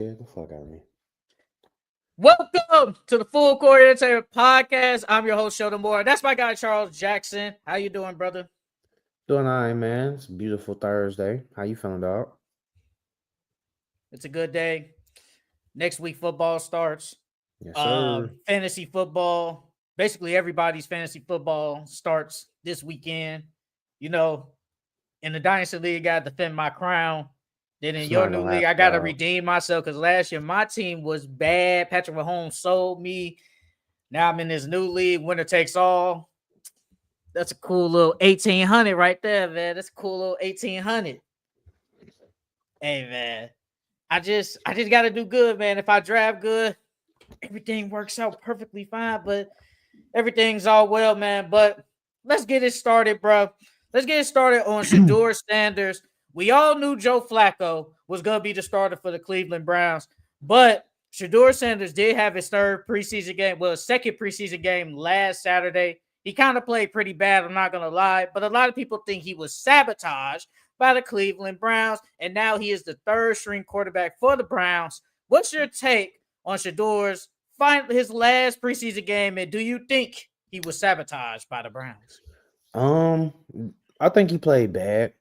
Get the fuck out of me. Welcome to the Full Court Entertainment Podcast. I'm your host, Shedeur Moore. That's my guy, Charles Jackson. How you doing, brother? Doing all right, man. It's a beautiful Thursday. How you feeling, dog? It's a good day. Next week, football starts. Yes, sir. Fantasy football. Basically, everybody's fantasy football starts this weekend. You know, in the Dynasty League, I got to defend my crown. Then in It's your not new gonna league, happen, I got to dog. redeem myself because last year my team was bad. Patrick Mahomes sold me. Now I'm in this new league, winner takes all. That's a cool little 1800 right there, man. That's a cool little 1800. Hey, man. I just gotta do good, man. If I draft good, everything works out perfectly fine. But everything's all well, man. But let's get it started, bro. Let's get it started on Shedeur Sanders. We all knew Joe Flacco was gonna be the starter for the Cleveland Browns, but Shedeur Sanders did have his third preseason game, well, second preseason game last Saturday. He kind of played pretty bad, I'm not gonna lie, but a lot of people think he was sabotaged by the Cleveland Browns, and now he is the third string quarterback for the Browns. What's your take on Shedeur's his last preseason game, and do you think he was sabotaged by the Browns? Um, I think he played bad.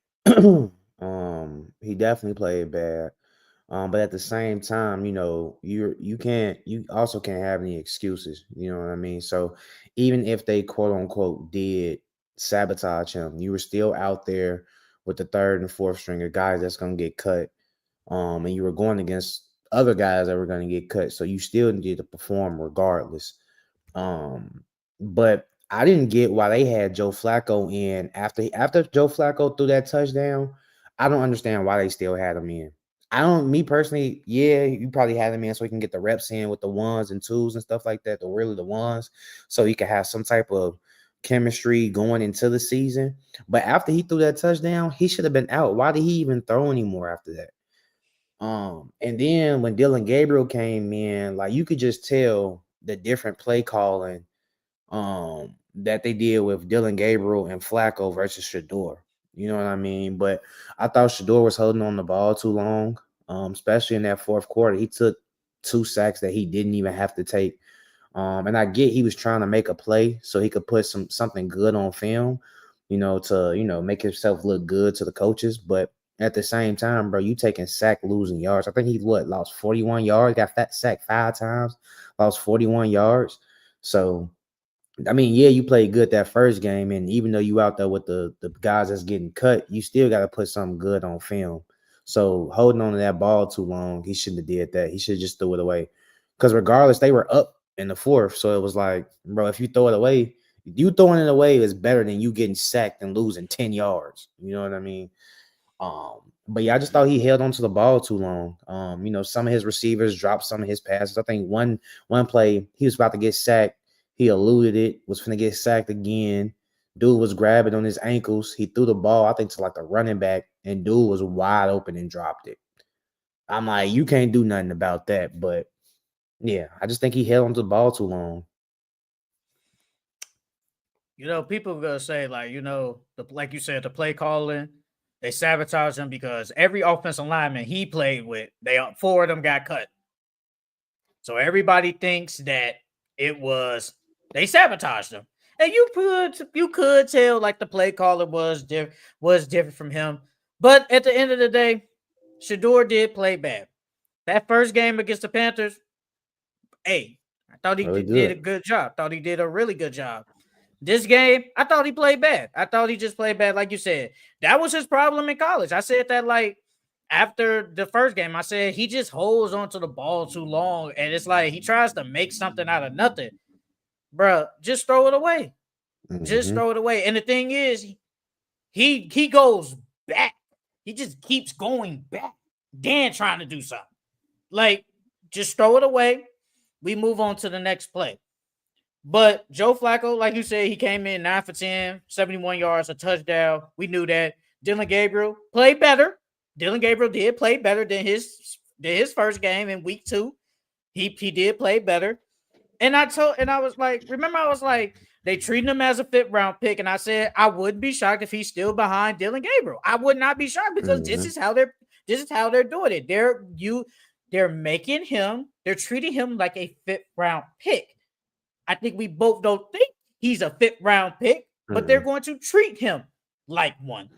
He definitely played bad. But at the same time, you also can't have any excuses. You know what I mean? So even if they quote unquote did sabotage him, you were still out there with the third and fourth stringer guys that's gonna get cut. And you were going against other guys that were gonna get cut. So you still needed to perform regardless. But I didn't get why they had Joe Flacco in after Joe Flacco threw that touchdown. I don't understand why they still had him in. I don't, me personally, yeah, you probably had him in so he can get the reps in with the ones and twos and stuff like that, the ones, so he could have some type of chemistry going into the season. But after he threw that touchdown, he should have been out. Why did he even throw anymore after that? And then when Dylan Gabriel came in, like you could just tell the different play calling that they did with Dylan Gabriel and Flacco versus Shedeur. You know what I mean? But I thought Shedeur was holding on the ball too long, especially in that fourth quarter. He took 2 sacks that he didn't even have to take. And I get he was trying to make a play so he could put something good on film, to make himself look good to the coaches. But at the same time, bro, you taking sack losing yards. I think he lost 41 yards, got sacked 5 times, lost 41 yards. So I mean, yeah, you played good that first game, and even though you out there with the guys that's getting cut, you still got to put something good on film. So holding on to that ball too long, he shouldn't have did that. He should have just threw it away. Because regardless, they were up in the fourth, so it was like, bro, if you throw it away, you throwing it away is better than you getting sacked and losing 10 yards. You know what I mean? But yeah, I just thought he held onto the ball too long. Some of his receivers dropped some of his passes. I think one play he was about to get sacked. He eluded it, was finna get sacked again. Dude was grabbing on his ankles. He threw the ball, I think, to like the running back, and dude was wide open and dropped it. I'm like, you can't do nothing about that. But yeah, I just think he held onto the ball too long. People are gonna say like you said, the play calling, they sabotage him because every offensive lineman he played with, four of them got cut. So everybody thinks that it was they sabotaged him, and you could tell like the play caller was different from him. But at the end of the day, Shedeur did play bad. That first game against the Panthers, hey, I thought he Really did a good. good job. Thought he did a really good job. This game, I thought he played bad. I thought he just played bad, like you said. That was his problem in college. I said that like after the first game. I said he just holds onto the ball too long, and it's like he tries to make something out of nothing. Bruh, just throw it away. Just Mm-hmm. throw it away. And the thing is, he goes back. He just keeps going back, then trying to do something. Like, just throw it away. We move on to the next play. But Joe Flacco, like you said, he came in 9 for 10, 71 yards, a touchdown. We knew that. Dylan Gabriel played better. Dylan Gabriel did play better than his first game in week 2. He did play better. And I was like, remember, I was like, they treated him as a fifth round pick. And I said I wouldn't be shocked if he's still behind Dylan Gabriel. I would not be shocked because this Mm-hmm. is how they're doing it. they're treating him like a 5th-round pick. I think we both don't think he's a 5th-round pick, but they're going to treat him like one.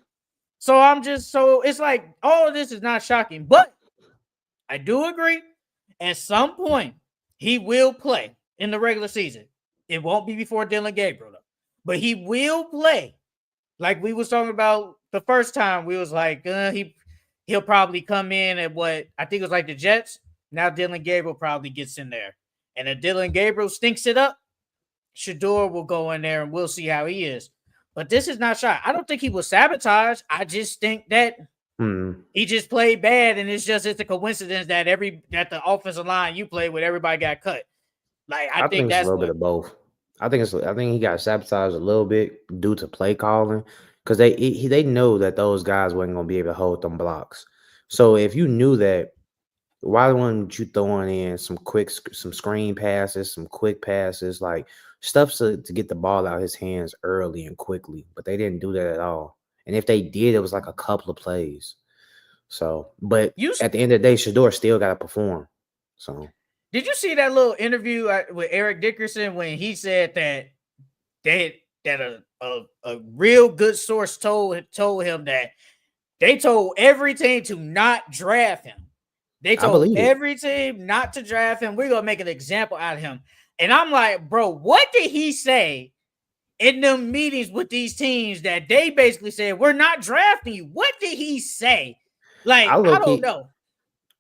So it's like all of this is not shocking, but I do agree. At some point, he will play in the regular season. It won't be before Dillon Gabriel, though. But he will play. Like we was talking about the first time, we was like, he'll probably come in at what I think it was like the Jets. Now Dillon Gabriel probably gets in there. And if Dillon Gabriel stinks it up, Shedeur will go in there and we'll see how he is. But this is not shot. I don't think he was sabotaged. I just think that he just played bad, and it's a coincidence that the offensive line you played with, everybody got cut. Like I think it's that's a little bit of both. I think he got sabotaged a little bit due to play calling because they know that those guys weren't gonna be able to hold them blocks. So if you knew that, why weren't you throwing in some screen passes, some quick passes, like stuff to get the ball out of his hands early and quickly? But they didn't do that at all. And if they did, it was like a couple of plays. So, but at the end of the day, Shedeur still got to perform. So, did you see that little interview with Eric Dickerson when he said that a real good source told him that they told every team to not draft him. They told every team not to draft him. We're gonna make an example out of him. And I'm like, bro, what did he say in them meetings with these teams that they basically said we're not drafting you? What did he say? Like, I don't know.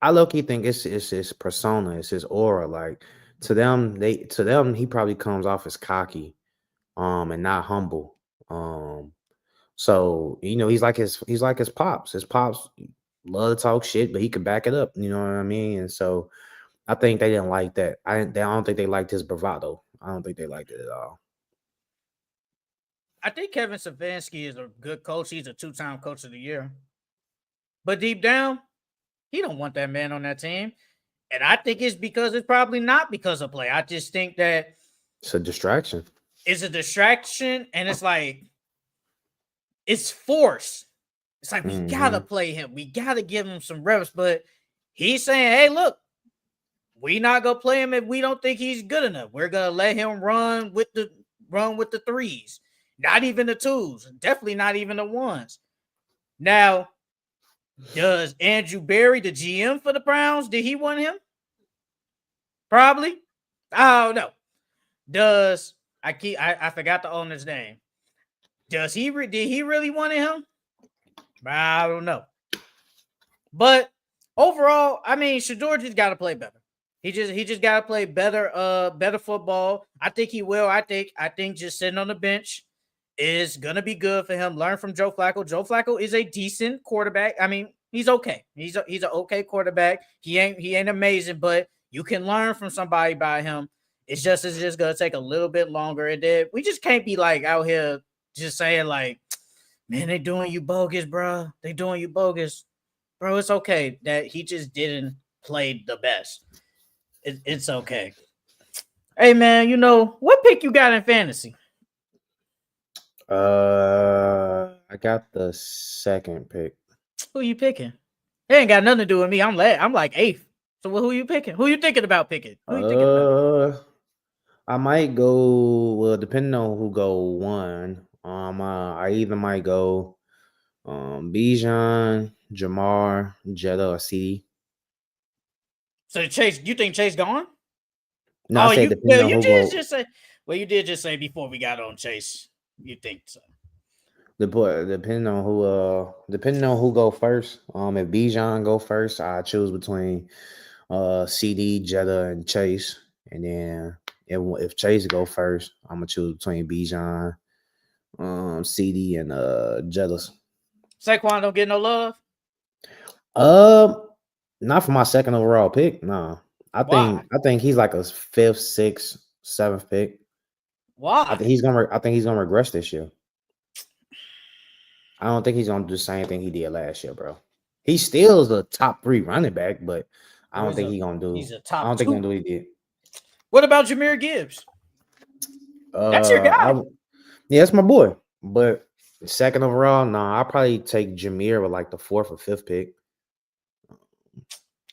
I low-key think it's his persona, it's his aura. Like to them, he probably comes off as cocky, and not humble. So he's like his pops. His pops love to talk shit, but he can back it up. You know what I mean? And so I think they didn't like that. I don't think they liked his bravado. I don't think they liked it at all. I think Kevin Stefanski is a good coach. He's a 2-time coach of the year. But deep down, he don't want that man on that team. And I think it's probably not because of play. I just think that it's a distraction. It's a distraction, and it's like it's forced. It's like we gotta play him. We gotta give him some reps. But he's saying, hey, look, we not gonna play him if we don't think he's good enough. We're gonna let him run with the threes. Not even the twos. Definitely not even the ones. Now, does Andrew Berry, the GM for the Browns, did he want him? Probably. I don't know. I forgot the owner's name. Did he really want him? I don't know. But overall, I mean, Shedeur just got to play better. He just got to play better football. I think he will. I think just sitting on the bench is gonna be good for him. Learn from Joe Flacco. Joe Flacco is a decent quarterback. I mean, he's okay. He's an okay quarterback. He ain't amazing, but you can learn from somebody by him. It's just gonna take a little bit longer. And then we just can't be like out here just saying like, man, they doing you bogus, bro. They doing you bogus, bro. It's okay that he just didn't play the best. It's okay. Hey man, what pick you got in fantasy? I got the second pick. Who you picking? It ain't got nothing to do with me. I'm like 8th. So who you picking? Who you thinking about picking? I might go. Well, depending on who go 1. I either might go, Bijan, Jamar, Jetta, or CD. So Chase, you think Chase gone? No, I said depending on who go. You did just say before we got on Chase. You think so? Depending on who go first. If Bijan go first, I choose between CD, Jetta, and Chase. And then if Chase go first, I'm gonna choose between Bijan, CD, and Jetta. Saquon don't get no love. Not for my second overall pick. No, I think he's like a 5th, 6th, 7th pick. Why? I think he's gonna regress this year. I don't think he's gonna do the same thing he did last year, bro. He still is a top 3 running back, but I don't think he's gonna do. He's a top. I don't think he's gonna do what he did. What about Jahmyr Gibbs? That's your guy. Yeah, that's my boy. But second overall, I'll probably take Jahmyr with like the 4th or 5th pick.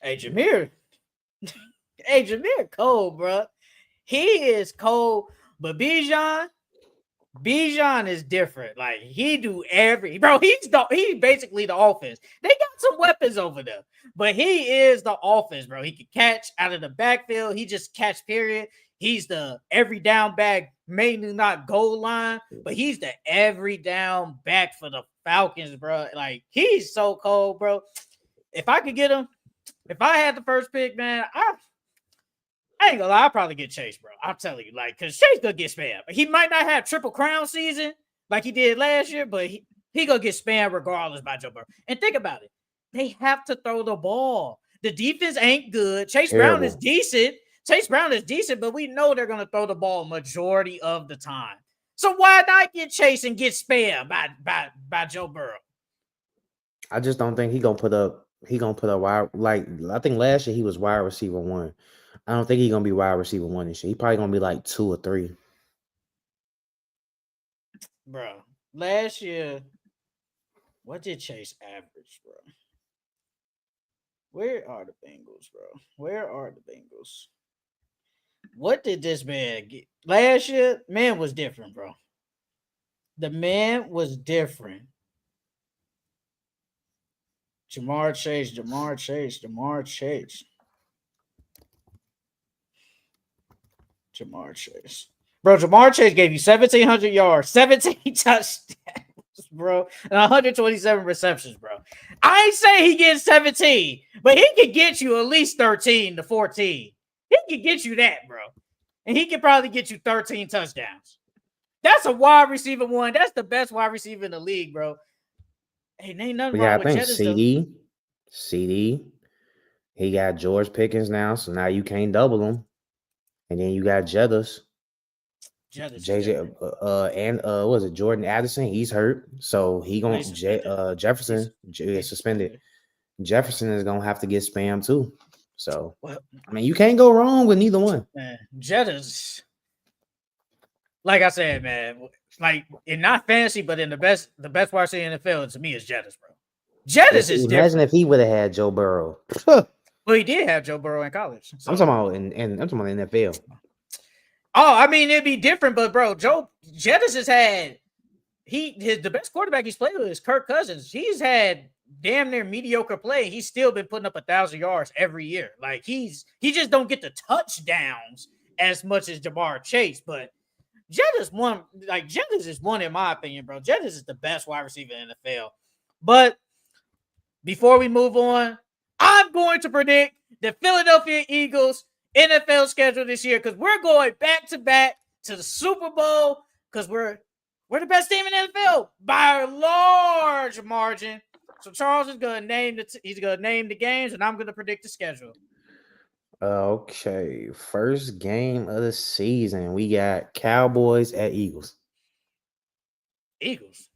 Hey, Jahmyr, Hey, Jameer cold, bro. He is cold, but Bijan is different. Like he do he's basically the offense. They got some weapons over there, but he is the offense, bro. He can catch out of the backfield. He just catch period. He's the every down back, mainly not goal line, but he's the every down back for the Falcons, bro. Like he's so cold, bro. If I could get him, if I had the first pick, man, I ain't gonna lie, I'll probably get Chase, bro. I'm telling you, like, because Chase gonna get spammed. He might not have triple crown season like he did last year, but he gonna get spammed regardless by Joe Burrow. And think about it. They have to throw the ball. The defense ain't good. Chase Brown is decent. But we know they're gonna throw the ball majority of the time. So why not get Chase and get spammed by Joe Burrow? I just don't think he gonna put a wide, like, I think last year he was wide receiver 1. I don't think he's gonna be wide receiver 1 this year. He probably gonna be like 2 or 3. Bro, last year, what did Chase average, bro? Where are the Bengals, bro? Where are the Bengals? What did this man get? Last year, man was different, bro. The man was different. Jamar Chase. Bro, Jamar Chase gave you 1,700 yards, 17 touchdowns, bro, and 127 receptions, bro. I ain't say he gets 17, but he could get you at least 13 to 14. He could get you that, bro. And he could probably get you 13 touchdowns. That's a wide receiver 1. That's the best wide receiver in the league, bro. Hey, ain't nothing wrong with Jettis, CD. He got George Pickens now, so now you can't double him. And then you got JJ, and was it Jordan Addison? He's hurt, so he gonna Jefferson is suspended. Jefferson is gonna have to get spammed too. So I mean, you can't go wrong with neither one. Man, Jettis, like I said, man, like in not fantasy, but in the best wide receiver in the NFL to me is Jettis, bro. Jettis is different. Imagine if he would have had Joe Burrow. Well, he did have Joe Burrow in college. So. I'm talking about NFL. Oh, I mean, it'd be different, but bro, Jettis has had the best quarterback he's played with is Kirk Cousins. He's had damn near mediocre play. He's still been putting up 1,000 yards every year. Like he just don't get the touchdowns as much as Jamar Chase, but Jettis is one in my opinion, bro. Jettis is the best wide receiver in the NFL. But before we move on, I'm going to predict the Philadelphia Eagles NFL schedule this year because we're going back to back to the Super Bowl because we're the best team in the NFL by a large margin. So Charles is going to name the games, and I'm going to predict the schedule. Okay, first game of the season, we got Cowboys at Eagles. Eagles,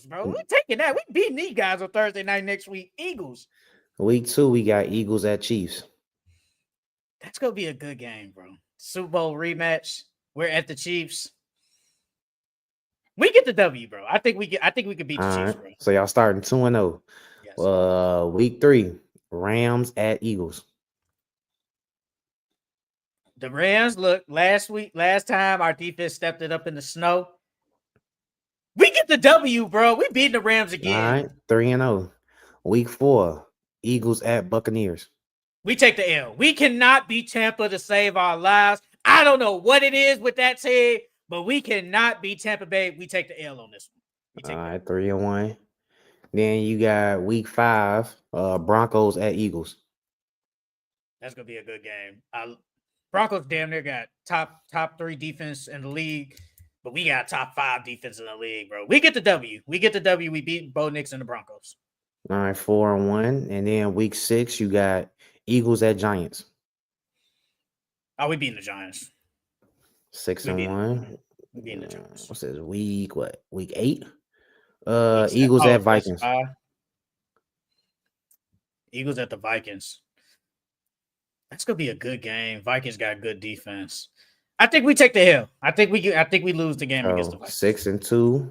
bro. We're taking that. We beating these guys on Thursday night next week. Eagles. Week 2, we got Eagles at Chiefs. That's gonna be a good game, bro. Super Bowl rematch. We're at the Chiefs. We get the W, bro. I think we could beat the Chiefs, bro. So y'all starting 2-0. Yes. Week 3, Rams at Eagles. The Rams, look, last time our defense stepped it up in the snow. We get the W, bro. We beat the Rams again. All right, 3-0. Week 4, Eagles at Buccaneers. We take the L. We cannot beat Tampa to save our lives. I don't know what it is with that team, but we cannot beat Tampa Bay. We take the L on this one. All right, 3-1. Then you got week 5, Broncos at Eagles. That's gonna be a good game. Broncos damn near got top 3 defense in the league, but we got top 5 defense in the league, bro. We get the W. We beat Bo Nix and the Broncos. All right, 4-1. And then week 6, you got Eagles at Giants. Oh, we beating the Giants. 6-1. We beating the Giants. What's this week? What? Week 8? Eagles at Vikings. Eagles at the Vikings. That's gonna be a good game. Vikings got good defense. I think we take the hill. I think we lose the game against the Vikings. 6-2.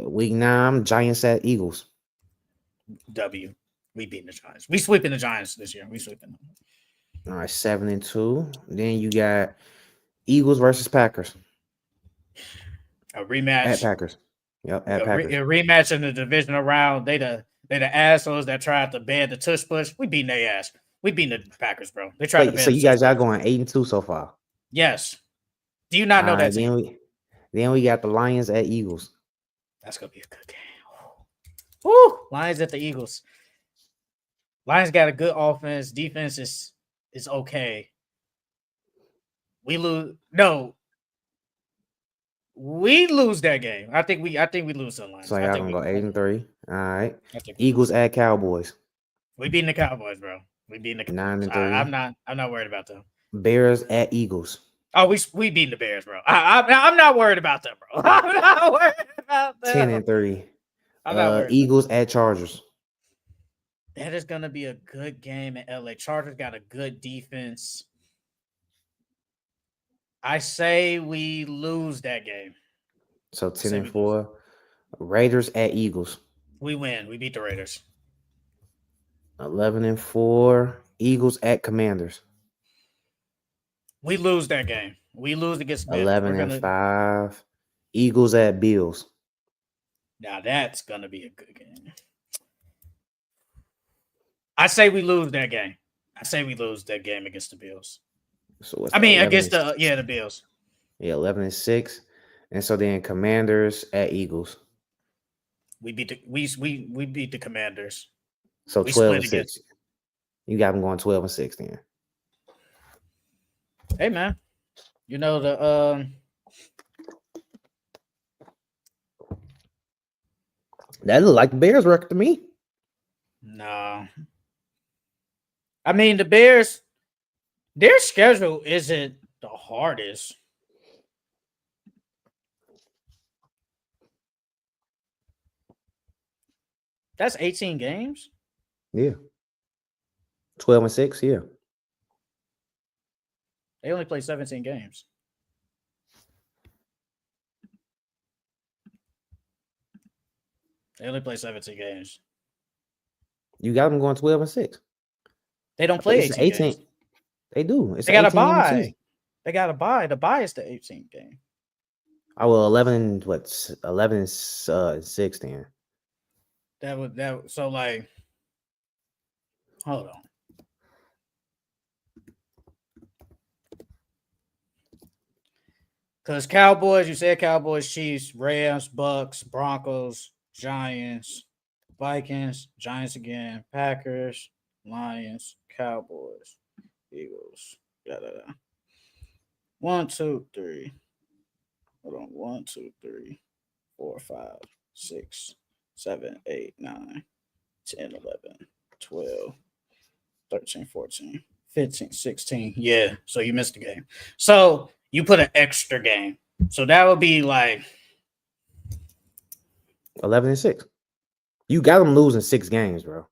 Week 9, Giants at Eagles. W. We beating the Giants. We sweeping the Giants this year. We sweeping them. All right, 7-2. Then you got Eagles versus Packers. A rematch. At Packers. Yep, at Packers. A rematch in the divisional round. They the assholes that tried to ban the tush push. We beating their ass. We beating the Packers, bro. They tried to ban. So you guys are going 8-2 so far. Yes. Do you not know that team? Then we got the Lions at Eagles. That's gonna be a good game. Woo! Lions at the Eagles. Lions got a good offense. Defense is okay. We lose. No. We lose that game. I think we lose to the Lions. So y'all gonna go 8-3. All right. Eagles at Cowboys. We beating the Cowboys, bro. We beating the Cowboys. 9-3. I'm not worried about them. Bears at Eagles. Oh, we beating the Bears, bro. I'm not worried about them, bro. I'm not worried about them. 10-3. I'm not worried. Eagles at Chargers. That is gonna be a good game in LA. Chargers got a good defense. I say we lose that game. So 10-4. Raiders at Eagles. We win. We beat the Raiders. 11-4. Eagles at Commanders. We lose that game. We lose against 11-5. Eagles at Bills. Now that's gonna be a good game. I say we lose that game. I say we lose that game against the Bills. So against the Bills. Yeah, 11-6. And so then Commanders at Eagles. We beat the Commanders. So 12-6. You got them going 12-6 then. Hey man, you know that look like the Bears record to me. No. I mean the Bears, their schedule isn't the hardest. That's 18 games? Yeah. 12-6, yeah. They only play 17 games. They only play 17 games. You got them going 12-6. They don't play 18 games. They do. They got a bye. They got a bye. The bye is the 18th game. Oh, well, 11-6 then. So like, hold on. Because Cowboys, you said Cowboys, Chiefs, Rams, Bucks, Broncos, Giants, Vikings, Giants again, Packers, Lions, Cowboys, Eagles. 1, 2, 3. Hold on. 1, 2, 3, 4, 5, 6, 7, 8, 9, 10, 11, 12, 13, 14, 15, 16. Yeah. So you missed the game. So you put an extra game. So that would be like 11-6. You got them losing 6 games, bro.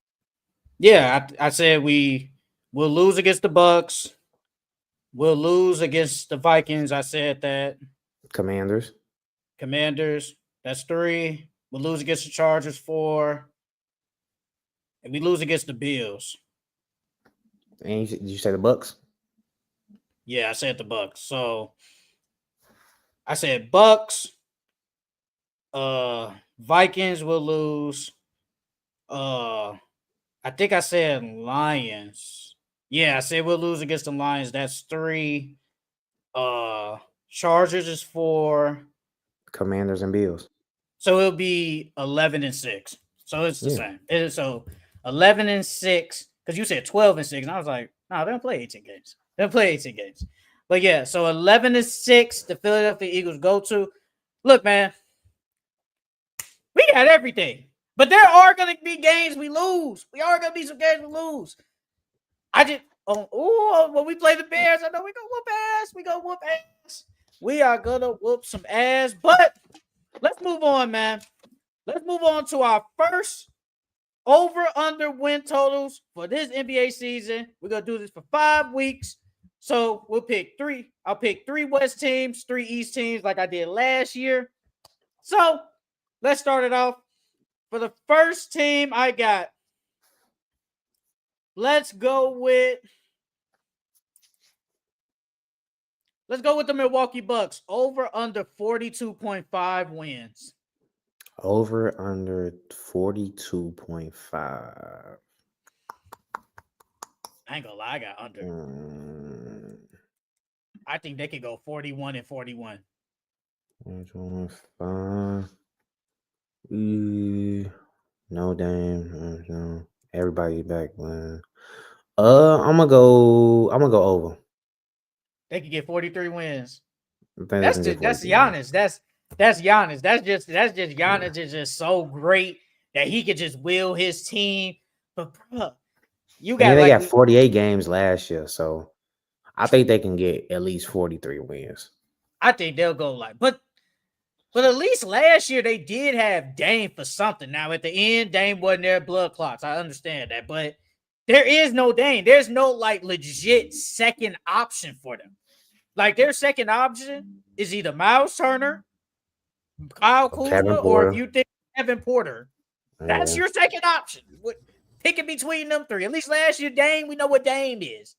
Yeah, I said we'll lose against the Bucks. We'll lose against the Vikings. I said that. Commanders. That's 3. We'll lose against the Chargers 4. And we lose against the Bills. And you say the Bucks? Yeah, I said the Bucks. So I said Bucks. Vikings will lose. I think I said Lions. Yeah, I said we'll lose against the Lions. That's 3. Chargers is 4. Commanders and Bills. So it'll be 11-6. So it's the same. So 11-6. Because you said 12-6, and I was like, no, they don't play 18 games. They don't play 18 games. But yeah, so 11-6, the Philadelphia Eagles go to. Look, man, we got everything. But there are going to be games we lose. We are going to be some games we lose. When we play the Bears, I know we're going to whoop ass. We are going to whoop some ass. But let's move on, man. Let's move on to our first over-under win totals for this NBA season. We're going to do this for 5 weeks. So we'll pick 3. I'll pick 3 West teams, 3 East teams like I did last year. So let's start it off. For the first team, I got Let's go with the Milwaukee Bucks. Over under 42.5 wins. Over under 42.5. I ain't gonna lie, I got under. I think they could go 41 and 41. 125. No Dame. No. Everybody back, man. I'm gonna go over. They could get 43 wins. I think they can get That's 43 wins. Giannis. That's Giannis. That's just Giannis is just so great that he could just will his team. But bro, you got they got 48 games last year, so I think they can get at least 43 wins. I think they'll go but at least last year they did have Dame for something. Now at the end, Dame wasn't there, blood clots. I understand that, but there is no Dame. There's no legit second option for them. Like their second option is either Miles Turner, Kyle Kuzma, or if you think Kevin Porter, that's your second option. Picking between them three. At least last year, Dame, we know what Dame is.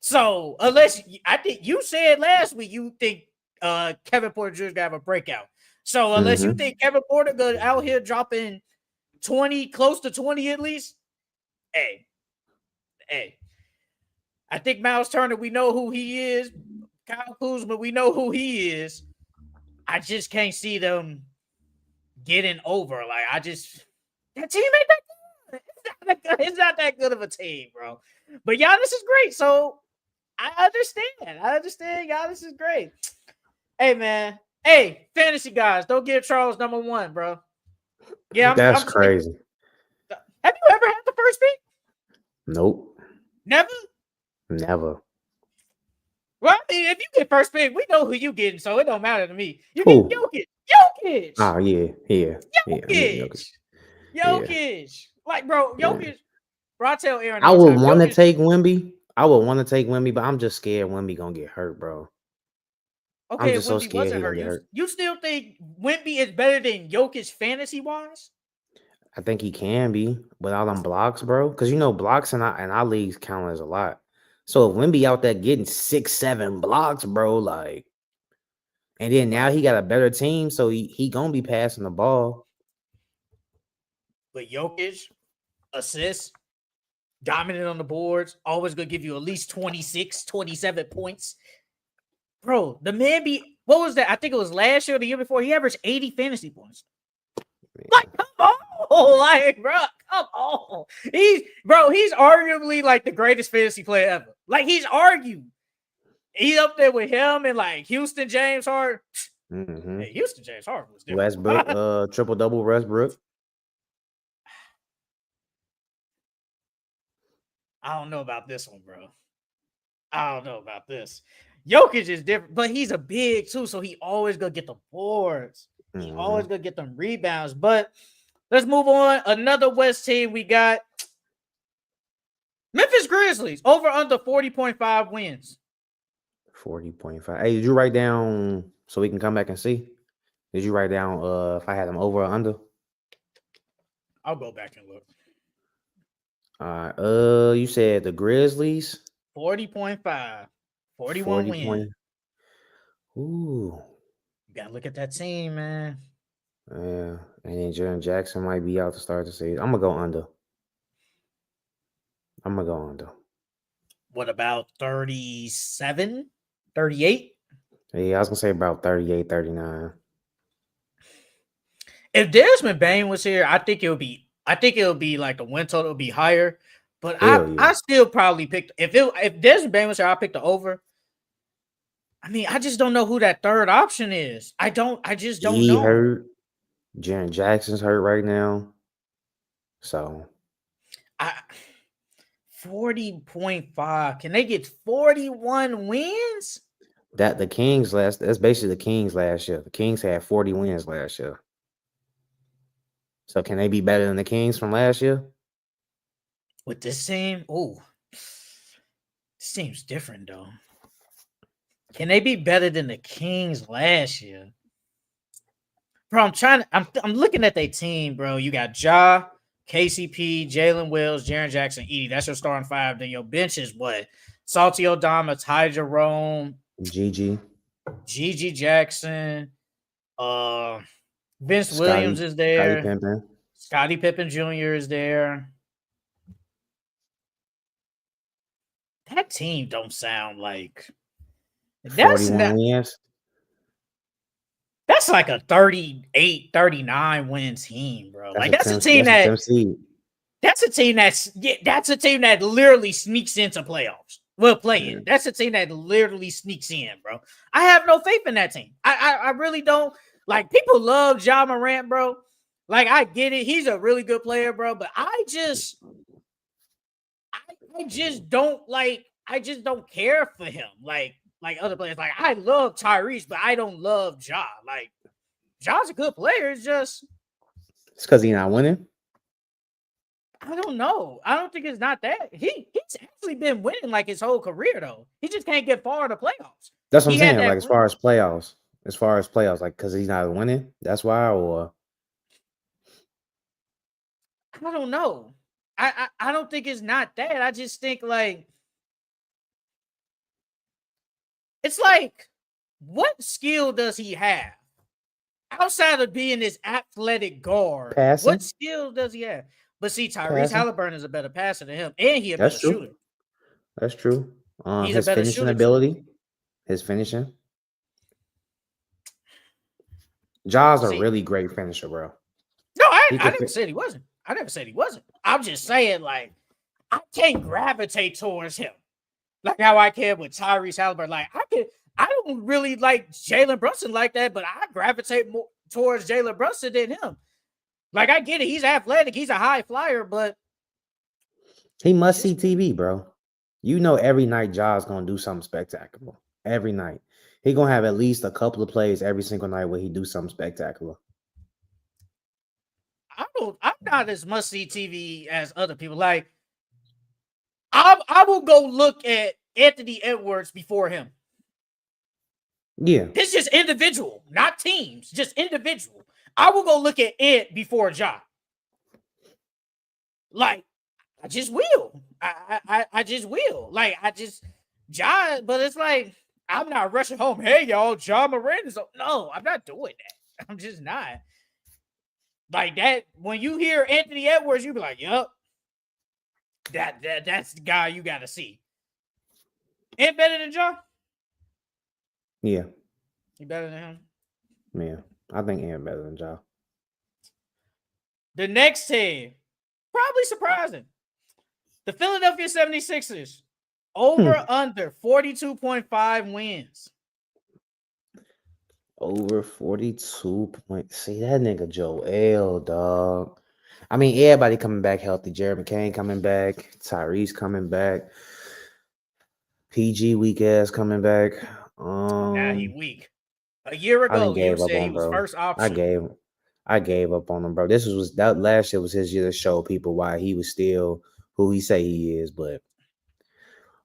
So unless I think you said last week you think Kevin Porter Jr. gonna have a breakout. So unless you think Kevin Porter go out here dropping 20, close to 20 at least, hey. I think Miles Turner, we know who he is. Kyle Kuzma, we know who he is. I just can't see them getting over. That team ain't that good. It's not that good of a team, bro. But Giannis is great, so I understand. Giannis is great. Hey, man. Hey, fantasy guys, don't give Charles number 1, bro. Yeah, that's crazy. Have you ever had the first pick? Nope. Never. Well, I mean, if you get first pick, we know who you getting, so it don't matter to me. You get Jokic. Oh yeah. Jokic. Like, bro, Jokic. Bro, I tell Aaron. I would want to take Wemby. But I'm just scared Wemby gonna get hurt, bro. Okay, I'm just so scared he gonna get hurt. You still think Wemby is better than Jokic fantasy wise? I think he can be without them blocks, bro. Because blocks in our leagues count as a lot. So if Wemby out there getting 6-7 blocks, bro, and then now he got a better team, so he gonna be passing the ball. But Jokic, assists, dominant on the boards, always gonna give you at least 26, 27 points. Bro, the man what was that? I think it was last year or the year before. He averaged 80 fantasy points. Man. Come on. Bro, come on. He's arguably the greatest fantasy player ever. He's up there with him and Houston James Harden. Hey, Houston James Harden was different. Westbrook, triple-double Westbrook. I don't know about this one, bro. I don't know about this. Jokic is different, but he's a big too, so he always gonna get the boards. He always gonna get them rebounds. But let's move on. Another West team we got. Memphis Grizzlies over under 40.5 wins. 40.5. Hey, did you write down so we can come back and see? Did you write down if I had them over or under? I'll go back and look. All right. You said the Grizzlies 40.5. 41 wins. Ooh. You gotta look at that team, man. Yeah. And then Jaren Jackson might be out to start the season. I'm gonna go under. What about 37? 38? Yeah, I was gonna say about 38, 39. If Desmond Bane was here, I think it would be the win total would be higher. But I still probably picked if Desmond Bane was here, I picked the over. I mean, I just don't know who that third option is. I just don't know. He hurt. Jaren Jackson's hurt right now. So 40.5. Can they get 41 wins? That's basically the Kings last year. The Kings had 40 wins last year. So can they be better than the Kings from last year? With this team? Oh, this team's different though. Can they be better than the Kings last year? Bro, I'm looking at their team, bro. You got Ja, KCP, Jalen Wills, Jaren Jackson, Edie. That's your starting five. Then your bench is what? Salty Odama, Ty Jerome, Gigi, Jackson, Vince Williams is Scottie there. Pippen. Scottie Pippen Jr. is there. That team don't sound like 41 wins. That's like a 38, 39 win team, bro. That's a team that literally sneaks into playoffs. Well, playing. That's a team that literally sneaks in, bro. I have no faith in that team. I really don't. Like, people love Ja Morant, bro. Like, I get it. He's a really good player, bro. But I just don't care for him. Like other players. Like, I love Tyrese, but I don't love Ja. Like, Ja's a good player. It's because he's not winning. I don't know. I don't think it's not that. He's actually been winning like his whole career, though. He just can't get far in the playoffs. That's what I'm saying. Like, as far as playoffs, like, because he's not winning. That's why, or I don't know. I don't think it's not that. I just think, like, it's like, what skill does he have outside of being this athletic guard? Passing. What skill does he have? But see, Tyrese Halliburton is a better passer than him, and he a better shooter. That's true. He's his a better finishing shooter, ability, his finishing. Ja's a really great finisher, bro. No, I never said he wasn't. I never said he wasn't. I'm just saying, like, I can't gravitate towards him like how I can with Tyrese Halliburton. Like, I don't really like Jalen Brunson like that, but I gravitate more towards Jalen Brunson than him. Like, I get it. He's athletic. He's a high flyer, but he must see TV, bro. You know, every night Ja's gonna do something spectacular. Every night. He gonna have at least a couple of plays every single night where he do something spectacular. I'm not as much see TV as other people. Like, I will go look at Anthony Edwards before him. Yeah. It's just individual, not teams, just individual. I will go look at it before Ja. Like, I just will. I just will. Like, Ja, but it's like, I'm not rushing home. Hey, y'all, Ja Morant is. No, I'm not doing that. I'm just not. Like that, when you hear Anthony Edwards, you be like, yup. That's the guy you gotta see. Ain't better than Ja? Yeah. You better than him? Yeah. I think Ant better than Ja. The next team, probably surprising. The Philadelphia 76ers. Over under 42.5 wins. Over 42 points. See that nigga Joel, dog. I mean, everybody coming back healthy. Jared McCain coming back. Tyrese coming back. PG weak ass coming back. Nah, he weak. A year ago, you said he was first option. I gave up on him, bro. That last year was his year to show people why he was still who he say he is, but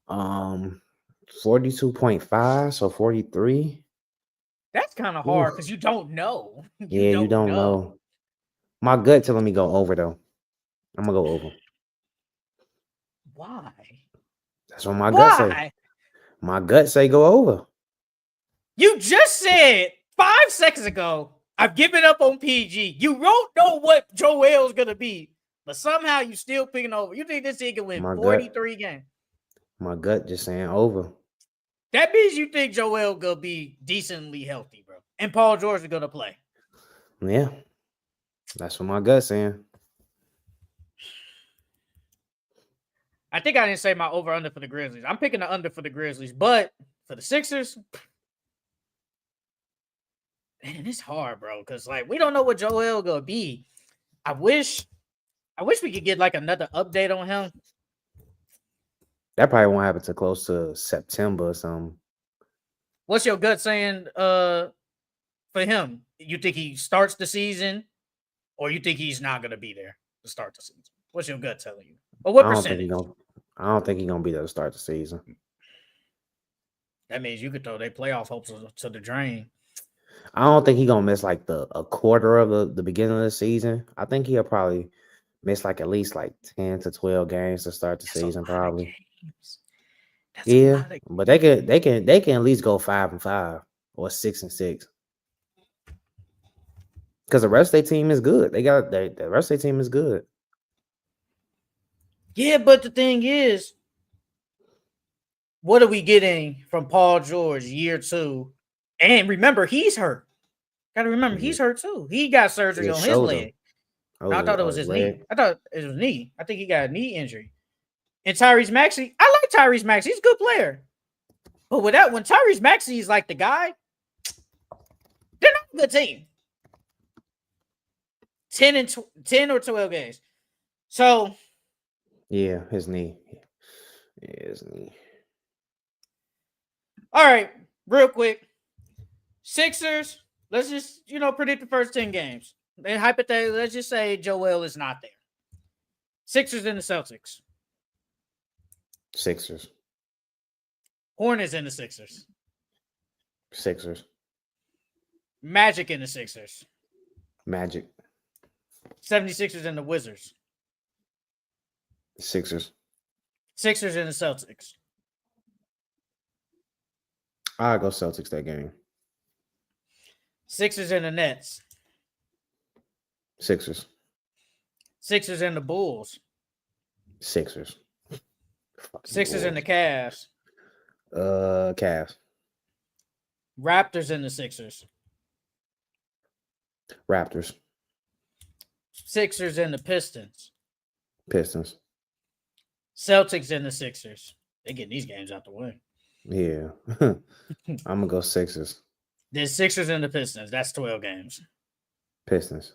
42.5, so 43. That's kind of hard because you don't know. You don't know. My gut telling me go over though. I'm gonna go over. Why? That's what my gut say. My gut say go over. You just said 5 seconds ago, I've given up on PG. You don't know what Joel's gonna be, but somehow you still picking over. You think this team can win 43 games? My gut just saying over. That means you think Joel gonna be decently healthy, bro, and Paul George is gonna play. Yeah, that's what my gut's saying. I think I didn't say my over under for the Grizzlies. I'm picking the under for the Grizzlies, but for the Sixers, man, it's hard, bro, because like we don't know what Joel gonna be. I wish we could get like another update on him. That probably won't happen till close to September or something. What's your gut saying for him? You think he starts the season, or you think he's not gonna be there to start the season? What's your gut telling you? Or what percentage? I don't think he's gonna be there to start the season. That means you could throw their playoff hopes to the drain. I don't think he's gonna miss like a quarter of the beginning of the season. I think he'll probably miss like at least like 10 to 12 games to start the That's a season, lot of probably. games. That's a Yeah, lot of but they can at least go 5-5 or 6-6. Because the rest of their team is good. The rest of their team is good. Yeah, but the thing is, what are we getting from Paul George year 2? And remember, he's hurt. Gotta remember, he's hurt too. He got surgery on his shoulder. leg. No, I thought it was his knee. I thought it was knee. I think he got a knee injury. And Tyrese Maxey, I like Tyrese Maxey. He's a good player. But with that, when Tyrese Maxey is like the guy, they're not a good team. 10 or 12 games. So yeah, his knee. Yeah, his knee. All right, real quick. Sixers, let's just, predict the first 10 games. And hypothetically, let's just say Joel is not there. Sixers and the Celtics. Sixers. Hornets and the Sixers. Sixers. Magic and the Sixers. Magic. 76ers and the Wizards. Sixers. Sixers and the Celtics. I'll go Celtics that game. Sixers and the Nets. Sixers. Sixers and the Bulls. Sixers. Sixers and the Cavs. Cavs. Raptors and the Sixers. Raptors. Sixers and the Pistons. Pistons. Celtics and the Sixers. They getting these games out the way. Yeah. I'm gonna go Sixers. Then Sixers and the Pistons. That's 12 games. Pistons.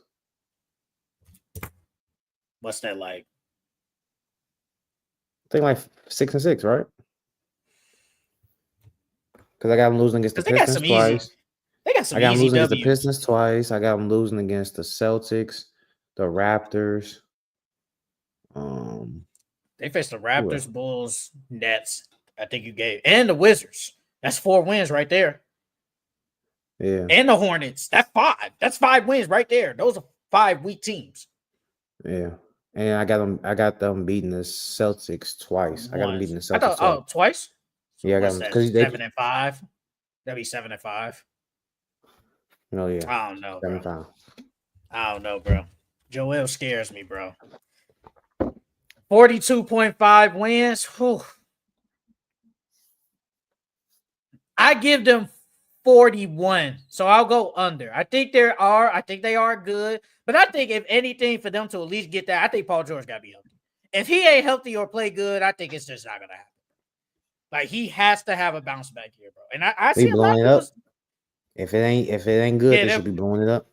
What's that like? I think like 6-6, right? Because I got them losing against the Pistons twice. They got some I got them easy losing against the W's. Pistons twice. I got them losing against the Celtics, the Raptors. They faced the Raptors, Bulls, Nets. I think you gave, and the Wizards. That's 4 wins right there. Yeah. And the Hornets. That's 5. That's 5 wins right there. Those are 5 weak teams. Yeah. And I got them beating the Celtics twice. I got them beating the Celtics. Twice? Yeah, I got them because 7-5. That'd be 7-5. No, yeah. I don't know, bro. 7-5. I don't know, bro. Joel scares me, bro. 42.5 wins. Whew. I give them 41. So I'll go under. I think they are good. But I think if anything, for them to at least get that, I think Paul George gotta be healthy. If he ain't healthy or play good, I think it's just not gonna happen. Like, he has to have a bounce back here, bro. And I see a lot of people. If it ain't good, they should be blowing it up.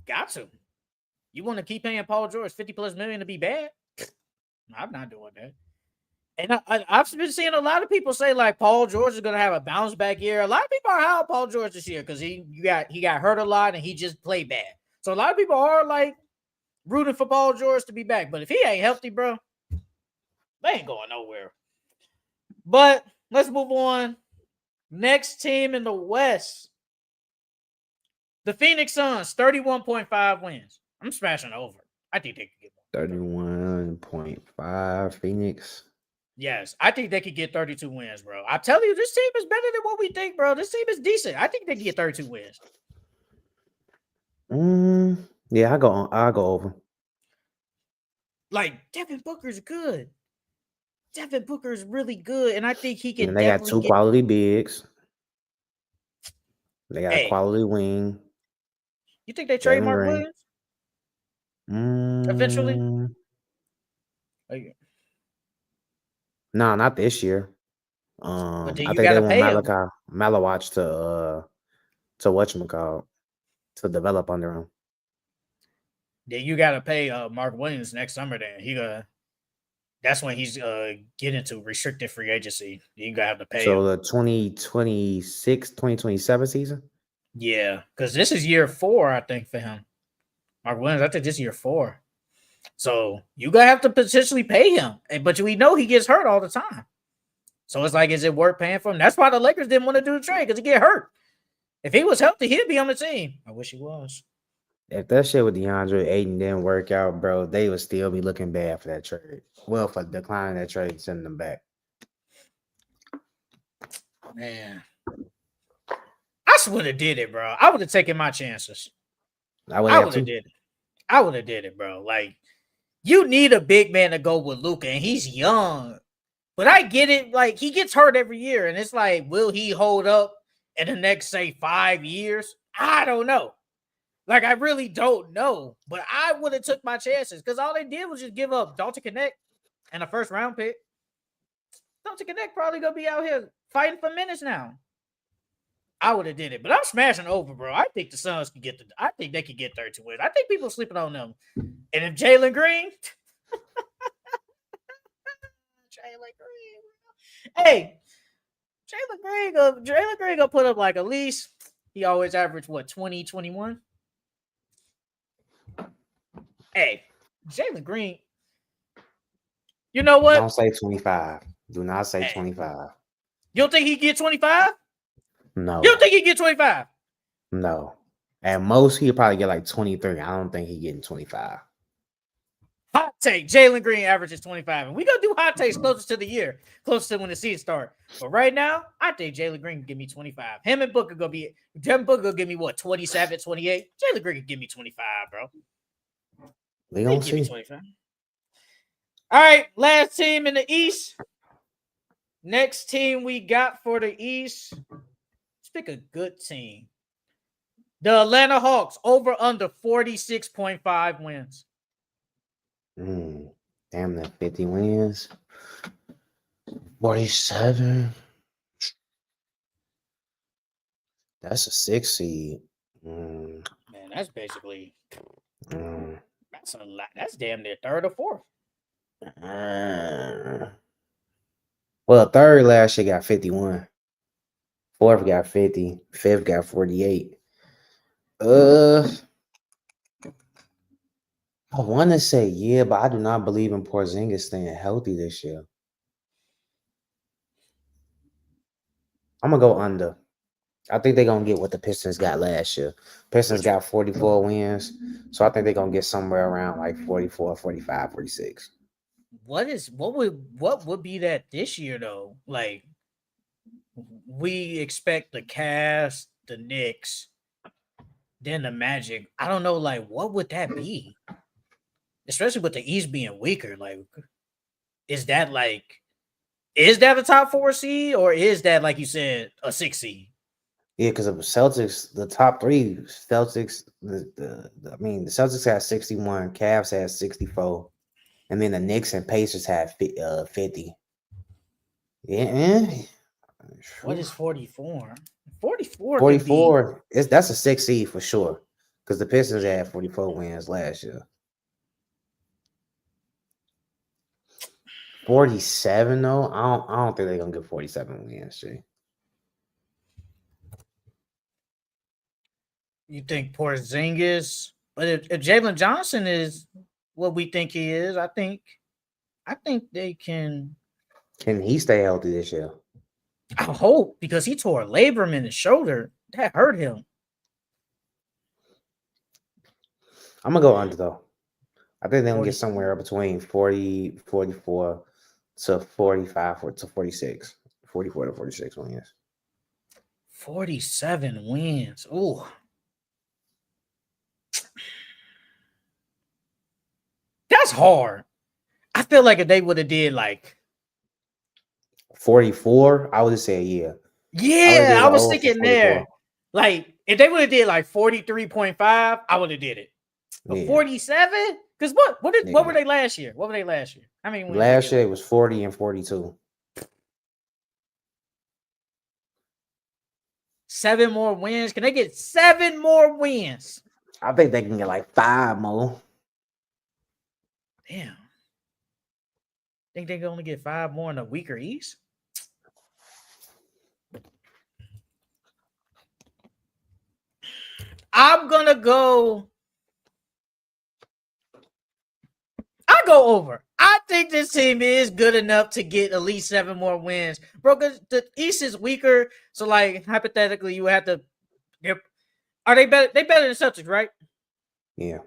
Got to. You want to keep paying Paul George $50+ million to be bad? I'm not doing that. And I've been seeing a lot of people say, like, Paul George is going to have a bounce back year. A lot of people are high on Paul George this year because he got hurt a lot and he just played bad. So a lot of people are, like, rooting for Paul George to be back. But if he ain't healthy, bro, they ain't going nowhere. But let's move on. Next team in the West. The Phoenix Suns, 31.5 wins. I'm smashing over. I think they could get 31.5 Phoenix. Yes, I think they could get 32 wins, bro. I tell you, this team is better than what we think, bro. This team is decent. I think they can get 32 wins. Yeah, I'll go over. Like, Devin Booker's good. Devin Booker's really good, and I think he can. And they got 2 quality bigs. They got a quality wing. You think they trade Mark Williams? Eventually? No, not this year. But then I you think they gotta want Malawach to whatchamacallit, to develop under him. Then you gotta pay Mark Williams next summer. Then that's when he's getting into restricted free agency. You gotta have to pay. So the 2026-2027 season. Yeah, because this is year 4, I think, for him. Mark Williams, I think this is year 4. So you gotta have to potentially pay him, but we know he gets hurt all the time. So it's like, is it worth paying for him? That's why the Lakers didn't want to do the trade, because he get hurt. If he was healthy, he'd be on the team. I wish he was. If that shit with DeAndre Ayton didn't work out, bro, they would still be looking bad for that trade. Well, for declining that trade, sending them back. Man, I would have did it, bro. I would have taken my chances. I would I have would have too. did it. I would have did it, bro. Like, you need a big man to go with Luka, and he's young. But I get it. Like, he gets hurt every year, and it's like, will he hold up in the next, say, 5 years? I don't know. Like, I really don't know. But I would have took my chances because all they did was just give up Dalton Connect and a first round pick. Dalton Connect probably gonna be out here fighting for minutes now. I would have did it, but I'm smashing over, bro. I think the Suns can get I think they could get 32 wins. I think people are sleeping on them. And if Jalen Green, hey, Jalen Green gonna put up like at least he always averaged what 20, 21. Hey, Jalen Green, you know what? Don't say 25. Do not say Hey, 25. you don't think he get 25? No. You don't think he get 25? No. At most, he'll probably get like 23. I don't think he's getting 25. Hot take: Jalen Green averages 25, and we gonna do hot takes closer to the year, closer to when the season start. But right now, I think Jalen Green can give me 25. Him and Booker gonna be. Devin Booker gonna give me what 27, 28. Jalen Green can give me 25, bro. We gonna Give me see. 25. All right, last team in the East. Next team we got for the East. Let's pick a good team. The Atlanta Hawks over under 46.5 wins. Damn, that 50 wins. 47. That's a 6 seed. Man, that's basically Mm. that's a lot. That's damn near third or fourth. Well, third last year got 51. Fourth got 50. Fifth got 48. I want to say yeah, but I do not believe in Porzingis staying healthy this year. I'm gonna go under. I think they're gonna get what the Pistons got last year. Pistons got 44 wins, so I think they're gonna get somewhere around like 44, 45, 46. What would be that this year though? Like we expect the Cavs, the Knicks, then the Magic. I don't know, like what would that be? Especially with the East being weaker. Like, is that a top 4 seed or is that like you said a 6 seed? Yeah, because of the Celtics, the top three Celtics, the Celtics had 61, Cavs had 64, and then the Knicks and Pacers had 50. Yeah. What is 44? 44 could be 44. That's a 6 seed for sure. Because the Pistons had 44 wins last year. 47 though. I don't think they're gonna get 47 wins, G. you think Porzingis, but if Jalen Johnson is what we think he is, I think they can. Can he stay healthy this year? I hope because he tore a labrum in his shoulder. That hurt him. I'm gonna go under though. I think they're gonna 40. get somewhere between 40, 44 to 45 to 46. 44 to 46 wins. 47 wins. Ooh. That's hard. I feel like if they would have did like 44, I would have said yeah. yeah, I was thinking there. Like if they would have did like 43.5, I would have did it. But 47? Because what were they last year? What were they last year? I mean, last year it was 40 and 42. 7 more wins. Can they get 7 more wins? I think they can get like 5 more. Damn. Think they can only get 5 more in a weaker East? I'm gonna go. I go over. I think this team is good enough to get at least 7 more wins, bro. Because the East is weaker, so like hypothetically, you have to. Are they better? They better than Celtics, right? Yeah.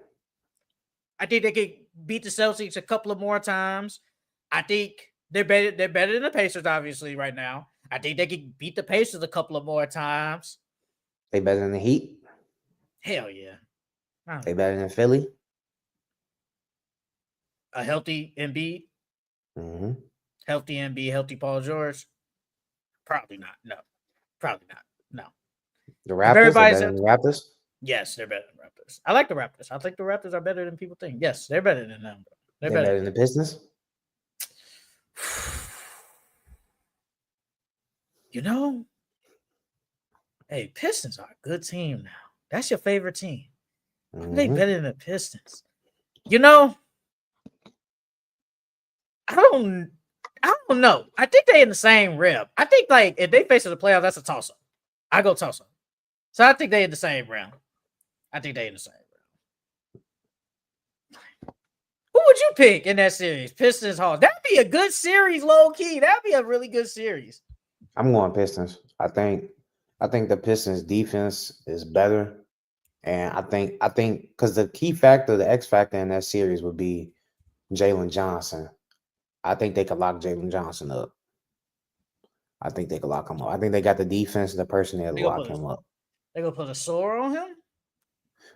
I think they could beat the Celtics a couple of more times. I think they're better. They're better than the Pacers, obviously, right now. I think they could beat the Pacers a couple of more times. They better than the Heat. Hell yeah. They better than Philly. A healthy Embiid. Mm-hmm. Healthy Embiid, healthy Paul George. Probably not. No. Probably not. No. The Raptors. They better than the Raptors. Yes, they're better than Raptors. I like the Raptors. I think the Raptors are better than people think. Yes, they're better than them. They're better than the Pistons. You know, hey, Pistons are a good team now. That's your favorite team. Mm-hmm. They better than the Pistons. You know, I don't know. I think they in the same realm. I think like if they face the playoffs, that's a toss-up. I go toss-up. So I think they in the same realm. I think they in the same realm. Who would you pick in that series? Pistons Hawks. That'd be a good series, low key. That'd be a really good series. I'm going Pistons. I think the Pistons defense is better. And I think because the key factor, the X factor in that series would be Jalen Johnson. I think they could lock Jalen Johnson up. I think they could lock him up. I think they got the defense and the personnel to lock him up. They gonna put a sore on him?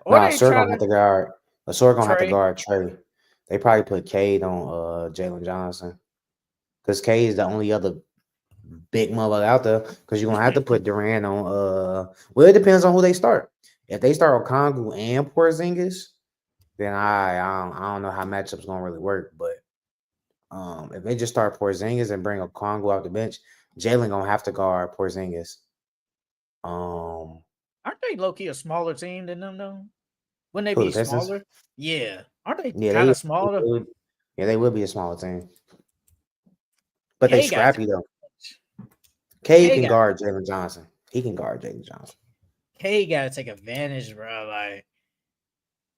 Nah, Sir gonna have to guard. Sir gonna have to guard Trey. They probably put Cade on Jalen Johnson. Because Cade is the only other big mother out there. Because you're gonna have to put Durant on well, it depends on who they start. If they start Okongwu and Porzingis, then I don't know how matchups gonna really work. But if they just start Porzingis and bring Okongwu off the bench, Jalen gonna have to guard Porzingis. Aren't they low key a smaller team than them though? Wouldn't they be smaller? Yeah. Aren't they kind of smaller? They would be a smaller team. But they scrappy though. Cade can guard Jalen Johnson. He can guard Jalen Johnson. Cade got to take advantage, bro. Like,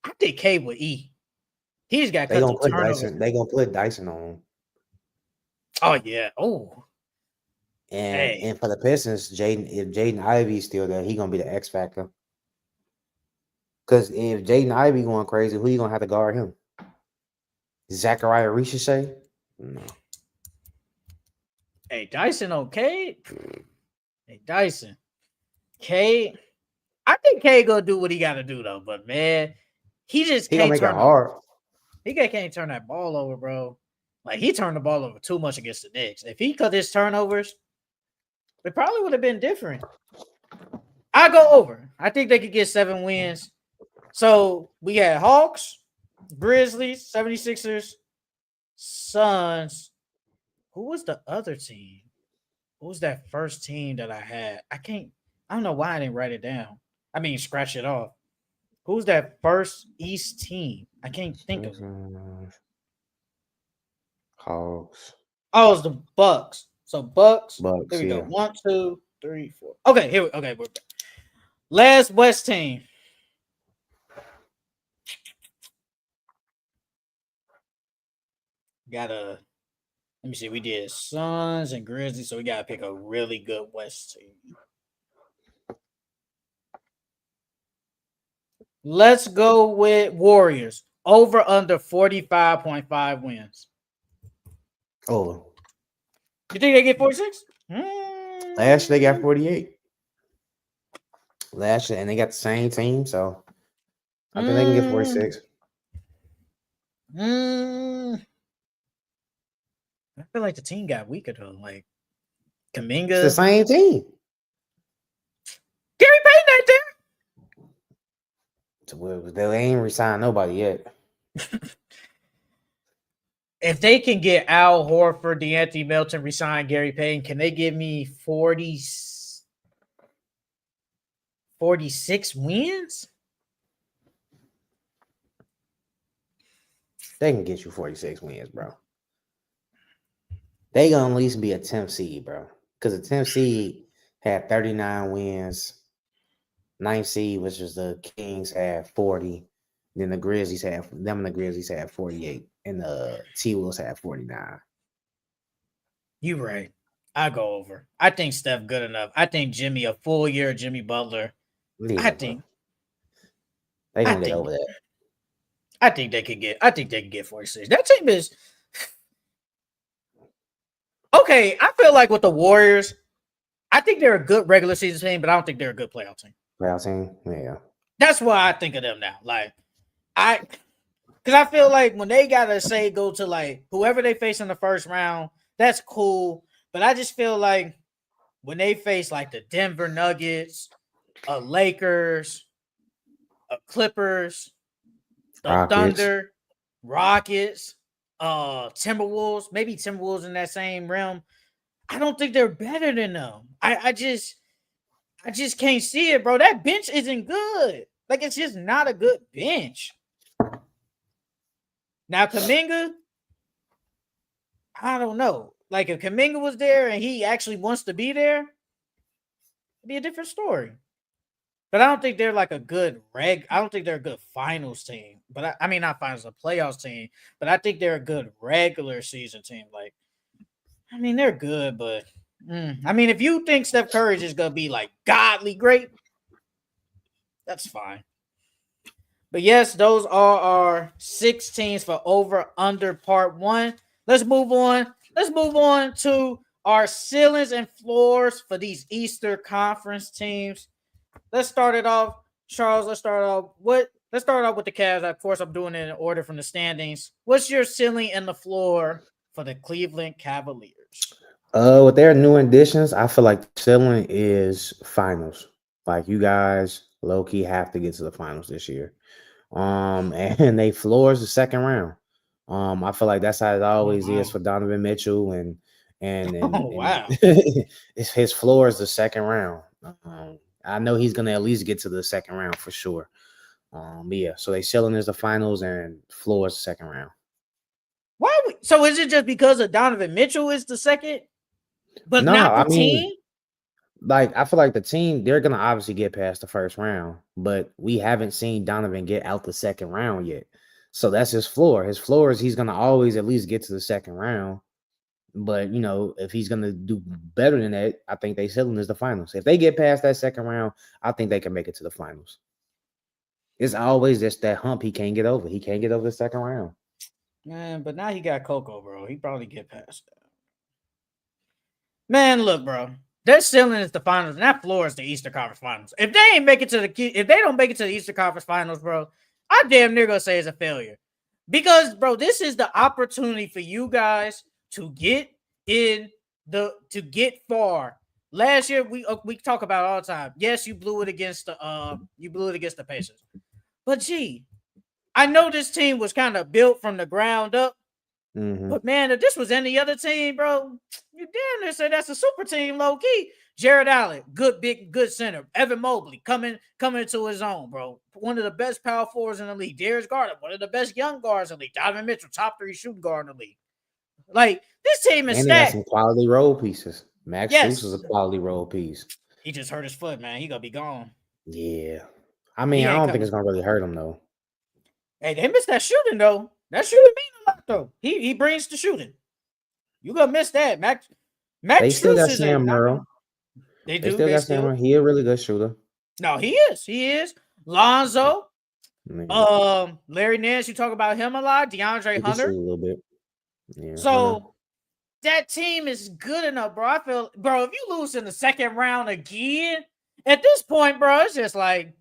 I think Cade would eat. He just got to cut the turnovers. They gonna put Dyson on him. Oh yeah. Oh. And for the Pistons, if Jaden Ivey's still there, he gonna be the X factor. Because if Jaden Ivey going crazy, who you gonna have to guard him? Zachariah Ricochet? No. Hey, Dyson on Cade? Hey, Dyson. Cade. I think Cade gonna do what he gotta do though, but man, he can't turn hard. He can't turn that ball over, bro. Like he turned the ball over too much against the Knicks. If he cut his turnovers, it probably would have been different. I go over. I think they could get 7 wins. So we had Hawks, Grizzlies, 76ers, Suns. Who was the other team? Who was that first team that I had? I don't know why I didn't write it down. I mean, scratch it off. Who's that first East team? I can't think of it. Hawks. Oh, it's the Bucks. So Bucks. Here we go. 1, 2, 3, 4. Okay, we're back. Last West team. Let me see. We did Suns and Grizzlies, so we gotta pick a really good West team. Let's go with Warriors. Over under 45.5 wins. Over. You think they get 46? Last year they got 48. Last year, and they got the same team, so I think they can get 46. I feel like the team got weaker though. Like Kuminga. It's the same team. Gary Payton ain't there. They ain't re-signed nobody yet. If they can get Al Horford, DeAnthony Melton, re-sign Gary Payton, can they give me 46 wins? They can get you 46 wins, bro. They gonna at least be a 10th seed, bro. Because the 10th seed had 39 wins. 9th seed, which was the Kings, had 40. Then the Grizzlies had 48. And the T-Wolves had 49. You right. I go over. I think Steph good enough. I think Jimmy, a full year of Jimmy Butler. Yeah, I think they gonna get over that. I think they could get 46. That team is okay. I feel like with the Warriors, I think they're a good regular season team, but I don't think they're a good playoff team. Playoff team, yeah. That's why I think of them now. Like because I feel like when they gotta say go to like whoever they face in the first round, that's cool. But I just feel like when they face like the Denver Nuggets, Lakers, Clippers, the Rockets. Thunder, Rockets, Timberwolves, maybe Timberwolves in that same realm. I don't think they're better than them. I just can't see it, bro. That bench isn't good. Like it's just not a good bench. Now Kuminga, I don't know. Like if Kuminga was there and he actually wants to be there, it'd be a different story. But I don't think they're like a good I don't think they're a good finals team. But I mean not finals, a playoffs team. But I think they're a good regular season team. Like, I mean, they're good, but I mean, if you think Steph Curry is gonna be like godly great, that's fine. But yes, those are our 6 teams for over under part 1. Let's move on. Let's move on to our ceilings and floors for these Eastern Conference teams. Let's start it off, Charles. Let's start off with the Cavs. Of course, I'm doing it in order from the standings. What's your ceiling and the floor for the Cleveland Cavaliers? With their new additions, I feel like the ceiling is finals. Like you guys, low key have to get to the finals this year. And they floors the second round. I feel like that's how it always is for Donovan Mitchell and wow. his floor is the second round. I know he's gonna at least get to the second round for sure. Yeah, so they ceiling is the finals and floor is the second round. So is it just because of Donovan Mitchell is the second, but no, not the team? Like I feel like the team, they're gonna obviously get past the first round, but we haven't seen Donovan get out the second round yet. So that's his floor. His floor is he's gonna always at least get to the second round. But you know, if he's gonna do better than that, I think they ceiling is the finals. If they get past that second round, I think they can make it to the finals. It's always just that hump he can't get over. He can't get over the second round. Man, but now he got Coco, bro. He probably get past that. Man, look, bro. Their ceiling is the finals, and that floor is the Eastern Conference Finals. If they don't make it to the Eastern Conference Finals, bro, I damn near gonna say it's a failure. Because, bro, this is the opportunity for you guys to get far. Last year, we talk about it all the time. Yes, you blew it against the Pacers. But gee, I know this team was kind of built from the ground up. Mm-hmm. But man, if this was any other team, bro, you damn near say that's a super team, low key. Jared Allen, good center. Evan Mobley coming to his own, bro. One of the best power forwards in the league. Darius Garland, one of the best young guards in the league. Donovan Mitchell, top 3 shooting guard in the league. Like this team is stacked. And they got some quality role pieces. Max Yes. Strus is a quality role piece. He just hurt his foot, man. He gonna be gone. Yeah, I mean, I don't think it's gonna really hurt him though. Hey, they missed that shooting though. That shooting mean a lot though. He brings the shooting. You gonna miss that, Max. They still got Sam Merrill. They still got Sam Merrill. He a really good shooter. No, he is. Lonzo. Larry Nance. You talk about him a lot. DeAndre Hunter. A little bit. Yeah. So that team is good enough, bro. I feel, bro, if you lose in the second round again, at this point, bro, it's just like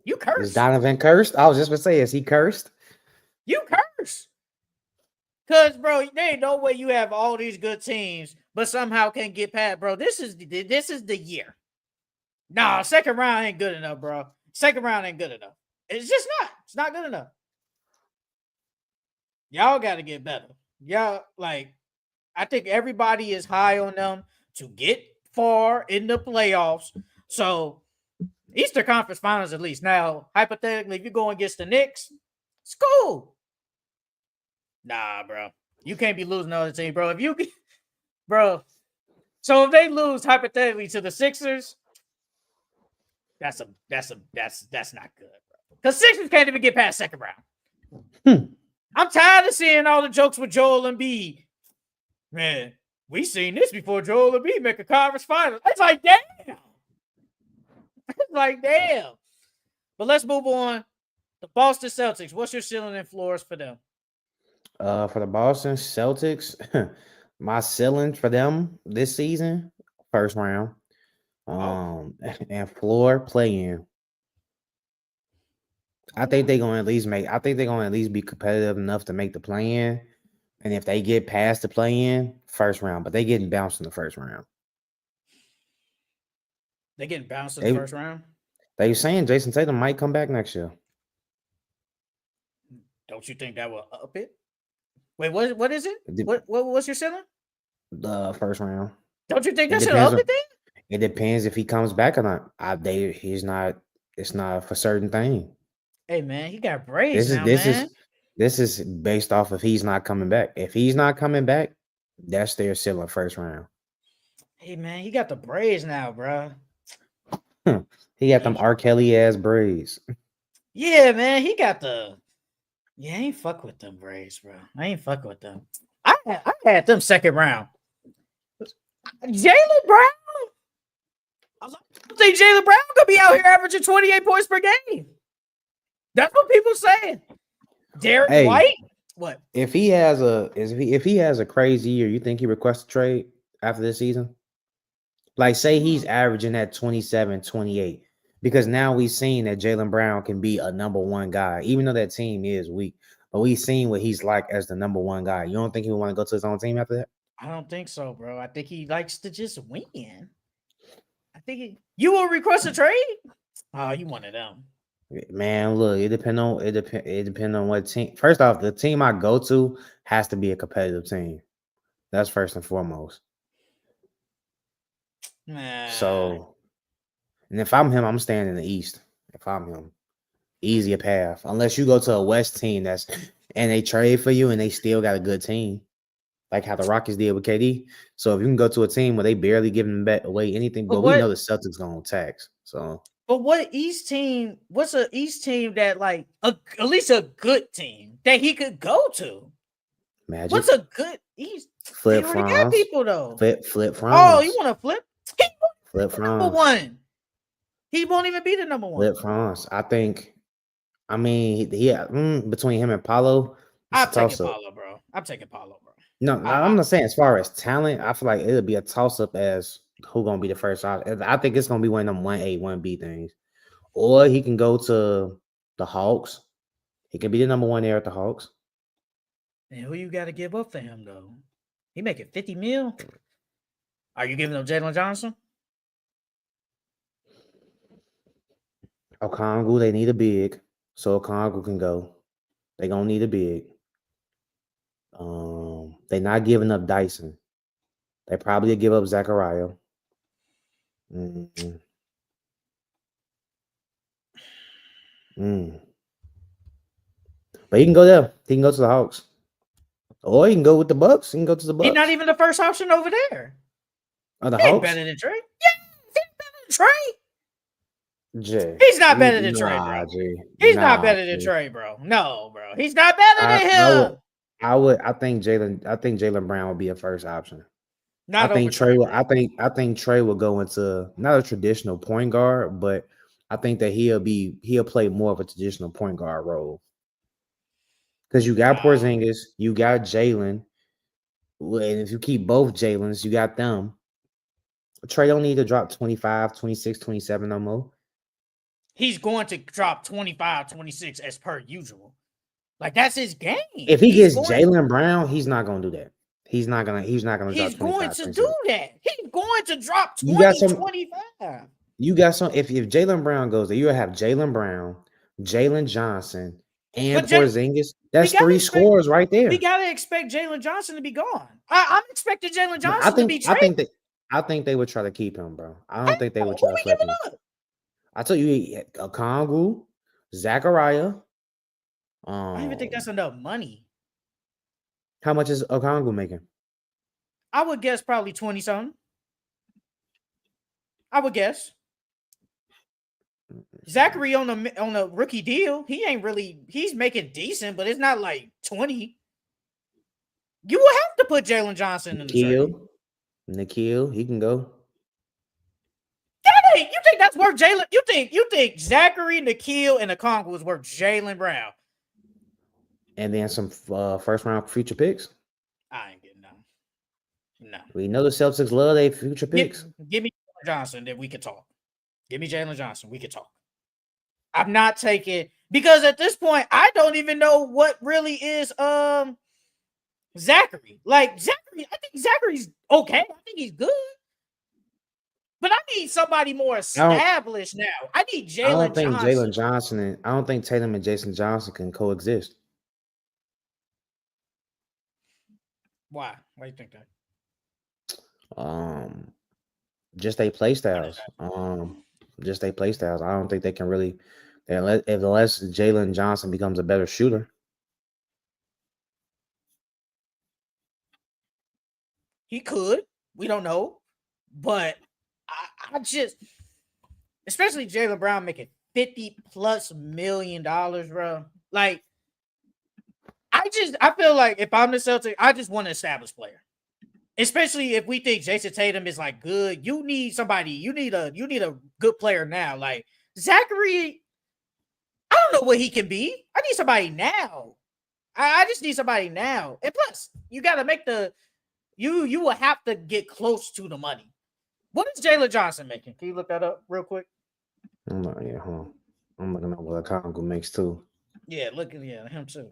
you cursed. Is Donovan cursed? I was just gonna say, is he cursed? You cursed. Cause, bro, there ain't no way you have all these good teams, but somehow can't get past, bro. This is the year. Nah, second round ain't good enough, bro. Second round ain't good enough. It's just not. It's not good enough. Y'all got to get better. Y'all, like, I think everybody is high on them to get far in the playoffs. So, Eastern Conference Finals at least. Now, hypothetically, if you go against the Knicks, it's cool. Nah, bro. You can't be losing the other team, bro. So if they lose hypothetically to the Sixers, that's not good, bro. Because Sixers can't even get past second round. I'm tired of seeing all the jokes with Joel Embiid. Man, we seen this before Joel Embiid make a conference finals. It's like, damn. But let's move on. The Boston Celtics. What's your ceiling and floors for them? For the Boston Celtics, my ceiling for them this season, first round. And floor play-in. I think they're gonna at least make. I think they're gonna at least be competitive enough to make the play-in. And if they get past the play-in, first round, but they getting bounced in the first round. They getting bounced in the first round. They saying Jason Tatum might come back next year. Don't you think that will up it? Wait, what is it? What's your ceiling? The first round. Don't you think that should up it then? It depends if he comes back or not. He's not. It's not for certain thing. Hey man, he got braids man. This is based off if he's not coming back. If he's not coming back, that's their ceiling first round. Hey man, he got the braids now, bro. He got them R. Kelly ass braids. Yeah, man, he got the. Yeah, I ain't fuck with them braids, bro. I ain't fuck with them. I had them second round. Jaylen Brown. I think Jaylen Brown gonna be out here averaging 28 points per game. That's what people saying. Derek White. What? If he has a crazy year, you think he requests a trade after this season? Like, say he's averaging at 27, 28. Because now we've seen that Jaylen Brown can be a number one guy, even though that team is weak. But we've seen what he's like as the number one guy. You don't think he would want to go to his own team after that? I don't think so, bro. I think he likes to just win. I think you will request a trade? Oh, you one of them. Man, look, it depends on what team. First off, the team I go to has to be a competitive team. That's first and foremost. So, and if I'm him, I'm staying in the East. If I'm him, easier path. Unless you go to a West team and they trade for you and they still got a good team, like how the Rockets did with KD. So if you can go to a team where they barely giving away anything, but we know the Celtics gonna tax. So. But what East team? What's an East team that like at least a good team that he could go to? Magic. What's a good East? Flip they already got people though. Flip France. Oh, you want to flip? Flip France. Number one. He won't even be the number one. Flip France. I think. I mean, between him and Paulo, I'm taking Paulo, bro. I'm taking Paulo, bro. No, I'm not saying as far as talent. I feel like it'll be a toss up as who gonna be the first option. I think it's gonna be one of them 1A, 1B things. Or he can go to the Hawks. He can be the number one there at the Hawks. And who you got to give up for him though? He making $50 million. Are you giving him Jalen Johnson? Okongwu, they need a big, so Okongwu can go. They gonna need a big. They're not giving up Dyson. They probably give up Zachariah. But he can go there. He can go to the Hawks. Or he can go with the Bucks. He can go to the Bucks. He's not even the first option over there. Oh, the Hawks? Better than Trey. Yeah, he's better than Trey. Jay. He's not better than Trey, bro. He's not better than Trey, bro. No, bro. He's not better than him. I think Jaylen Brown would be a first option. I think Trey will go into not a traditional point guard, but I think that he'll play more of a traditional point guard role. Because you got Porzingis, you got Jalen, and if you keep both Jalen's, you got them. Trey don't need to drop 25, 26, 27 no more. He's going to drop 25, 26 as per usual. Like that's his game. If he gets Jaylen Brown, he's not gonna do that. He's not gonna He's drop 25, going to 26. do that. He's going to drop 20, 25. You got some. If Jaylen Brown goes there, you'll have Jaylen Brown, Jalen Johnson, and Porzingis. That's three scores right there. We gotta expect Jalen Johnson to be gone. I'm expecting Jalen Johnson to be traded. I think they would try to keep him, bro. I don't think they would try to flip him. I told you, Okongwu, Zachariah. I don't even think that's enough money. How much is Okongwu making? I would guess probably 20 something. I would guess. Zachary on the rookie deal, he's making decent, but it's not like 20. You will have to put Jalen Johnson in the trade. Nikhil, he can go. You think that's worth Jalen? You think Zachary, Nikhil, and Okongwu was worth Jaylen Brown? And then some first round future picks. I ain't getting none. No. We know the Celtics love their future picks. Give me Jalen Johnson, then we can talk. Give me Jalen Johnson, we can talk. I'm not taking, because at this point, I don't even know what really is Zachary. Like Zachary, I think Zachary's okay. I think he's good. But I need somebody more established now. I need Jalen Johnson. I don't think Jalen Johnson I don't think Tatum and Jason Johnson can coexist. Why? Why do you think that? Just they play styles. Just they play styles. I don't think they can really, unless Jalen Johnson becomes a better shooter. He could. We don't know. But I just, especially Jaylen Brown making $50+ million, bro. Like, I feel like if I'm the Celtics, I just want an established player. Especially if we think Jason Tatum is like good, you need somebody. You need a good player now. Like Zachary, I don't know what he can be. I need somebody now. I just need somebody now. And plus, you got to make you will have to get close to the money. What is Jalen Johnson making? Can you look that up real quick? I'm looking at what Okongwu makes too. Yeah, look at him too.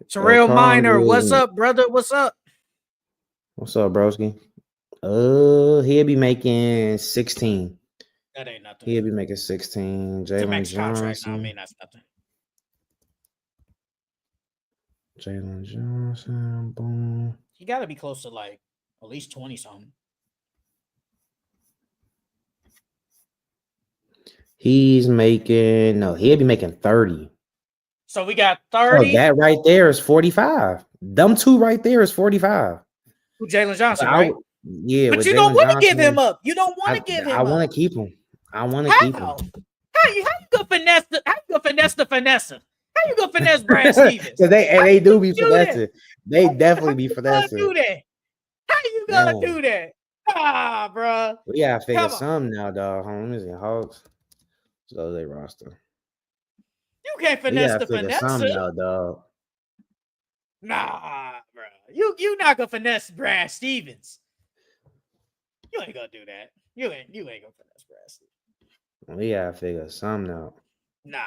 Terrell Minor, what's up, brother? What's up? What's up, broski? He'll be making 16. That ain't nothing. He'll be making 16. Jalen Johnson. I mean, that's nothing. Jalen Johnson, boom. You got to be close to like at least 20 something. He'll be making 30. So we got 30. So that right there is 45. Them two right there is 45. Who, Jalen Johnson, right? Yeah. But you don't want to give him up. You don't want to give him up. I want to keep him. How you gonna finesse the finesser? How you gonna finesse Brad Stevens? they do be finessing. They definitely be finessing. How you gonna do that? Bro. We gotta figure something now, dog. Hold on, let me see. Hawks. So they roster. You can't finesse the finesser. Something now, dog. Nah, bro. You not gonna finesse Brad Stevens. You ain't gonna do that. You ain't gonna finesse Brad Stevens. We gotta figure something out. Nah.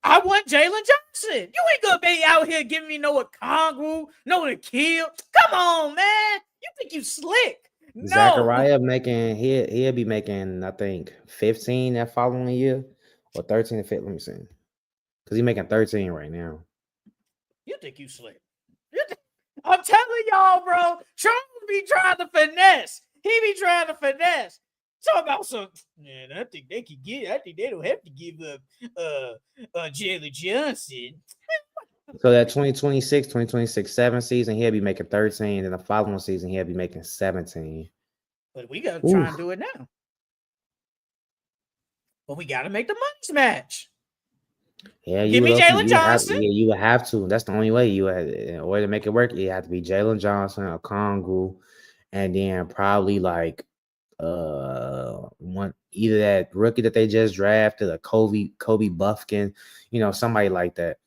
I want Jalen Johnson. You ain't gonna be out here giving me no Okongwu, no Nikhil. Come on, man. You think you slick? No. Zachariah he'll be making, I think, 15 that following year, or 13 and 15. Let me see. Because he's making 13 right now. You think you slick? I'm telling y'all, bro. Trump be trying to finesse. He be trying to finesse. Talk about some, man. I think they could get. I think they don't have to give up Jalen Johnson. So that 2026 7 season, he'll be making 13, and the following season he'll be making 17. But we gotta try and do it now. But we gotta make the money match. Yeah, give me Jalen Johnson. You would have to. That's the only way. In order to make it work, you have to be Jalen Johnson, Okongwu, and then probably like either that rookie that they just drafted, a Kobe Buffkin, somebody like that.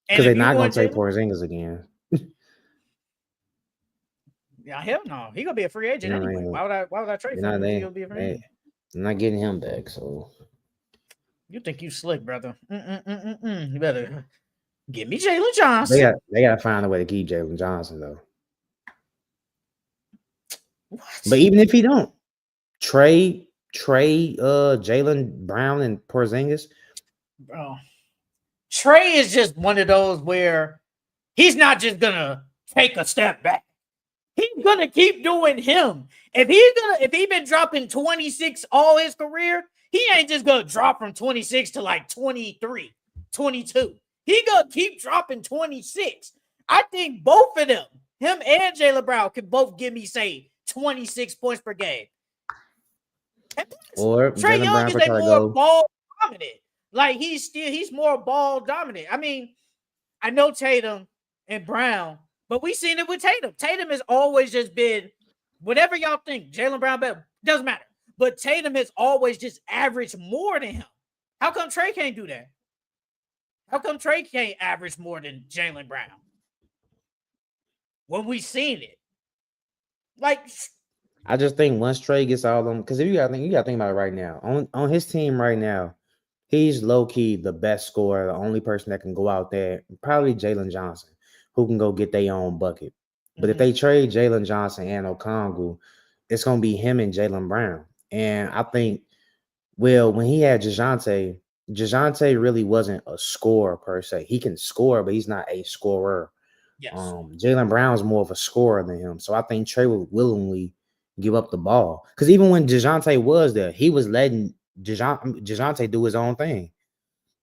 Because they're not going to take Porzingis again. Yeah, hell no. He gonna be a free agent anyway. Why would I trade for him? He'll be a free agent. I'm not getting him back. So you think you slick, brother? You better give me Jalen Johnson. They got to find a way to keep Jalen Johnson though. What? But even if he don't trade Jalen Brown and Porzingis, bro. Trey is just one of those where he's not just gonna take a step back. He's gonna keep doing him. If he's been dropping 26 all his career, he ain't just gonna drop from 26 to like 23, 22. He gonna keep dropping 26. I think both of them, him and Jaylen Brown, could both give me, say, 26 points per game. Or Trae Young is a more ball dominant. Like he's more ball dominant. I mean, I know Tatum and Brown, but we seen it with Tatum. Tatum has always just been whatever y'all think. Jaylen Brown better, doesn't matter. But Tatum has always just averaged more than him. How come Trey can't do that? How come Trey can't average more than Jaylen Brown? When we seen it. Like, I just think once Trey gets all them, because if you gotta think about it right now. On his team right now, he's low key the best scorer, the only person that can go out there. Probably Jalen Johnson, who can go get their own bucket. But if they trade Jalen Johnson and Okongwu, it's gonna be him and Jaylen Brown. And I think, well, when he had DeJounte really wasn't a scorer per se. He can score, but he's not a scorer. yes. Jaylen Brown's more of a scorer than him. So I think Trey would willingly give up the ball. Because even when DeJounte was there, he was letting DeJounte do his own thing.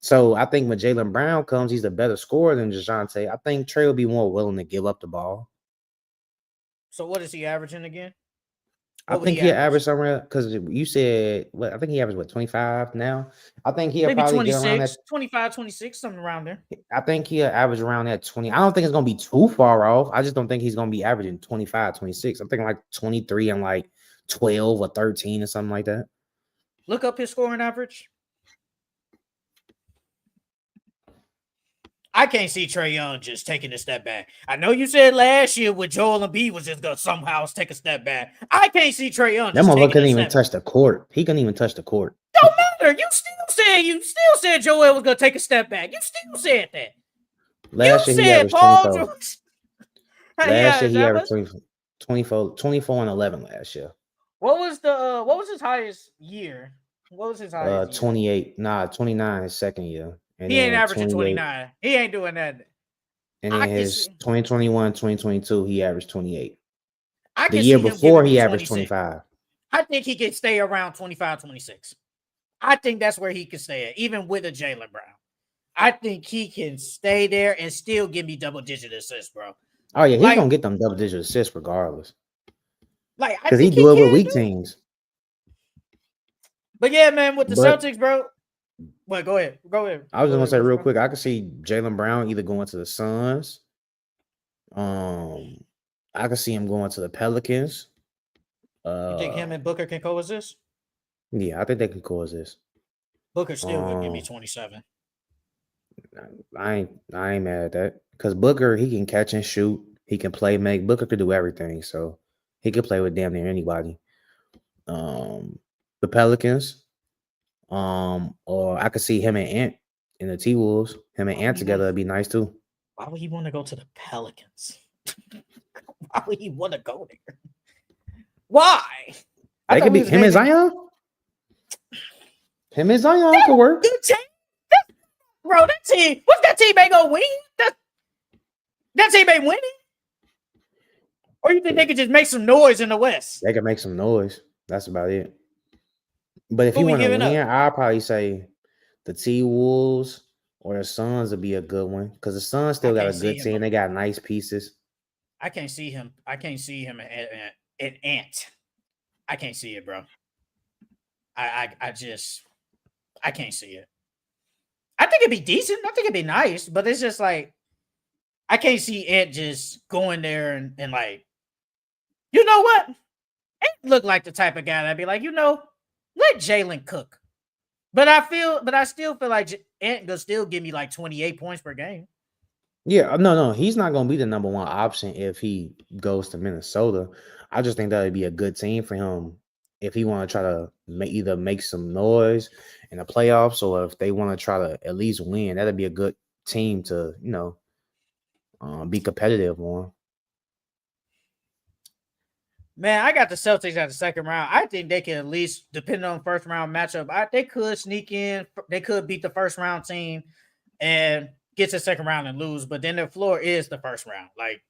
So I think when Jaylen Brown comes, he's a better scorer than DeJounte. I think Trey will be more willing to give up the ball. So what is he averaging again? I think he averaged somewhere, because you said, what? I think he averaged, 25 now? I think he'll maybe probably 26, get around that. 25, 26, something around there. I think he'll average around that 20. I don't think it's going to be too far off. I just don't think he's going to be averaging 25, 26. I'm thinking like 23 and like 12 or 13 or something like that. Look up his scoring average. I can't see Trae Young just taking a step back. I know you said last year with Joel Embiid was just going to somehow take a step back. I can't see Trae Young. That motherfucker couldn't even touch the court. He couldn't even touch the court. Don't matter. You still said Joel was going to take a step back. You still said that. Last year he averaged 24. Last year he averaged 24 and 11 last year. What was his highest year? What was his highest 28. Year? 29 his second year. And he ain't averaging 29. He ain't doing that. And then his 2021, 2022, he averaged 28. The year before, he averaged 25. I think he can stay around 25, 26. I think that's where he can stay at, even with a Jaylen Brown. I think he can stay there and still give me double-digit assists, bro. Oh, yeah, he's going to get them double-digit assists regardless. Like, because he do it with weak teams. But, yeah, man, with the Celtics, bro. Well, go ahead. I was just gonna say real quick. I could see Jaylen Brown either going to the Suns. I could see him going to the Pelicans. You think him and Booker can coexist? Yeah, I think they can coexist. Booker still could give me 27. I ain't mad at that, because Booker, he can catch and shoot. He can play make. Booker could do everything, so he could play with damn near anybody. The Pelicans. Or I could see him and Ant in the T-Wolves. Him and Ant together would be nice too. Why would he want to go to the Pelicans? Why would he want to go there? Why? They could be him and Zion. Him and Zion could work. Bro, that team, what's that team ain't gonna win? That team ain't winning. Or you think they could just make some noise in the West? They could make some noise. That's about it. But if you want to win, I'll probably say the T-Wolves or the Suns would be a good one, because the Suns still got a good team. They got nice pieces. I can't see him. I can't see him at Ant. I can't see it, bro. I can't see it. I think it'd be decent. I think it'd be nice, but it's just like I can't see Ant just going there and like, you know what? Ant look like the type of guy that'd be like, let Jalen cook. But I still feel like Ant will still give me like 28 points per game. Yeah, no, he's not going to be the number one option if he goes to Minnesota. I just think that would be a good team for him if he want to try to either make some noise in the playoffs, or if they want to try to at least win. That'd be a good team to, be competitive on. Man, I got the Celtics at the second round. I think they can at least, depending on first round matchup, they could sneak in. They could beat the first round team and get to the second round and lose. But then their floor is the first round. Like,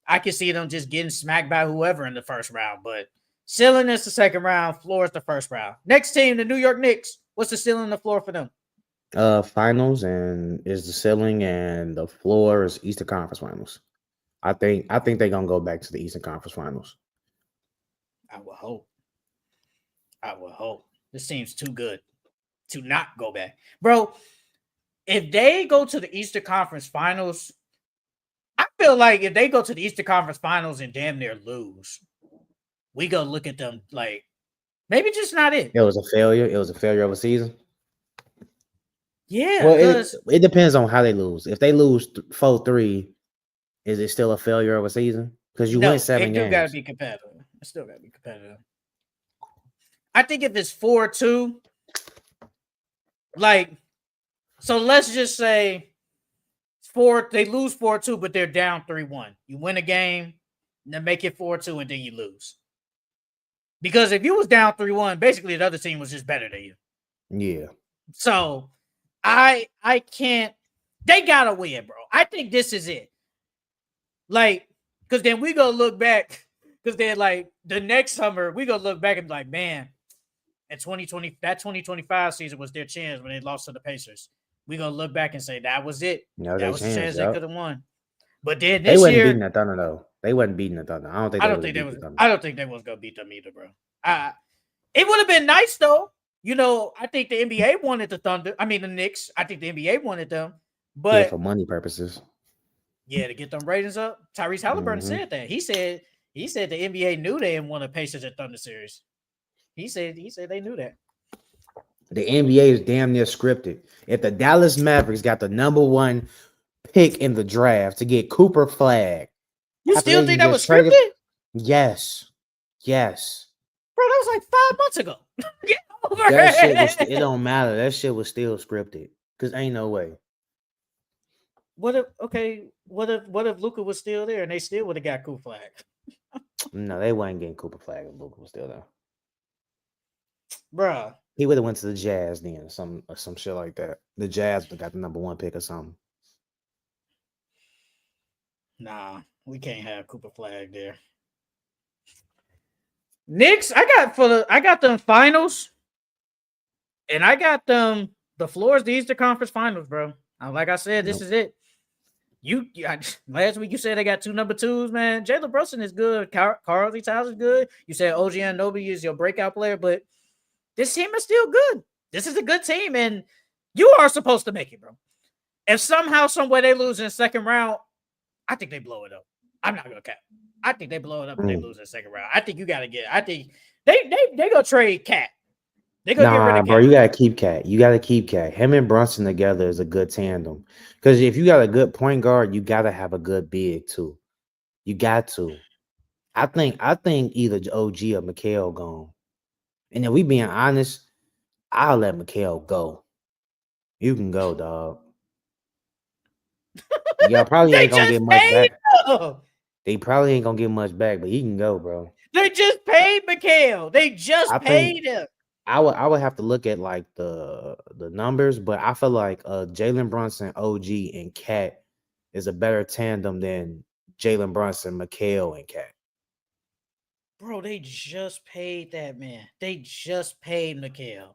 I can see them just getting smacked by whoever in the first round. But ceiling is the second round. Floor is the first round. Next team, the New York Knicks. What's the ceiling and the floor for them? Finals and is the ceiling, and the floor is Eastern Conference Finals. I think they're gonna go back to the Eastern Conference Finals. I will hope. This seems too good. to not go back. Bro, if they go to the Eastern Conference Finals, I feel like if they go to the Eastern Conference Finals and damn near lose, we go look at them like maybe just not it. It was a failure. It was a failure of a season. Yeah, Well, because it depends on how they lose. If they lose 4-3, is it still a failure of a season? Because you win no, 7 it do got to games. be competitive. It still got to be competitive. I think if it's 4-2, like, so let's just say they lose 4-2, but they're down 3-1. You win a game, then make it 4-2, and then you lose. Because if you was down 3-1, basically the other team was just better than you. Yeah. So I can't. They gotta win, bro. I think this is it. Like, because then we go look back. Because then, like, the next summer we go look back and be like, man, in 2020, that 2025 season was their chance when they lost to the Pacers. We gonna look back and say that was it. No, That they was the changed. chance they Yep. could have won. But then They this wasn't year, beating the Thunder though. They wasn't beating the Thunder. I don't think I they don't would think have they beat was. the Thunder. I don't think they was gonna beat them either, bro. It would have been nice though. You know, I think the NBA wanted the Thunder. I mean, the Knicks. I think the NBA wanted them, Yeah, but for money purposes. yeah, to get them ratings up. Tyrese Halliburton Mhm. said that. He said the NBA knew they didn't want a Pacers and Thunder series. He said they knew that. The NBA is damn near scripted. If the Dallas Mavericks got the #1 pick in the draft to get Cooper Flag, You after still they think can that was just trade scripted? it. Yes. Bro, that was like 5 months ago. Get over That shit was. it. It don't matter. That shit was still scripted. Cause ain't no way. What if Luka was still there and they still would have got Cooper Flag? No, they wasn't getting Cooper Flag if Luka was still there. Bruh. He would have went to the Jazz then, or some shit like that. The Jazz would have got the #1 pick or something. Nah, we can't have Cooper Flag there. Knicks, I got them finals, and I got them the floors, the Eastern Conference Finals, bro. Like I said, this is it. Last week you said they got 2 #2s, man. Jalen Brunson is good. Carly Towns is good. You said OG Anunoby is your breakout player, but this team is still good. This is a good team, and you are supposed to make it, bro. If somehow, someway they lose in the second round, I think they blow it up. I'm not gonna cap. I think they blow it up if they lose in the second round. I think you gotta get. I think they gonna trade Cat. They gonna get rid of Cat. Bro, you gotta keep Cat. You gotta keep Cat. Him and Brunson together is a good tandem. Because if you got a good point guard, you gotta have a good big too. You got to. I think either OG or Mikal gone. And if we being honest, I'll let Mikal go. You can go, dog. Y'all probably ain't gonna get much back. They probably ain't gonna get much back, but he can go, bro. They just paid Mikal. They just paid him. I would have to look at like the numbers, but I feel like Jalen Brunson, OG, and Cat is a better tandem than Jalen Brunson, Mikal, and Cat. Bro, they just paid that man. They just paid Mikal.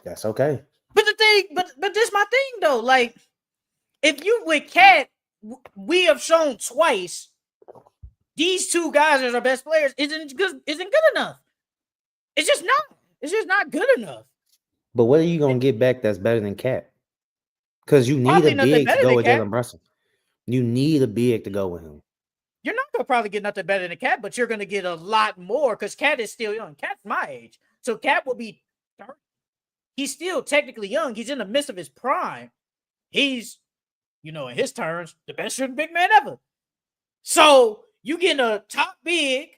That's okay. But the thing, but this my thing though. Like, if you with Cat, we have shown twice these 2 guys as our best players isn't good enough. It's just not. It's just not good enough. But what are you gonna get back that's better than Cat? Because you need a big to go with Jalen Brunson. You need a big to go with him. You're not gonna probably get nothing better than Cat, but you're gonna get a lot more because Cat is still young. Cat's my age, so Cat will be 30. He's still technically young. He's in the midst of his prime. He's, in his terms, the best shooting big man ever. So you getting a top big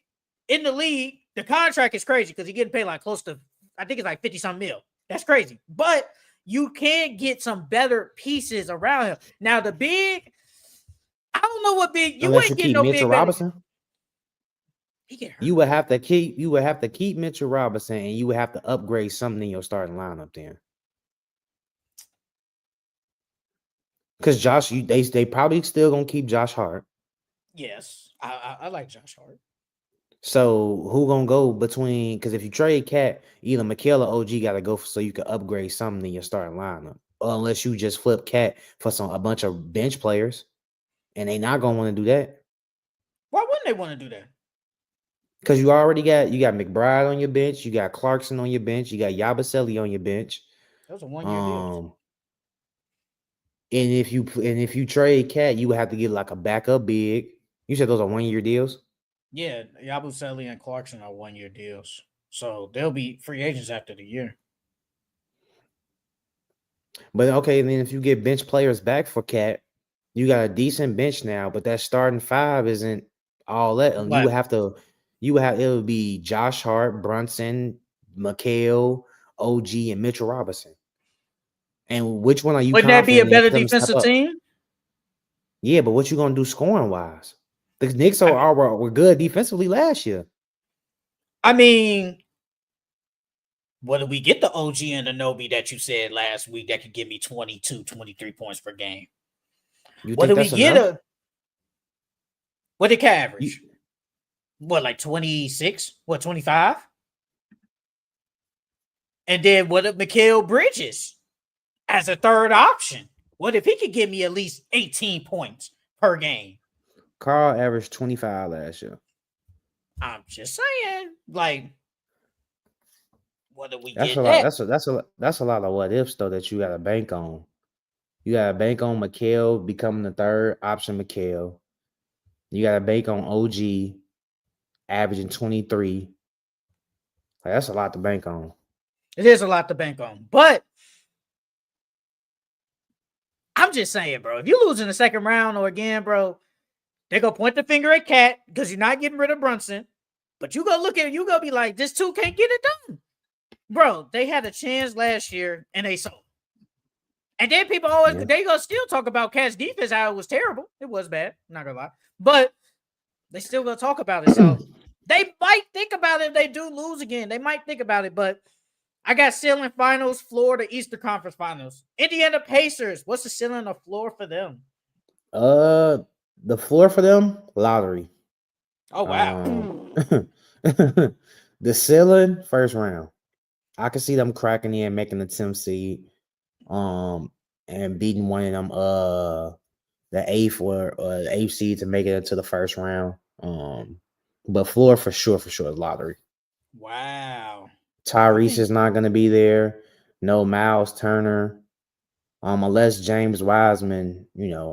in the league. The contract is crazy because he's getting paid like close to, I think it's like 50-some mil. That's crazy. But you can get some better pieces around him. Now the big, I don't know what big. You ain't getting no Mitchell big Robinson. He get hurt. You would have to keep Mitchell Robinson, and you would have to upgrade something in your starting lineup then. Because Josh, they probably still gonna keep Josh Hart. Yes, I like Josh Hart. So who gonna go between? Because if you trade Cat, either Mikal or OG got to go so you can upgrade something in your starting lineup. Or unless you just flip Cat for a bunch of bench players, and they not gonna want to do that. Why wouldn't they want to do that? Because you got McBride on your bench, you got Clarkson on your bench, you got Yabusele on your bench. Those are 1 year deals. And if you trade Cat, you would have to get like a backup big. You said those are 1 year deals. Yeah, Yabusele and Clarkson are 1 year deals, so they'll be free agents after the year. But okay, then if you get bench players back for Cat, you got a decent bench now. But that starting five isn't all that. But It would be Josh Hart, Brunson, McHale, OG, and Mitchell Robinson. And which one are you wouldn't that be a confident in better for them to step defensive up? team? Yeah, but what you gonna do scoring wise? The Knicks were good defensively last year. I mean, what did we get the OG and Anobi that you said last week that could give me 22, 23 points per game? What did we get? What did Cat average? What, like 26? What, 25? And then what if Mikal Bridges as a third option? What if he could give me at least 18 points per game? Carl averaged 25 last year. I'm just saying, like, what do we get? That's a lot of what ifs though that you got to bank on. You got to bank on Mikal becoming the third option. Mikal. You got to bank on OG averaging 23. Like, that's a lot to bank on. It is a lot to bank on, but I'm just saying, bro, if you lose in the second round or again, bro, they're going to point the finger at Cat because you're not getting rid of Brunson. But you go look at it, you go be like, this two can't get it done. Bro, they had a chance last year and they sold. And then people always, they going to still talk about Cat's defense, how it was terrible. It was bad, I'm not going to lie. But they still going to talk about it. So they might think about it if they do lose again. They might think about it, but I got ceiling finals, Florida, Eastern Conference Finals. Indiana Pacers, what's the ceiling or floor for them? The floor for them, lottery. Oh, wow. The ceiling, first round. I can see them cracking in, making the 10th seed, and beating one of them, the eighth or the eighth seed to make it into the first round. But floor for sure is lottery. Wow. Tyrese is not going to be there. No Miles Turner. Unless James Wiseman,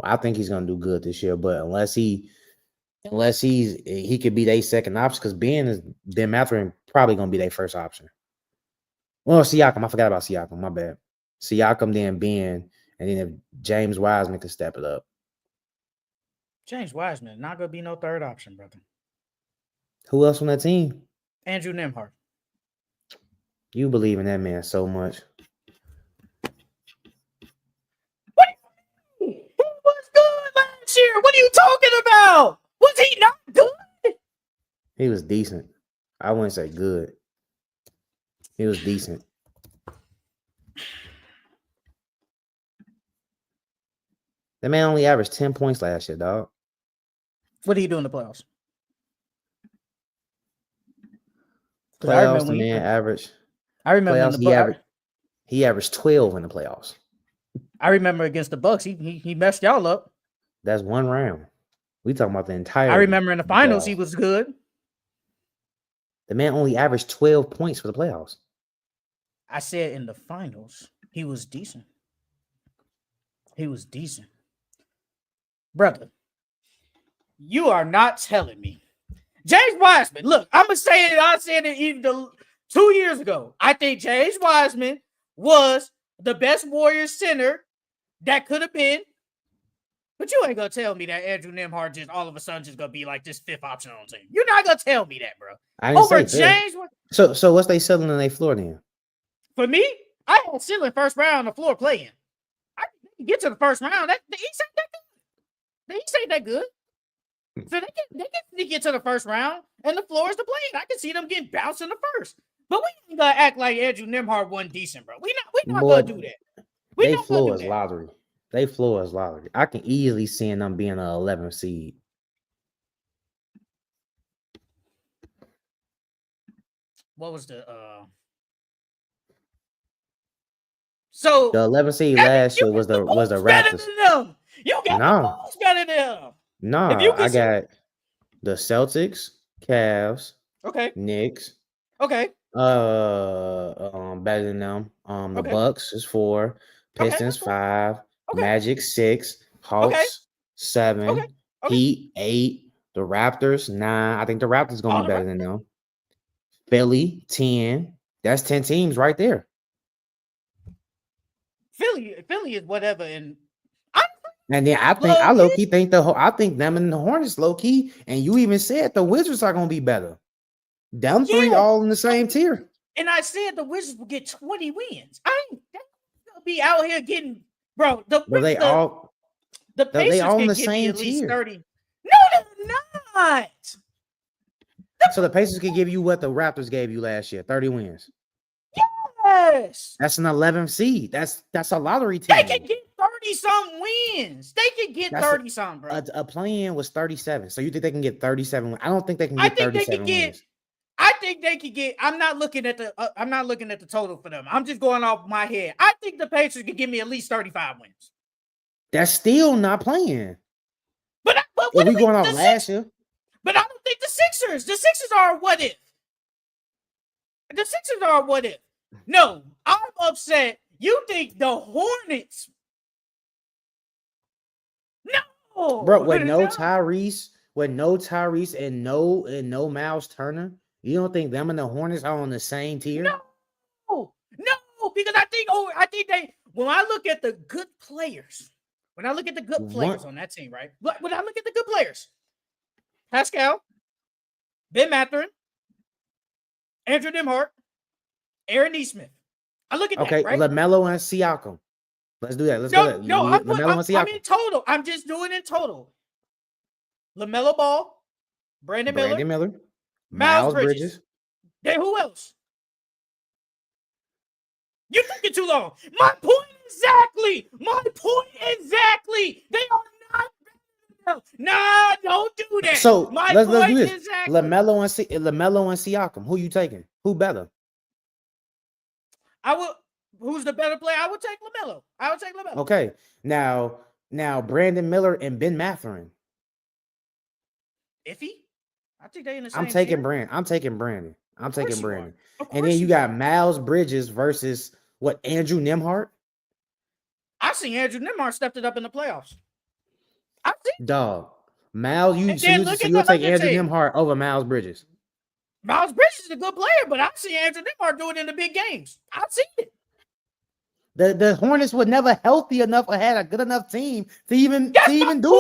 I think he's going to do good this year. But unless he could be their second option, because Ben Mathurin probably going to be their first option. Well, Siakam, I forgot about Siakam. My bad. Siakam, then Ben, and then if James Wiseman can step it up. James Wiseman not going to be no third option, brother. Who else on that team? Andrew Nembhard. You believe in that man so much. What? He was good last year. What are you talking about? Was he not good? He was decent. I wouldn't say good. He was decent. That man only averaged 10 points last year, dog. What did he do in the playoffs? Playoffs, the man averaged. I remember playoffs, he averaged 12 in the playoffs. I remember against the Bucks, he messed y'all up. That's one round. We talking about the entire. I remember in the finals he was good. The man only averaged 12 points for the playoffs. I said in the finals he was decent. He was decent, brother. You are not telling me James Wiseman. Look, I'm gonna say it. I said it even 2 years ago. I think James Wiseman was the best Warriors center that could have been. But you ain't gonna tell me that Andrew Nembhard just all of a sudden just gonna be like this fifth option on the team. You're not gonna tell me that, bro. I didn't Over say James. So what's they selling in their floor then? For me, I had ceiling first round the floor playing. I can get to the first round. The East ain't that good. The East ain't that good. So they can get to the first round, and the floor is the playing. I can see them getting bounced in the first. But we ain't gonna act like Andrew Nembhard wasn't decent, bro. We not gonna do that. They floor is lottery. They floor is lottery. I can easily see them being an 11th seed. What was the So the 11th seed last year was the Raptors. You got the Bulls better than them. No, I got the Celtics, Cavs, okay, Knicks, okay, better than them. The Bucks is 4, Pistons 5, Magic 6, Hawks 7, Heat 8, the Raptors 9. I think the Raptors gonna be better than them. Philly 10. That's 10 teams right there. Philly is whatever, and then I low key think I think them and the Hornets low key, and you even said the Wizards are gonna be better. Them 3 all in the same tier. And I said the Wizards will get 20 wins. I ain't gonna be out here getting, bro. The Pacers all in can the give same me at least tier. 30. No, they're not. So the Pacers can give you what the Raptors gave you last year, 30 wins. Yes. That's an 11th seed. That's a lottery team. They can get 30-some wins. They can get 30-some, bro. A play-in was 37. So you think they can get 37 wins? I don't think they can get 37 wins. I think they could get. I'm not looking at the total for them. I'm just going off my head. I think the Pacers could give me at least 35 wins. That's still not playing. But if we going off last year. But I don't think the Sixers are what if. The Sixers are what if. No, I'm upset. You think the Hornets? No, bro. With no Tyrese and no Miles Turner, you don't think them and the Hornets are on the same tier? No, because I think they. When I look at the good players, on that team, right? When I look at the good players, Pascal, Ben Mathurin, Andrew Nembhard, Aaron Nesmith. I look at that, right? LaMelo and Siakam. Let's do that. Let's go. I'm in total. I'm just doing in total. LaMelo Ball, Brandon Miller, Miles Bridges. Then who else? You took it too long. My point exactly. They are not. Nah, don't do that. So let's do this. Exactly. LaMelo and Siakam. Who you taking? Who better? Who's the better player? I would take LaMelo. Okay. Now Brandon Miller and Ben Mathurin. Iffy? I think they in the same. I'm taking Brandon. And then you got Miles Bridges versus what? Andrew Nembhard. I seen Andrew Nembhard stepped it up in the playoffs. I think. Dog. Miles, you'll take Andrew Nembhard over Miles Bridges. Miles Bridges is a good player, but I've seen Andrew Nembhard do it in the big games. I've seen it. The Hornets were never healthy enough or had a good enough team to even do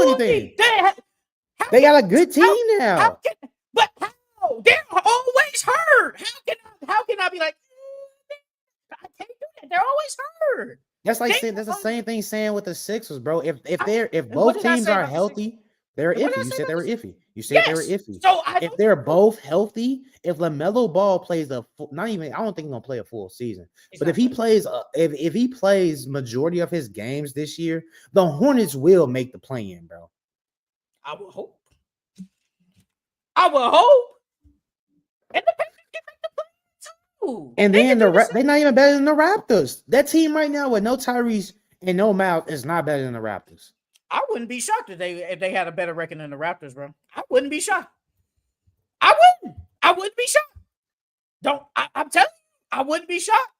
anything. They got a good team now. But how? They're always hurt. How can I be like, I can't do that? They're always hurt. That's the same thing saying with the Sixers, bro. If both teams are healthy, they're iffy. You said they were iffy. They were iffy. So if they're both healthy, if LaMelo Ball plays I don't think he's gonna play a full season. But if he plays, if he plays majority of his games this year, the Hornets will make the play-in, bro. I would hope. And the Patriots can make the play-in too. And then they're not even better than the Raptors. That team right now with no Tyrese and no Miles is not better than the Raptors. I wouldn't be shocked if they had a better record than the Raptors, bro. I wouldn't be shocked. I wouldn't be shocked. I'm telling you, I wouldn't be shocked.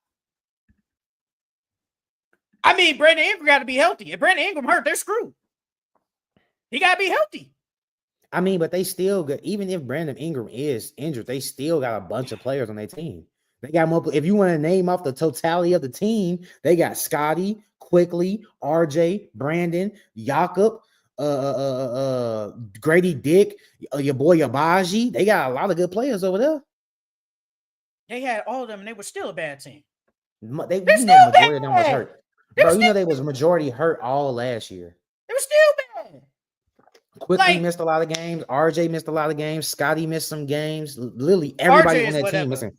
I mean, Brandon Ingram got to be healthy. If Brandon Ingram hurt, they're screwed. He got to be healthy. I mean, but they still got, even if Brandon Ingram is injured, they still got a bunch of players on their team. They got multiple. If you want to name off the totality of the team, they got Scotty, Quickly, RJ, Brandon, Jakob, Grady Dick, your boy Yabaji. They got a lot of good players over there. They had all of them, and they were still a bad team. Majority of them was hurt. Bro, they was majority hurt all last year. They were still bad. Quickly missed a lot of games. RJ missed a lot of games. Scotty missed some games. Literally everybody on that team missing.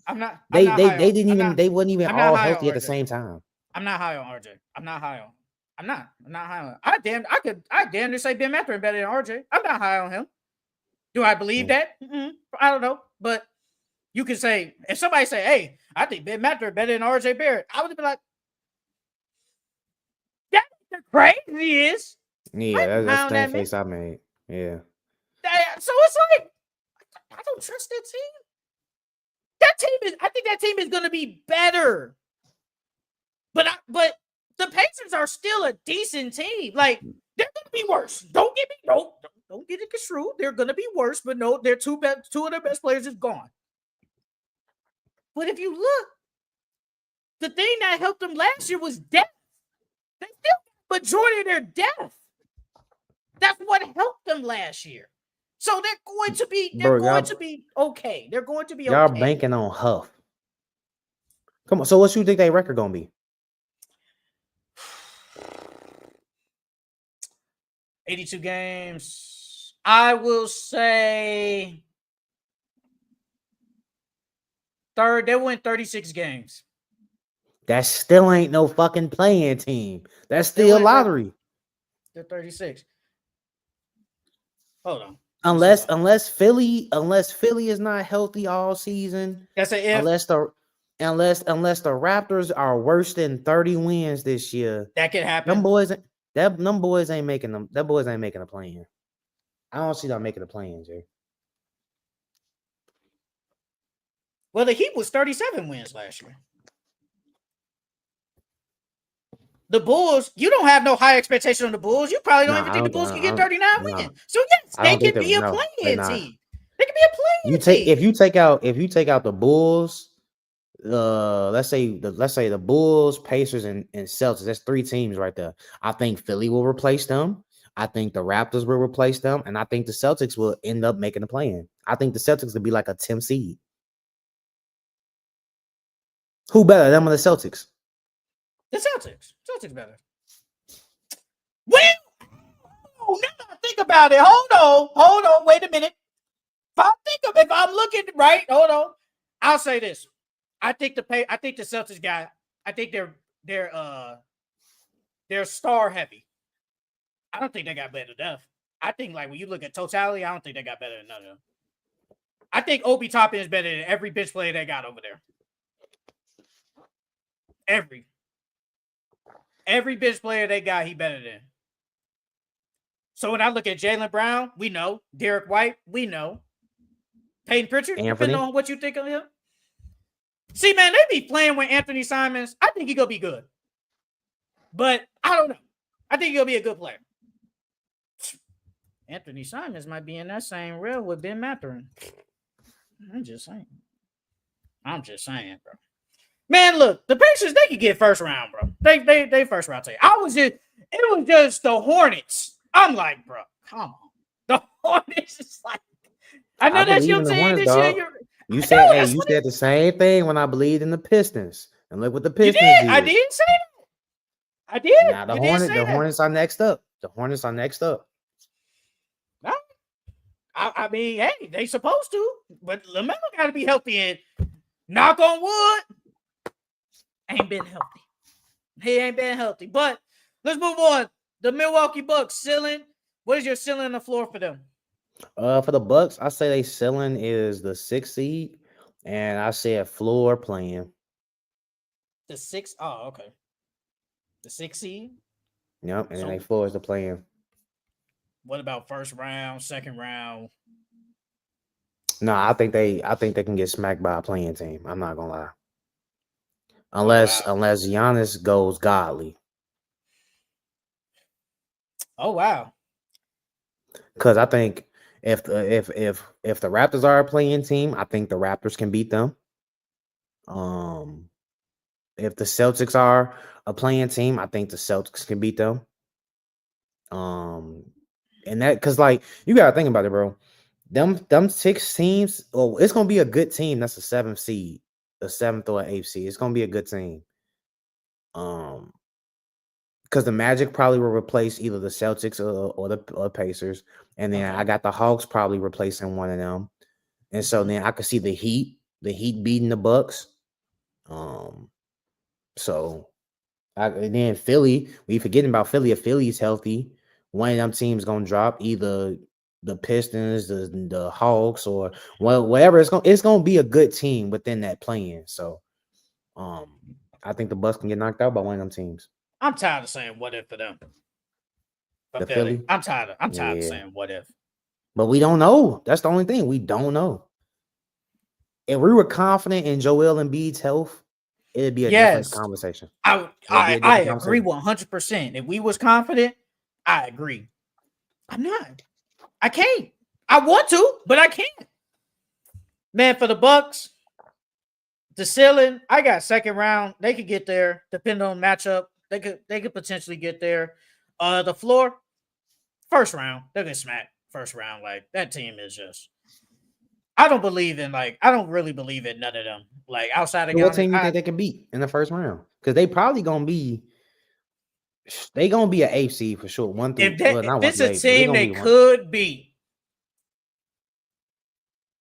They wasn't even all healthy at the same time. I'm not high on RJ. I'm not high on. I damn near say Ben Mathurin better than RJ. I'm not high on him. Do I believe that? I don't know. But you can say, if somebody say, hey, I think Ben Mathurin better than RJ Barrett, I would be like, that's the craziest. Yeah, that's the same face I made. Yeah. So it's like, I don't trust that team. I think that team is going to be better. Raptors are still a decent team. Like, they're gonna be worse. Don't get it construed. They're gonna be worse, but no, they're two of their best players is gone. But if you look, the thing that helped them last year was depth. They still got majority of their depth. That's what helped them last year. So they're going to be okay. They're going to be okay. Y'all banking on Huff. Come on. So what you think their record gonna be? 82 games. I will say they win 36 games. That still ain't no fucking playing team. That's still lottery. They're 36. Hold on. Unless Philly is not healthy all season. That's an if. Unless the Raptors are worse than 30 wins this year. That could happen. Them boys ain't making them. That boys ain't making a play-in. I don't see them making a play-in, Jay. Well, the Heat was 37 wins last year. The Bulls, you don't have no high expectation on the Bulls. You probably don't even think the Bulls can get 39 wins. So yes, they can be a play-in team. They can be a play-in team. If you take out the Bulls, let's say the Bulls, Pacers, and Celtics. That's 3 teams right there. I think Philly will replace them. I think the Raptors will replace them, and I think the Celtics will end up making a play-in. I think the Celtics will be like a 10 seed. Who better, them or the Celtics? The Celtics. Celtics better. Well, now I think about it. Hold on. Wait a minute. If I'm looking right, hold on. I'll say this. I think the Celtics guy. I think they're star heavy. I don't think they got better than enough. I think like when you look at totality, I don't think they got better than none of them. I think Obi Toppin is better than every bench player they got over there. Every bench player they got, he better than. So when I look at Jaylen Brown, we know. Derek White, we know. Peyton Pritchard, depending on what you think of him. See, man, they be playing with Anthony Simons. I think he gonna be good. But I don't know. I think he'll be a good player. Anthony Simons might be in that same rail with Ben Mathurin. I'm just saying, bro. Man, look, the Pacers, they could get first round, bro. They first round team. It was just the Hornets. I'm like, bro, come on. The Hornets is like, I know that's your team this year. You said the same thing when I believed in the Pistons. And look what the Pistons did. I did say that. I did. Now the Hornets are next up. The Hornets are next up. I mean, hey, they supposed to, but LaMelo got to be healthy and knock on wood. Ain't been healthy. He ain't been healthy. But let's move on. The Milwaukee Bucks ceiling. What is your ceiling on the floor for them? For the Bucks, I say they ceiling is the 6th seed, and I said floor playing. The 6th? Oh, okay. The 6th seed? Yep, and then they floor is the playing. What about first round, second round? No, I think they can get smacked by a playing team. I'm not gonna lie. Unless Giannis goes godly. Oh wow. Because I think if the Raptors are a playing team, I think the Raptors can beat them. If the Celtics are a playing team, I think the Celtics can beat them. And that because like you gotta think about it, bro. Them 6 teams, it's gonna be a good team. That's a 7th seed, a 7th or an 8th seed. It's gonna be a good team. Because the Magic probably will replace either the Celtics or the Pacers, and then I got the Hawks probably replacing one of them, and so then I could see the Heat beating the Bucks. And then Philly, we forgetting about Philly. If Philly's healthy, one of them teams gonna drop either the Pistons, the Hawks, or whatever. It's gonna be a good team within that play-in. So, I think the Bucks can get knocked out by one of them teams. I'm tired of saying what if for them. The Philly? I'm tired of saying what if. But we don't know. That's the only thing. We don't know. If we were confident in Joel Embiid's health, it'd be a different Yes, conversation. I It'd be a I different agree conversation. 100%. If we was confident, I agree. I'm not. I can't. I want to, but I can't. Man, for the Bucks, the ceiling, I got second round. They could get there, depending on matchup. They could potentially get there. The floor, first round. They're gonna smack first round. Like that team is just. I don't really believe in none of them. Like outside of So what Giannis, team you think they can beat in the first round? Because they probably gonna be an AC for sure. if Not one it's through a eight, but they're team gonna they be one. could beat.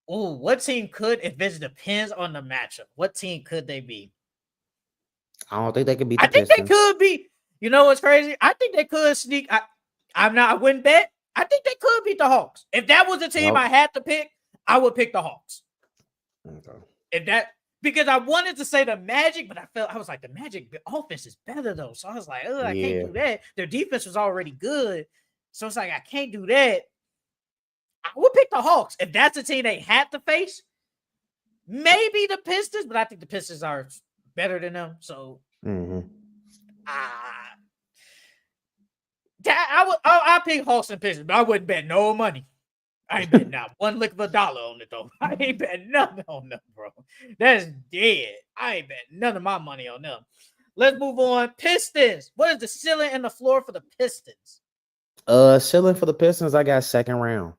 Oh, what team could? If it depends on the matchup, what team could they be? I don't think they can beat I the think they Pistons. could be. You know what's crazy? I think they could sneak. I'm not. I wouldn't bet. I think they could beat the Hawks. If that was the team I Nope. had to pick, I would pick the Hawks. Okay. If that because I wanted to say the Magic, but I was like the Magic offense is better though. So I was like, oh, I can't Yeah. do that. Their defense was already good, so it's like I can't do that. I would pick the Hawks if that's the team they had to face. Maybe the Pistons, but I think the Pistons are better than them. So Mm-hmm. I'll pick Hawks and Pistons, but I wouldn't bet no money. I ain't betting not one lick of a dollar on it though. I ain't betting nothing on them, bro. That's dead. I ain't betting none of my money on them. Let's move on. Pistons. What is the ceiling and the floor for the Pistons? Ceiling for the Pistons, I got second round.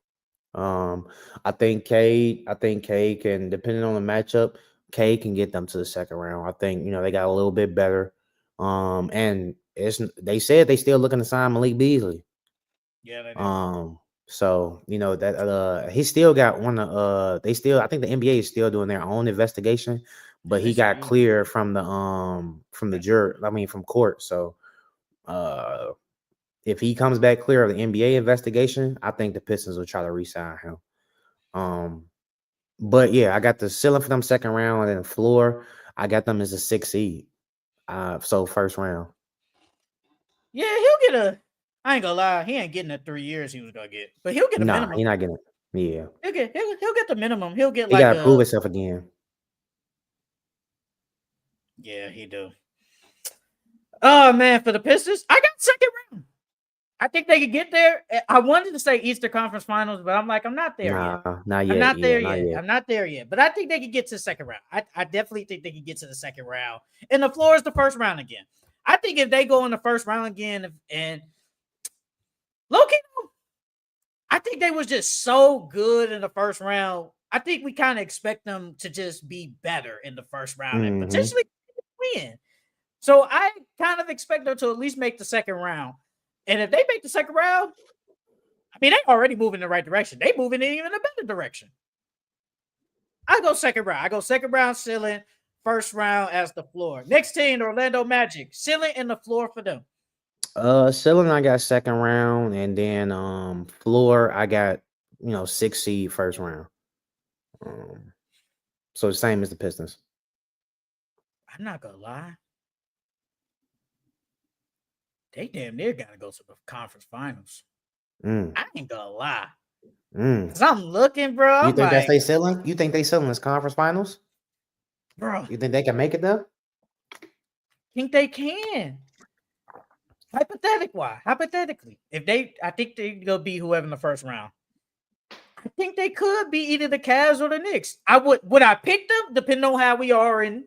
I think Cade can, depending on the matchup, Cade can get them to the second round. I think, they got a little bit better. And they said they still looking to sign Malik Beasley. Yeah, they did. So that he still got I think the NBA is still doing their own investigation, but They he sure got is. cleared from the jury, from court. So uh if he comes back clear of the NBA investigation, I think the Pistons will try to re-sign him. But yeah, I got the ceiling for them second round, and then the floor, I got them as a 6 seed. So first round. Yeah, he'll get a. I ain't gonna lie, he ain't getting the 3 years he was gonna get, but he'll get a Nah, minimum. he's not getting it. Yeah. He'll get the minimum. He'll get He like gotta prove a. himself again. Yeah, he do. Oh man, for the Pistons, I got second round. I think they could get there. I wanted to say Eastern Conference Finals, but I'm like, I'm not there yet. Nah, not I'm yet. not Yeah, there not yet. yet. I'm not there yet. But I think they could get to the second round. I definitely think they could get to the second round. And the floor is the first round again. I think if they go in the first round again and Loki, I think they was just so good in the first round. I think we kind of expect them to just be better in the first round and Mm-hmm. potentially win. So I kind of expect them to at least make the second round. And if they make the second round, I mean, they already moving in the right direction. They moving in even a better direction. I go second round. I go second round ceiling, first round as the floor. Next team, the Orlando Magic. Ceiling and the floor for them. Ceiling, I got second round, and then floor, I got 6 seed first round. Um, so the same as the Pistons. I'm not gonna lie. They damn near gotta go to the conference finals. Mm, I ain't gonna lie. mm. Cause I'm looking, bro. You I'm think that's like, they ceiling? You think they ceiling is conference finals? bro, You think they can make it there? think they can. Hypothetically, I think they gonna be whoever in the first round. I think they could be either the Cavs or the Knicks. Would I pick them depending on how we are in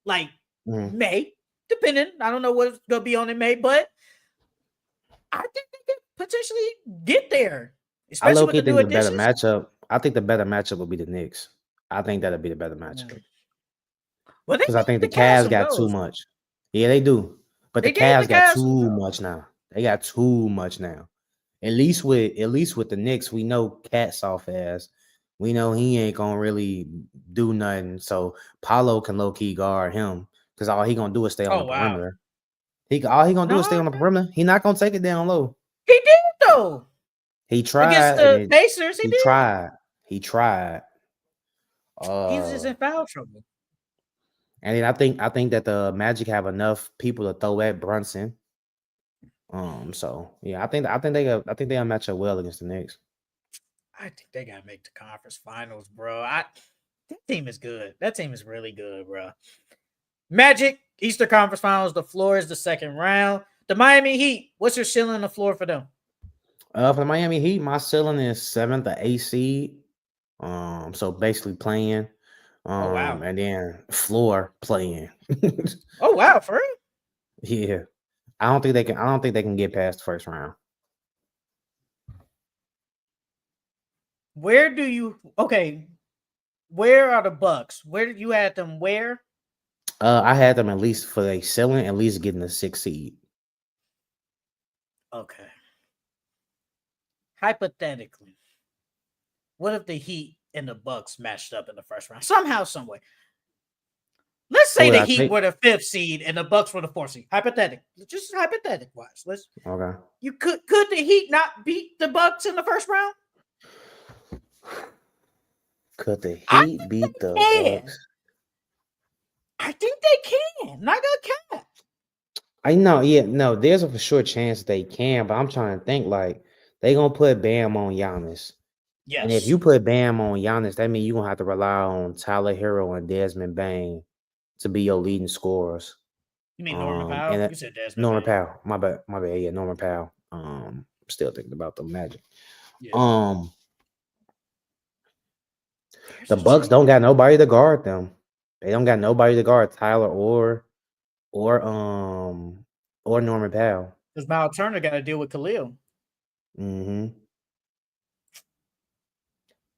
like Mm. May, depending. I don't know what's gonna be on in May, but I think they could potentially get there, I especially low with key the new think the better additions. matchup. I think the better matchup would be the Knicks. I think that'll be the better matchup Well, they because I think gave the the Cavs Cavs some got too goals. much. Yeah, they do, but the They gave the Cavs got Cavs some too goals. much now. They got too much now. At least with the Knicks, we know Cat soft ass. We know he ain't gonna really do nothing. So Paulo can low key guard him because all he gonna do is stay on the Oh wow. perimeter. All he gonna do is stay No, on the perimeter. He not gonna take it down low. he did though. He Against tried, and the Pacers, he he did. tried. He tried. He's just Uh, in foul trouble. and then I think that the Magic have enough people to throw at Brunson. So yeah, I think they'll match up well against the Knicks. I think they gotta make the conference finals, bro. That team is good. That team is really good, bro. Magic, Eastern Conference Finals. The floor is the second round. The Miami Heat, what's your ceiling on the floor for them? For the Miami Heat, my ceiling is 7th or 8th seed. So basically playing. Oh, wow. And then floor playing. Oh, wow, for real? Yeah. I don't think they can get past the first round. Where are the Bucks? Where did you have them? Where? I had them at least for a ceiling, at least getting the 6th seed. Okay. Hypothetically, what if the Heat and the Bucks matched up in the first round? Somehow, some way. Let's say the Heat were the 5th seed and the Bucks were the 4th seed. Hypothetical. Just hypothetical wise. Okay. You could the Heat not beat the Bucks in the first round? Could the Heat beat the Bucks? I think they can. Not gonna cap. I know, yeah, no, there's a for sure chance they can, but I'm trying to think like they gonna put Bam on Giannis. Yes. And if you put Bam on Giannis, that means you're gonna have to rely on Tyler Hero and Desmond Bain to be your leading scorers. You mean Norman Powell? You said Desmond Norman Bain. Powell. My bad. Yeah, Norman Powell. Still thinking about the Magic. Yeah. The Bucks don't got nobody to guard them. They don't got nobody to guard Tyler or Norman Powell. Because Miles Turner got to deal with Khalil. Mm-hmm.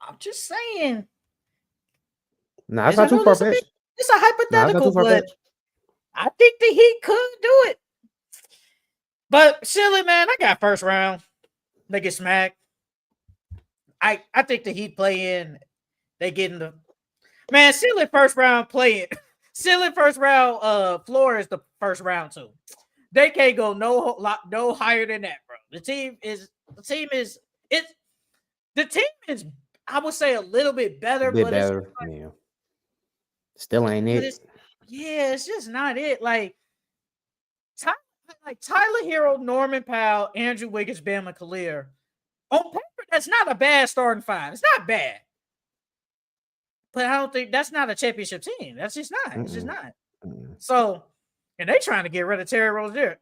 I'm just saying. No, that's not too far fetched. It's a hypothetical, but I think the Heat could do it. But silly, man, I got first round. They get smacked. I think the Heat play in. They get in the silly first round play. Silly first round. Floor is the first round too. They can't go no higher than that, bro. The team is. I would say a little bit better, Yeah. Still ain't it. It's just not it. Like Tyler Hero, Norman Powell, Andrew Wiggins, Bam, and Khalil. On paper, that's not a bad starting five. It's not bad. But I don't think that's not a championship team. That's just not. It's just not. So, and they trying to get rid of Terry Rozier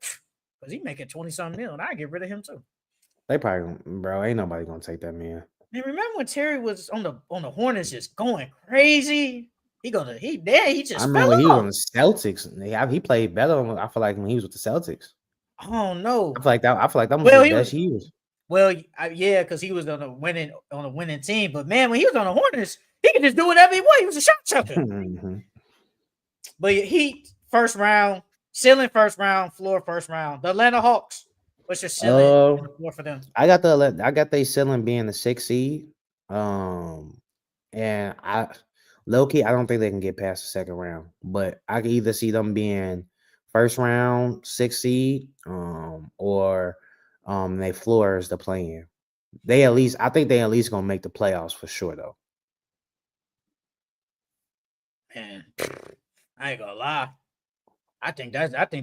because he making 20-something million. I get rid of him too. They probably, bro, ain't nobody gonna take that man. Man, remember when Terry was on the Hornets just going crazy? He just. I remember he was on the Celtics. He played better. I feel like when he was with the Celtics. Oh no! I feel like that was his best years. Well, yeah, because he was on a winning team. But man, when he was on the Hornets, he could just do whatever he wanted. He was a shot chucker. Mm-hmm. But Heat first round, ceiling first round, floor first round. The Atlanta Hawks. What's your ceiling floor for them? I got their ceiling being the 6th seed. And I low-key, I don't think they can get past the second round. But I can either see them being first round 6th seed, or they floor is the play-in. I think they at least gonna make the playoffs for sure though. Man, I ain't gonna lie. I think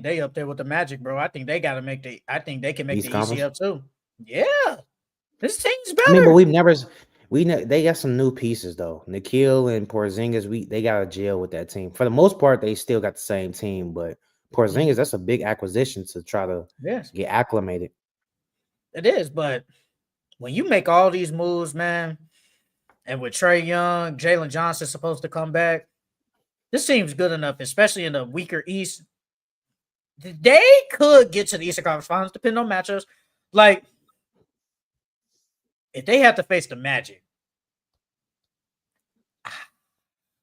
they up there with the Magic, bro. I think they gotta make I think they can make the ECF too. Yeah. This team's better. I mean, but they got some new pieces though. Nikhil and Porzingis, they got to gel with that team. For the most part, they still got the same team, but Porzingis, that's a big acquisition to try to get acclimated. It is, but when you make all these moves, man, and with Trae Young, Jalen Johnson supposed to come back, this team's good enough, especially in the weaker East. They could get to the Eastern Conference Finals, depending on matchups. Like, if they have to face the Magic.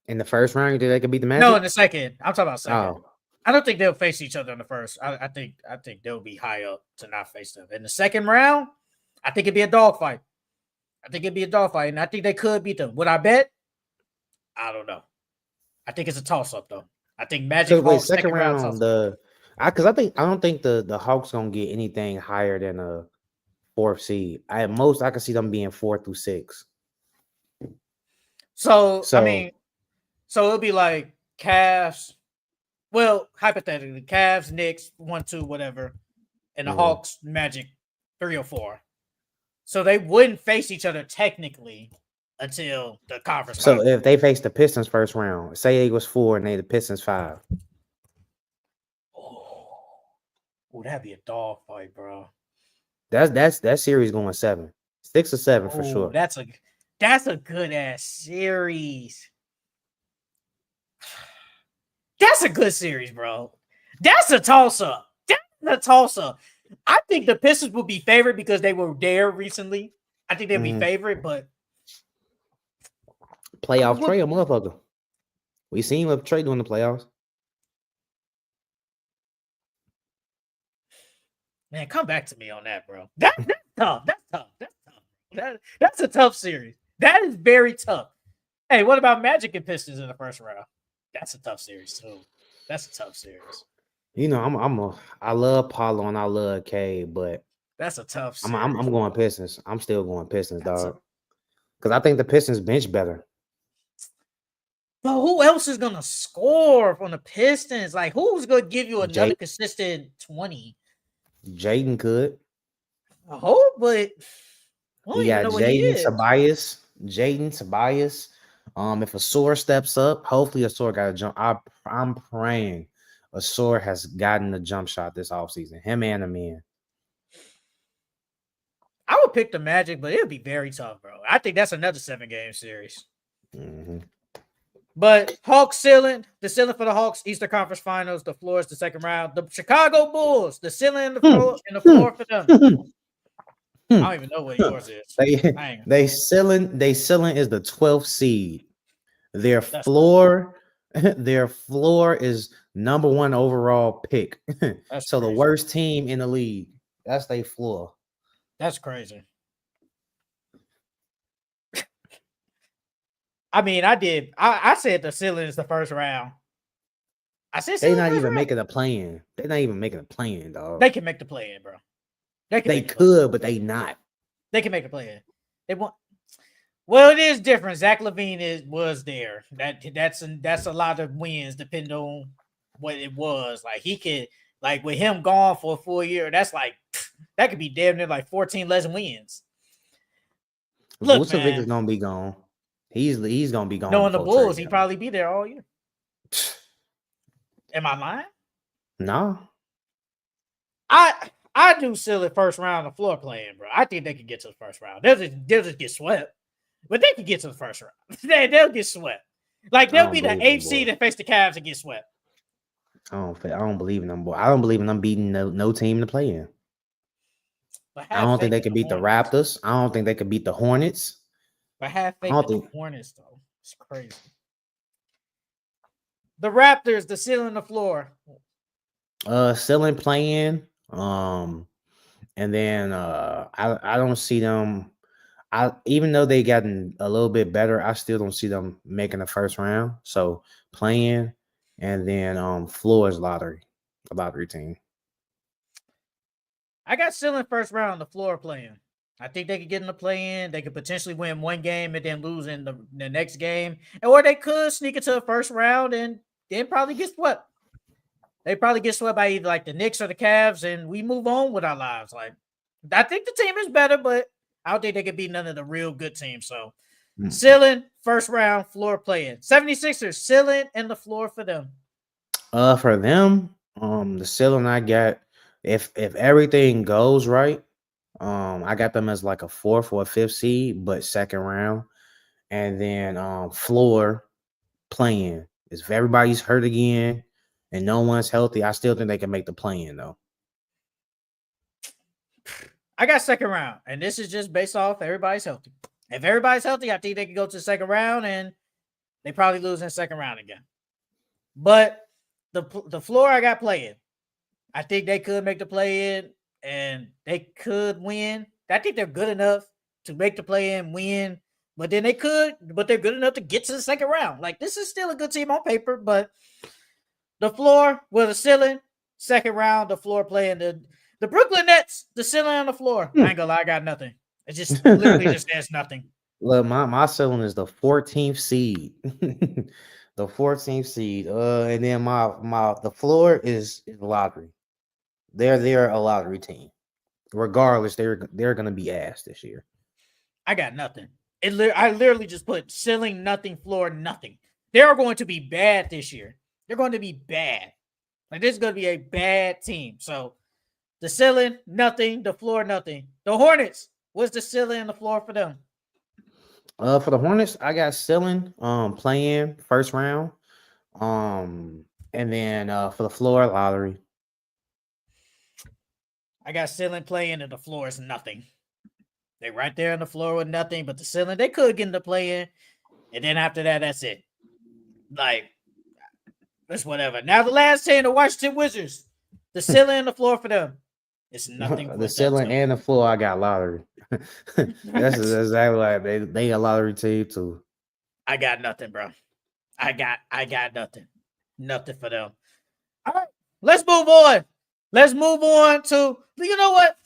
In the first round, you think they could beat the Magic? No, in the second. I'm talking about second. Oh. I don't think they'll face each other in the first. I think they'll be high up to not face them. In the second round, I think it'd be a dogfight. And I think they could beat them. Would I bet? I don't know. I think it's a toss-up, though. I think Magic Hawks second round. I don't think the Hawks gonna get anything higher than a 4th seed. At most, I can see them being 4 through 6. So I mean, so it'll be like Cavs. Well, hypothetically, Cavs, Knicks, 1-2, whatever, and the Hawks, Magic, 3 or 4. So they wouldn't face each other technically until the conference. So if they face the Pistons first round, say it was 4 and they the Pistons 5. Oh, that'd be a dog fight, bro. That series going 7, 6 or 7 for Oh, sure. that's a good ass series. That's a good series, bro. That's a toss up. That's a toss up. I think the Pistons will be favored because they were there recently. I think they'll be favored, but playoff Trey a motherfucker. We seen what Trey doing in the playoffs. Man, come back to me on that, bro. That's tough. That's tough. That's tough. That's a tough series. That is very tough. Hey, what about Magic and Pistons in the first round? That's a tough series too. That's a tough series. You know, I love Paulo and I love K, but that's a tough series. I'm going Pistons. I'm still going Pistons, dog. Because I think the Pistons bench better. But who else is gonna score from the Pistons? Like, who's gonna give you another consistent 20? Jaden could. I hope, but you got Jaden Tobias. If Asor steps up, hopefully Asor got a jump. I'm praying Asor has gotten the jump shot this offseason. Him and the man. I would pick the Magic, but it would be very tough, bro. I think that's another 7-game series. Mm-hmm. But Hawks ceiling, the ceiling for the Hawks, Eastern Conference Finals, the floor is the second round. The Chicago Bulls, the ceiling and the floor for them. I don't even know what yours is. They ceiling is the 12th seed. Their floor is number 1 overall pick. So crazy. The worst team in the league. That's their floor. That's crazy. I mean, I said the ceiling is the first round. I said they're not even making a play-in. They're not even making a play-in, dog. They can make the play-in, bro. They could, but they not. They can make the play-in. They want. Well, it is different. Zach LaVine was there. That's a lot of wins, depending on what it was. Like he could, like with him gone for a full year, that's like that could be damn near like 14 less wins. Look, Vucevic is gonna be gone. He's gonna be gone. No, in the Bulls, he'd probably be there all year. Am I lying? No. I do still at first round of floor playing, bro. I think they can get to the first round. They'll just get swept, but they can get to the first round. They'll get swept. Like they'll be the 8th seed and face the Cavs and get swept. I don't believe in them, boy. I don't believe in them beating no team to play in. I don't think they can beat the Raptors. I don't think they could beat the Hornets. But have faith in the Hornets, though. It's crazy. The Raptors, the ceiling, the floor. Ceiling playing. And then I don't see them. Even though they gotten a little bit better, I still don't see them making the first round. So playing, and then floor is a lottery team. I got ceiling first round, the floor playing. I think they could get in the play-in. They could potentially win one game and then lose in the next game. Or they could sneak into the first round and then probably get swept. They probably get swept by either like the Knicks or the Cavs, and we move on with our lives. Like, I think the team is better, but I don't think they could beat none of the real good teams. So, ceiling, first round, floor play-in. 76ers, ceiling and the floor for them. For them, the ceiling I got, if everything goes right, I got them as like a 4th or a 5th seed, but second round. And then floor playing. If everybody's hurt again and no one's healthy, I still think they can make the play-in though. I got second round, and this is just based off everybody's healthy. If everybody's healthy, I think they can go to the second round, and they probably lose in the second round again. But the floor I got playing. I think they could make the play-in, and they could win. I think they're good enough to make the play-in, win. But then they're good enough to get to the second round. Like, this is still a good team on paper, but the floor with a ceiling, second round, the floor playing the Brooklyn Nets, the ceiling on the floor. I ain't gonna lie, I got nothing. It just literally just has nothing. Look, my ceiling is the 14th seed. The 14th seed. And then the floor is lottery. They're a lottery team. Regardless, they're gonna be ass this year. I got nothing. I literally just put ceiling, nothing, floor, nothing. They're going to be bad this year. They're going to be bad. Like, this is going to be a bad team. So The ceiling, nothing. The floor, nothing. The Hornets, what's the ceiling and the floor for them? For the Hornets, I got ceiling, playing first round, and then for the floor lottery. I got ceiling playing and the floor is nothing. They right there on the floor with nothing, but the ceiling they could get into playing, and then after that, that's it. Like that's whatever. Now the last team, the Washington Wizards, the ceiling and the floor for them, it's nothing. The ceiling and the floor, I got lottery. That's exactly like they got lottery team too. I got nothing, bro. I got nothing. Nothing for them. All right, let's move on. Let's move on to, you know what?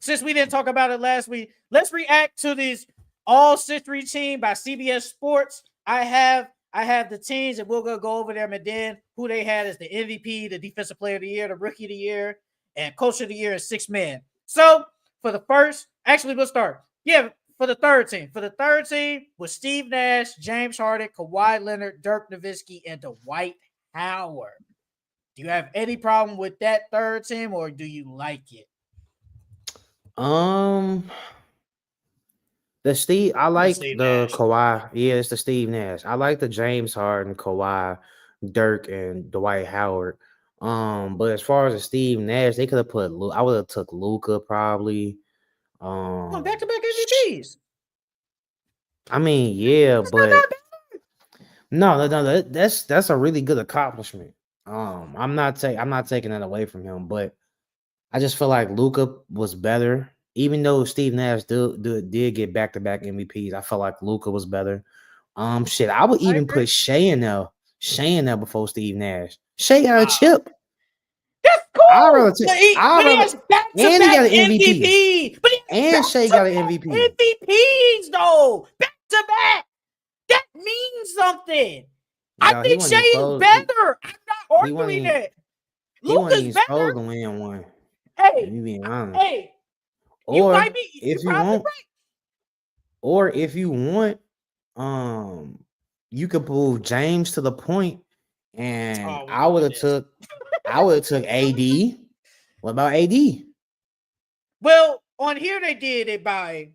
Since we didn't talk about it last week, let's react to these all-century team by CBS Sports. I have the teams, and we're gonna go over them, and then who they had as the MVP, the Defensive Player of the Year, the Rookie of the Year, and Coach of the Year, and 6 man. So for the first, actually, we'll start. Yeah, for the third team. For the third team was Steve Nash, James Harden, Kawhi Leonard, Dirk Nowitzki, and Dwight Howard. Do you have any problem with that third team, or do you like it? The Steve, I like Steve the Nash. Kawhi. Yeah, it's the Steve Nash. I like the James Harden, Kawhi, Dirk, and Dwight Howard. But as far as the Steve Nash, they could have put. I would have took Luka probably. Back-to-back MVPs. I mean, yeah, but no, that's a really good accomplishment. I'm not taking that away from him, but I just feel like Luka was better. Even though Steve Nash did get back-to-back MVPs, I felt like Luka was better. I would even put Shea in there before Steve Nash. Shea got a chip. That's cool. But he has back-to-back MVP. And Shea got an MVP. MVPs though, back-to-back. That means something. I think Shea is better. I'm not arguing that. Luka's better. To win one. Hey, you being honest. Hey. Or if you want, you could move James to the point, and I would have took AD. What about AD? Well, on here they did it by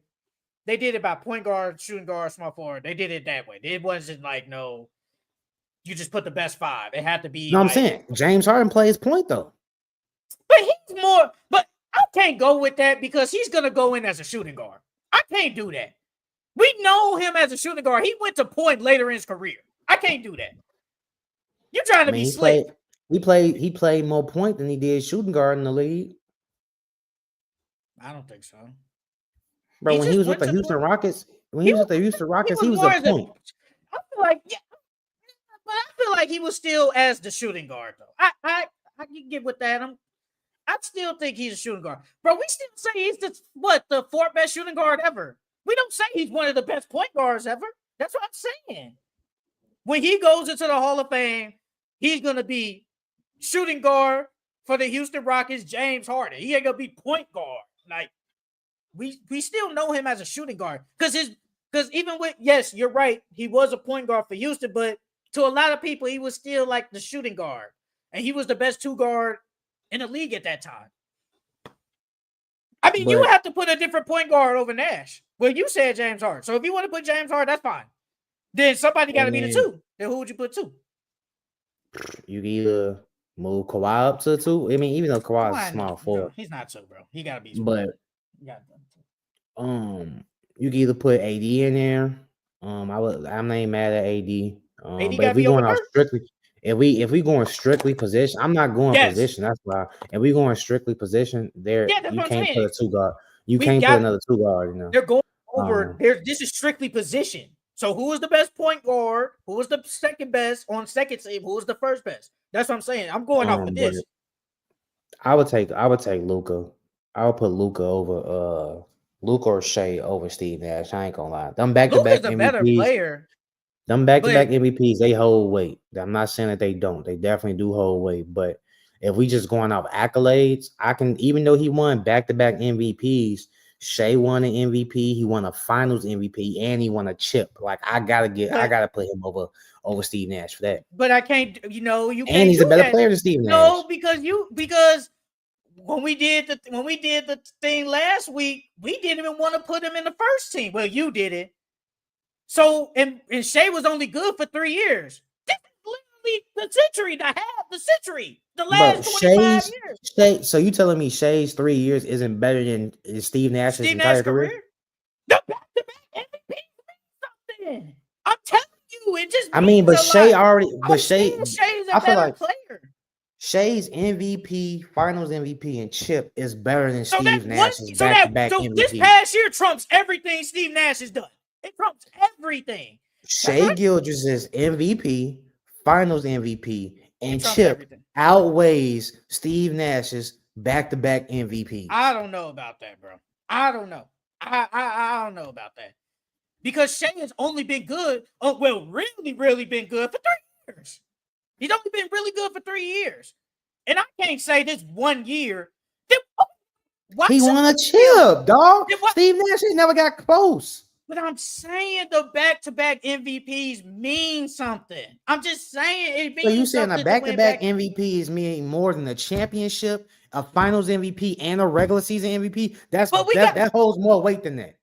point guard, shooting guard, small forward. They did it that way. It wasn't like you just put the best 5. It had to be. No, I'm saying James Harden plays point though. But he's more. But I can't go with that because he's going to go in as a shooting guard. I can't do that. We know him as a shooting guard. He went to point later in his career. I can't do that. You're trying to be slick. He played more point than he did shooting guard in the league. I don't think so. Bro, when he was with the Houston Rockets, he was a point. I feel like, yeah. But I feel like he was still as the shooting guard, though. I can get with that. I still think he's a shooting guard. Bro, we still say he's the 4th best shooting guard ever. We don't say he's one of the best point guards ever. That's what I'm saying. When he goes into the Hall of Fame, he's going to be shooting guard for the Houston Rockets, James Harden. He ain't going to be point guard. Like, we still know him as a shooting guard. Because even with, yes, you're right, he was a point guard for Houston, but to a lot of people, he was still like the shooting guard. And he was the best 2 guard in the league at that time. I mean, you have to put a different point guard over Nash. Well, you said James Harden. So if you want to put James Harden, that's fine. Then somebody got to be the 2. Then who would you put 2? You either move Kawhi up to 2. I mean, even though Kawhi's small forward. He's not 2, bro. He got to be 2. But you can either put AD in there. I'm not even mad at AD. AD but if we going out strictly, if we going strictly position, I'm not going position. That's why. If we going strictly position, you can't put a 2 guard. You can't put another 2 guard. You know, they're going over. This is strictly position. So who was the best point guard? Who was the second best on second team? Who was the first best? That's what I'm saying. I'm going off of this. I would take Luka. I would put Luka over Luka or Shea over Steve Nash. I ain't gonna lie. Them back-to-back MVPs, better player. Them back-to-back MVPs, they hold weight. I'm not saying that they don't. They definitely do hold weight. But if we just going off accolades, even though he won back-to-back MVPs, Shea won an MVP, he won a Finals MVP, and he won a chip. Like I gotta put him over Steve Nash for that. But I can't. You can't. And he's a better player than Steve Nash. No, because when we did the thing last week, we didn't even want to put him in the first team. Well, you did it. So and Shea was only good for 3 years. This is literally the century, the last 25 years. So you telling me Shea's 3 years isn't better than Steve Nash's entire career? The back-to-back MVP means something. I'm telling you, it just. I mean, but Shea already. But Shea's a better player. Shea's MVP, Finals MVP, and chip is better than Steve Nash's back-to-back MVP. This past year trumps everything Steve Nash has done. It trumps everything. Shea Gilgeous's MVP, Finals MVP, and chip outweighs Steve Nash's back-to-back MVP. I don't know about that, bro. I don't know. I don't know about that. Because Shea has only been good, really, really been good for 3 years. He's only been really good for 3 years. And I can't say this 1 year. He won a chip, dog. Steve Nash never got close. But I'm saying the back-to-back MVPs mean something. I'm just saying it means. So you saying a back-to-back MVP is meaning more than a championship, a Finals MVP, and a regular season MVP? That holds more weight than that.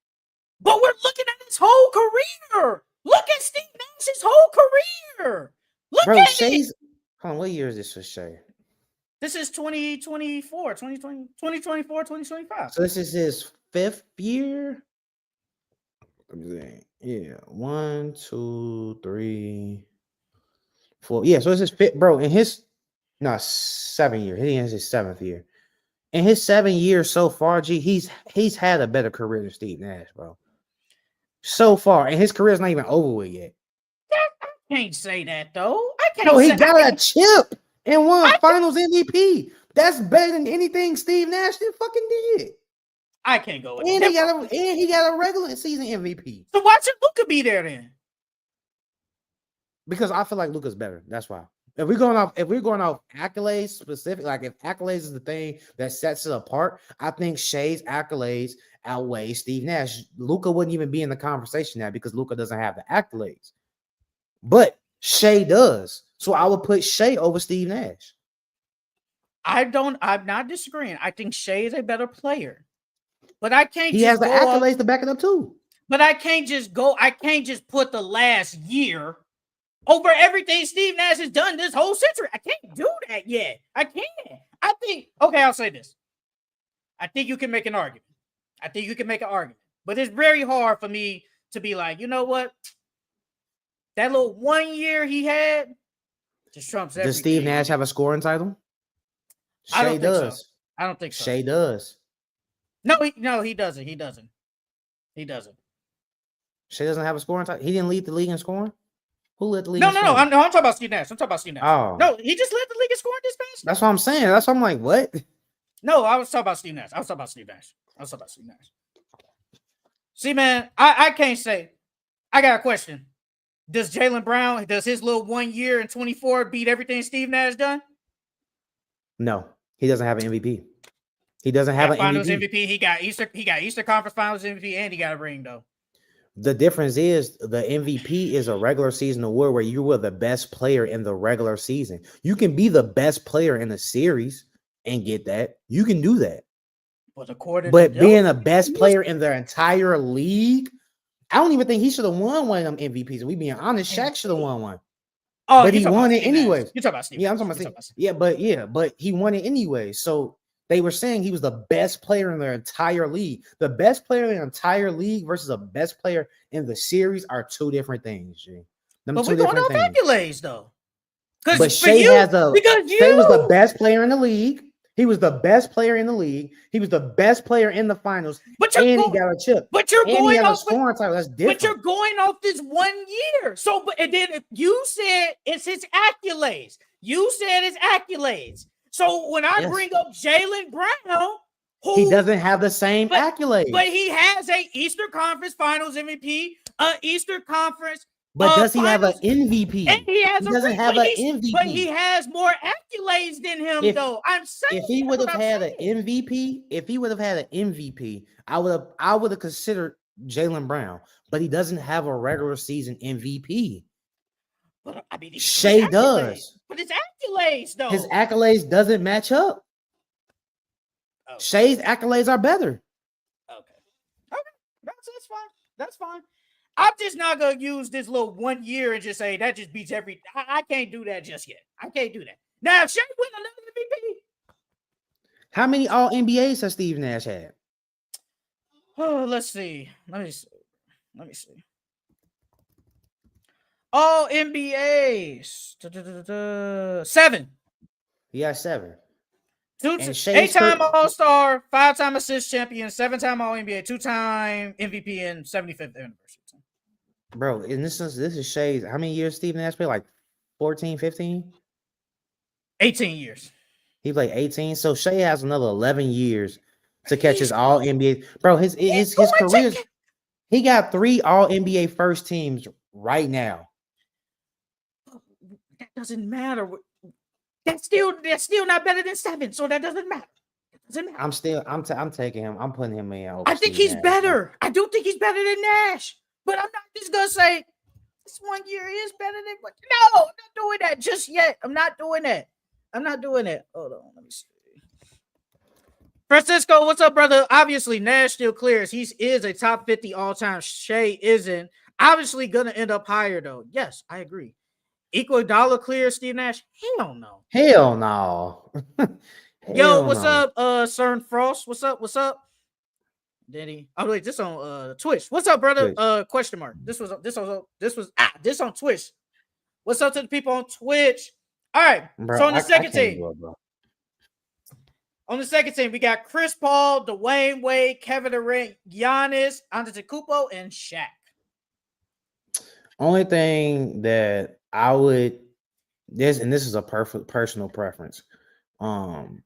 But we're looking at his whole career. Look at Steve Nash's whole career. Look at Shea's. Hold on, what year is this for Shea? This is 2024, 2025. So this is his 5th year? Yeah, 1, 2, 3, 4. Yeah, so it's his 5th, bro. In his 7 year. He is his 7th year. In his 7 years so far, he's had a better career than Steve Nash, bro. So far, and his career's not even over with yet. I can't say that though. He got a chip and won Finals MVP. That's better than anything Steve Nash fucking did. I can't go with that. And he got a regular season MVP. So why should Luka be there then? Because I feel like Luka's better. That's why. If we're going off accolades specific, like if accolades is the thing that sets it apart, I think Shea's accolades outweigh Steve Nash. Luka wouldn't even be in the conversation now because Luka doesn't have the accolades. But Shea does. So I would put Shea over Steve Nash. I'm not disagreeing. I think Shea is a better player. But I can't. He has the accolades to back it up too. But I can't just put the last year over everything Steve Nash has done this whole century. I can't do that yet. I can't. I'll say this. I think you can make an argument. But it's very hard for me to be like, you know what? That little 1 year he had just trumps everything. Does Steve Nash have a scoring title? Shea does. So. I don't think so. Shea does. No, he doesn't. He doesn't. Shea doesn't have a scoring title. He didn't lead the league in scoring. Who led the league? No. I'm talking about Steve Nash. Oh. No, he just led the league in scoring this past. That's what I'm saying. That's what I'm like, what? No, I was talking about Steve Nash. See, man, I can't say. I got a question. Does Jaylen Brown, does his little 1 year and 24 beat everything Steve Nash done? No, he doesn't have an MVP. He doesn't have an Finals MVP. He got Easter Conference Finals MVP, and he got a ring though. The difference is the MVP is a regular season award where you were the best player in the regular season. You can be the best player in the series and get that. You can do that. But being the best player in their entire league, I don't even think he should have won one of them MVPs. And we being honest, Shaq should have won one. Oh, but he won it anyways. You're talking about Steve. Yeah, I'm talking about Steve. But he won it anyway. So they were saying he was the best player in their entire league. The best player in the entire league versus a best player in the series are two different things, G. But we're going off accolades, though. But Shea was the best player in the league. He was the best player in the league. He was the best player in the finals. And he got a chip. But you're going off scoring title. That's different. But you're going off this 1 year. So, and then you said it's his accolades. So when I bring up Jaylen Brown, he doesn't have the same accolades. But he has a Eastern Conference Finals MVP, Eastern Conference. But does he have an MVP? And he doesn't have an MVP. But he has more accolades than him, though. I'm saying if he would have had an MVP, I would have considered Jaylen Brown. But he doesn't have a regular season MVP. But I mean, Shea does. But his accolades, though. His accolades doesn't match up. Oh, Shay's accolades are better. Okay. That's fine. That's fine. I'm just not gonna use this little 1 year and just say that just beats every. I can't do that just yet. I can't do that. Now, if Shea win another MVP, How many All NBAs has Steve Nash had? oh, let's see. Let me see. All NBAs. 7. He has 7. Two, And Shay's 8-time All-Star, 5-time assist champion, 7-time All NBA, 2-time MVP, and 75th anniversary. Bro, and this is Shay's. How many years Steve Nash played? Like 14, 15? 18 years. He played 18. So Shea has another 11 years to catch his All NBA. Bro, his career. He got 3 All NBA first teams right now. That doesn't matter. That's still not better than 7, so that doesn't matter. I'm taking him. I'm putting him in. I think he's better. I do think he's better than Nash, but I'm not just gonna say this 1 year is better than. No, I'm not doing that just yet. I'm not doing that. Hold on, let me see. Francisco, what's up, brother? Obviously, Nash still clears. He is a top 50 all-time. Shea isn't. Obviously, gonna end up higher though. Yes, I agree. Iguodala clear Steve Nash? Hell no. Hell no. Yo, what's up, CERN Frost? What's up? Denny. Oh wait, this on Twitch. What's up, brother? Twitch. Question mark. This was on Twitch. What's up to the people on Twitch? All right. Bro, so on the second team. On the second team, we got Chris Paul, Dwayne Wade, Kevin Durant, Giannis, Antetokounmpo, and Shaq. Only thing that I would this is a perfect personal preference. I'm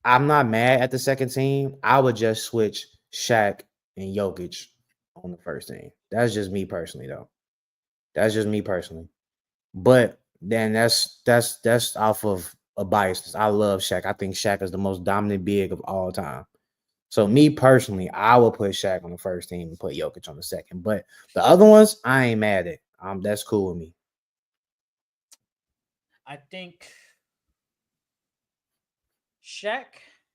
not mad at the second team. I would just switch Shaq and Jokic on the first team. That's just me personally, though. That's just me personally. But then that's off of a bias. I love Shaq. I think Shaq is the most dominant big of all time. So me personally, I will put Shaq on the first team and put Jokic on the second. But the other ones, I ain't mad at. That's cool with me. I think Shaq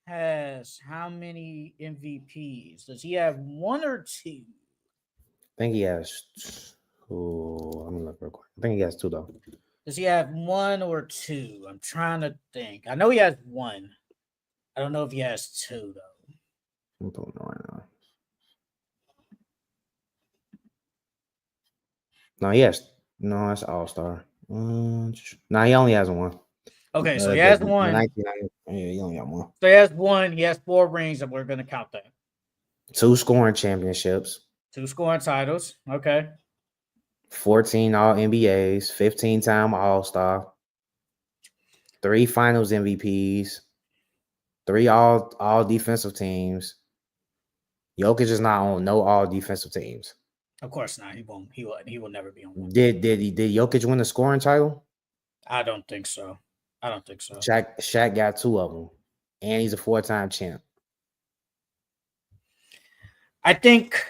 has how many MVPs? Does he have 1 or 2? I think he has 2. I'm gonna look real quick. I think he has 2 though. Does he have 1 or 2? I'm trying to think. I know he has 1. I don't know if he has 2 though. I'm pulling it right now. No, that's All-Star. No, he only has 1. Okay, so he has 1. Yeah, he only got 1. So he has 1. He has 4 rings, and we're gonna count that. 2 scoring championships. 2 scoring titles. Okay. 14 All NBAs, 15-time All-Star, 3 Finals MVPs, 3 all defensive teams. Jokic is not on no all defensive teams. Of course not. He won't. He will never be on one. Did Jokic win the scoring title? I don't think so. Shaq got 2 of them, and he's a 4-time champ. I think,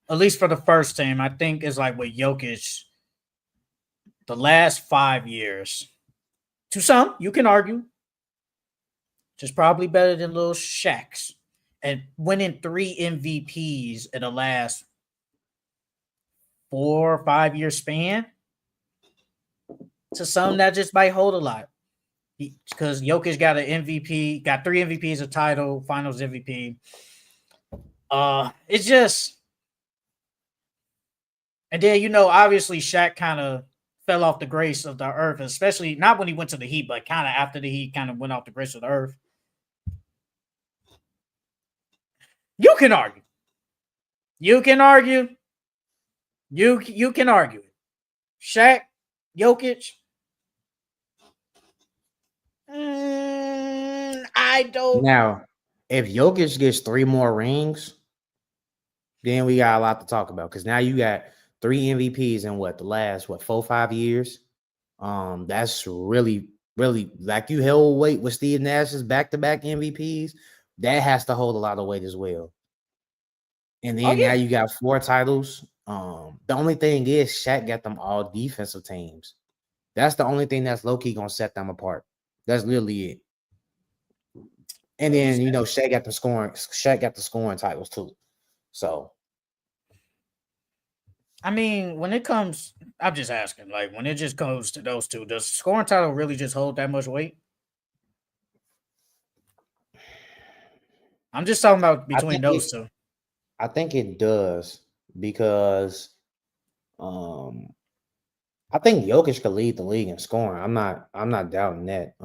at least for the first team, I think it's like with Jokic, the last 5 years, to some, you can argue, just probably better than little Shaq's. And winning 3 MVPs in the last 4 or 5 year span, to some that just might hold a lot. Because Jokic got an MVP, got 3 MVPs, a title, Finals MVP. It's just, and then obviously Shaq kind of fell off the grace of the earth, especially not when he went to the Heat, but kind of after the Heat kind of went off the grace of the earth. You can argue. You can argue it. Shaq, Jokic. I don't. Now, if Jokic gets 3 more rings, then we got a lot to talk about because now you got 3 MVPs in the last 4-5 years. That's really, really like you held weight with Steve Nash's back-to-back MVPs. That has to hold a lot of weight as well. And then now you got 4 titles. The only thing is Shaq got them all defensive teams. That's the only thing that's low-key gonna set them apart. That's literally it. And then Shaq got the scoring titles too. So I mean, when it comes, I'm just asking, like when it just goes to those two, does scoring title really just hold that much weight? I'm just talking about between those two. I think it does because I think Jokic could lead the league in scoring. I'm not doubting that.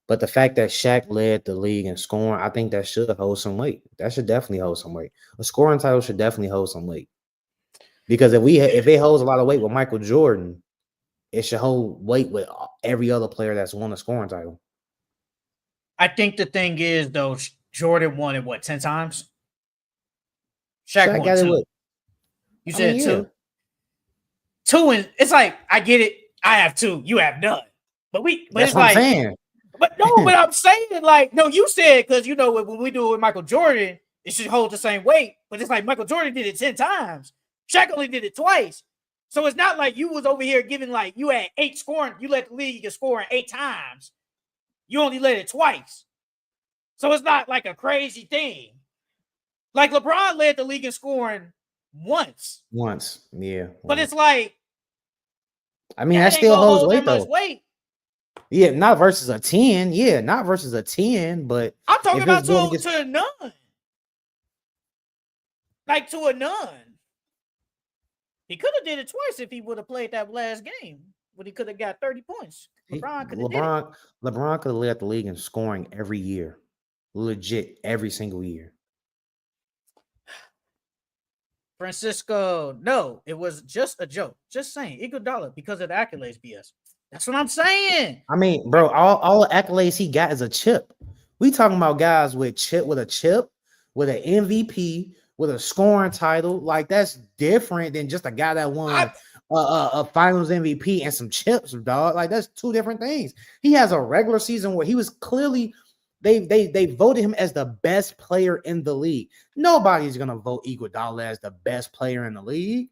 But the fact that Shaq led the league in scoring, I think that should hold some weight. That should definitely hold some weight. A scoring title should definitely hold some weight. Because if it holds a lot of weight with Michael Jordan, it should hold weight with every other player that's won a scoring title. I think the thing is, though, Jordan won it, 10 times? Shaq won 2. You said 2? 2, and it's like, I get it. I have 2. You have none. But that's what I'm saying. But no, but I'm saying, like, no, you said, because, when we do it with Michael Jordan, it should hold the same weight. But it's like Michael Jordan did it 10 times. Shaq only did it twice. So it's not like you was over here giving, like, you had 8 scoring. You let the league score 8 times. You only let it twice. So it's not like a crazy thing. Like LeBron led the league in scoring once. Yeah. But it's like, I mean, that still holds weight though. Yeah, not versus a 10. Yeah, not versus a 10, but I'm talking about to a none. Like to a none. He could have did it twice if he would have played that last game. But he could have got 30 points. LeBron could have led the league in scoring every year. Legit every single year. Francisco, no, it was just a joke. Just saying, Iguodala because of the accolades, BS. That's what I'm saying. I mean, bro, all the accolades he got is a chip. We talking about guys with a chip, with an MVP, with a scoring title. Like that's different than just a guy that won a Finals MVP and some chips, dog. Like that's two different things. He has a regular season where he was clearly. They voted him as the best player in the league. Nobody's gonna vote Iguodala as the best player in the league.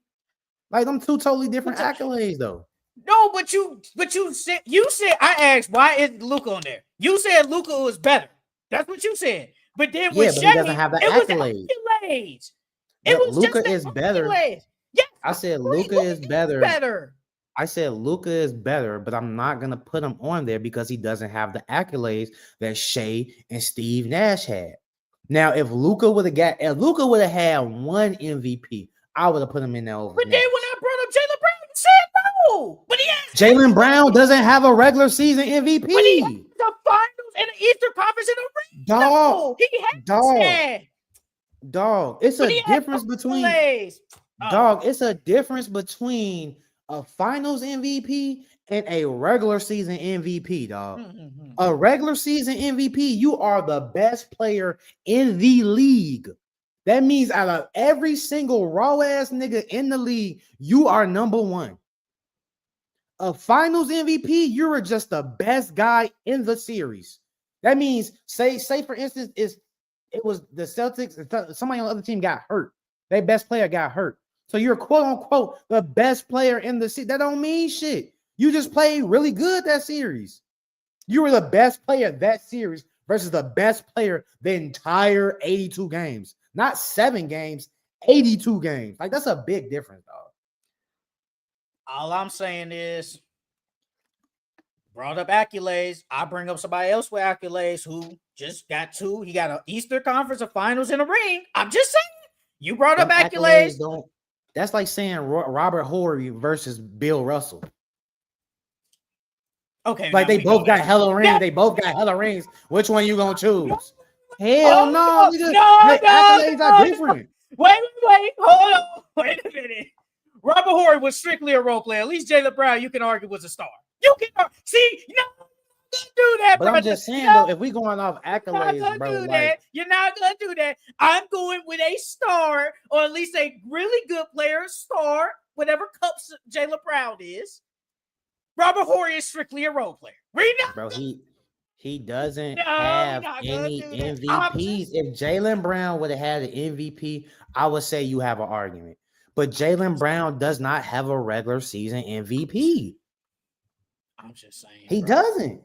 Like them two totally different accolades, though. No, but you said I asked why is Luka on there? You said Luka was better. That's what you said. But then with Shaq, he doesn't have the accolades. It was Luka is better. Yes, I said Luka is better. I said Luka is better, but I'm not gonna put him on there because he doesn't have the accolades that Shea and Steve Nash had. Now, if Luka would have had one MVP, I would have put him in there over. But then when I brought up Jaylen Brown, you said no. But Jaylen Brown doesn't have a regular season MVP. But he has the finals and the Eastern Conference in the ring. Dog, he has dog. It's a difference between It's a difference between a finals MVP and a regular season MVP, dog. Mm-hmm. A regular season MVP, you are the best player in the league. That means out of every single raw ass nigga in the league, you are number one. A finals MVP, you're just the best guy in the series. That means, say for instance, it was the Celtics, somebody on the other team got hurt. Their best player got hurt. So you're quote unquote the best player in the series. That don't mean shit. You just played really good that series. You were the best player that series versus the best player the entire 82 games. Not 7 games, 82 games. Like that's a big difference, dog. All I'm saying is brought up accolades. I bring up somebody else with accolades who just got 2. He got an Eastern Conference of Finals in a ring. I'm just saying. You brought up accolades. That's like saying Robert Horry versus Bill Russell. Okay. Like they both got hella rings. They both got hella rings. Which one you gonna choose? Hell no. Accolades are different. Wait. Hold on. Wait a minute. Robert Horry was strictly a role player. At least Jaylen Brown, you can argue, was a star. You can see, do that, but brother. I'm just saying though, if we going off accolades, bro, you're not gonna do that. I'm going with a star, or at least a really good player, star, whatever cups Jaylen Brown is. Robert Horry is strictly a role player. Bro, he doesn't have any MVPs. If Jaylen Brown would have had an MVP, I would say you have an argument. But Jaylen Brown does not have a regular season MVP. I'm just saying he doesn't.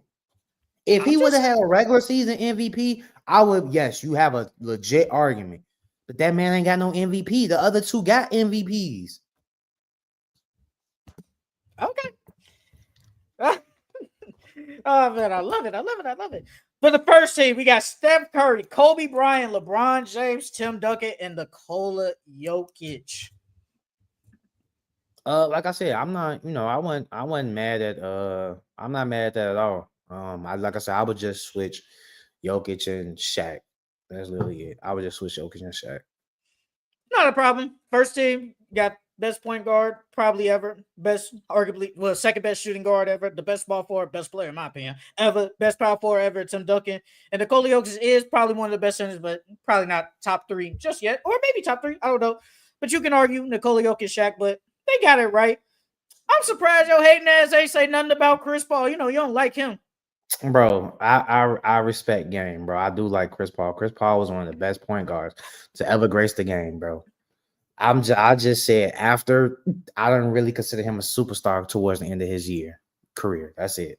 If he would have had a regular season MVP, Yes, you have a legit argument, but that man ain't got no MVP. The other two got MVPs. Okay. Oh man, I love it. For the first team, we got Steph Curry, Kobe Bryant, LeBron James, Tim Duncan, and Nikola Jokic. Like I said, I'm not, I wasn't mad at I'm not mad at that at all. Like I said, I would just switch Jokic and Shaq. That's literally it. I would just switch Jokic and Shaq. Not a problem. First team got best point guard probably ever, best arguably second best shooting guard ever, the best ball forward, best player in my opinion ever, best power forward ever, Tim Duncan, and Nikola Jokic is probably one of the best centers, but probably not top 3 just yet, or maybe top 3. I don't know, but you can argue Nikola Jokic, Shaq, but they got it right. I'm surprised your hating ass ain't say nothing about Chris Paul. You don't like him. Bro, I respect game, bro. I do like Chris Paul. Chris Paul was one of the best point guards to ever grace the game, bro. I just said after I don't really consider him a superstar towards the end of his career. That's it.